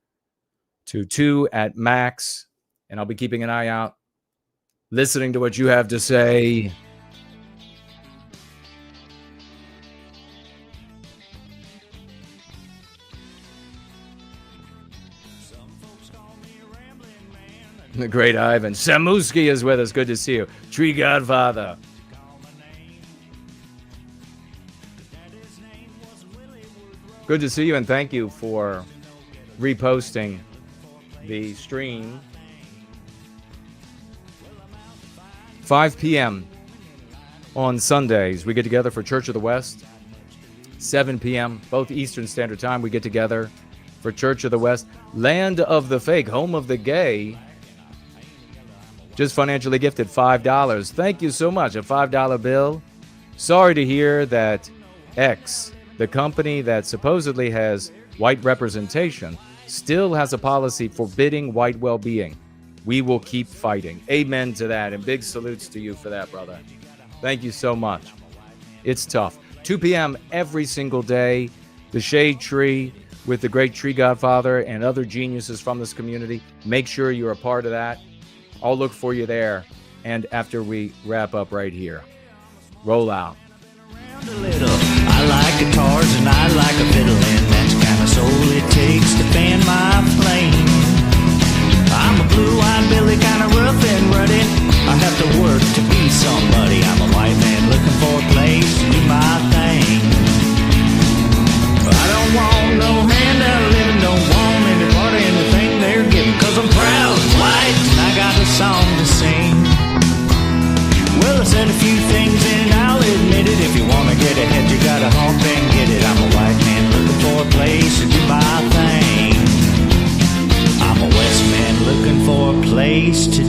to 2 at max. And I'll be keeping an eye out, listening to what you have to say. The great Ivan. Samuski is with us. Good to see you. Tree Godfather. Good to see you, and thank you for reposting the stream. 5 p.m. on Sundays, we get together for Church of the West. 7 p.m., both Eastern Standard Time, we get together for Church of the West. Land of the Fake, home of the gay. Just financially gifted $5. Thank you so much. A $5 bill. Sorry to hear that X, the company that supposedly has white representation, still has a policy forbidding white well-being. We will keep fighting. Amen to that. And big salutes to you for that, brother. Thank you so much. It's tough. 2 p.m. every single day. The Shade Tree with the great Tree Godfather and other geniuses from this community. Make sure you're a part of that. I'll look for you there. and after we wrap up right here. Roll out. I like guitars and I like a fiddle, and that's the kind of soul it takes to fan my flame. I'm a blue-eyed Billy, kind of rough and ruddy. I have to work to be somebody. I'm a white man looking for a place to do my thing. I don't want no handout living, don't want any part of anything they're giving, 'cause I'm proud and white and I got a song to sing. Well, I said a few things and I'll admit it. If you want to get ahead, you gotta hop and get it. I'm a white man looking for a place to do my thing. I'm a West man looking for a place to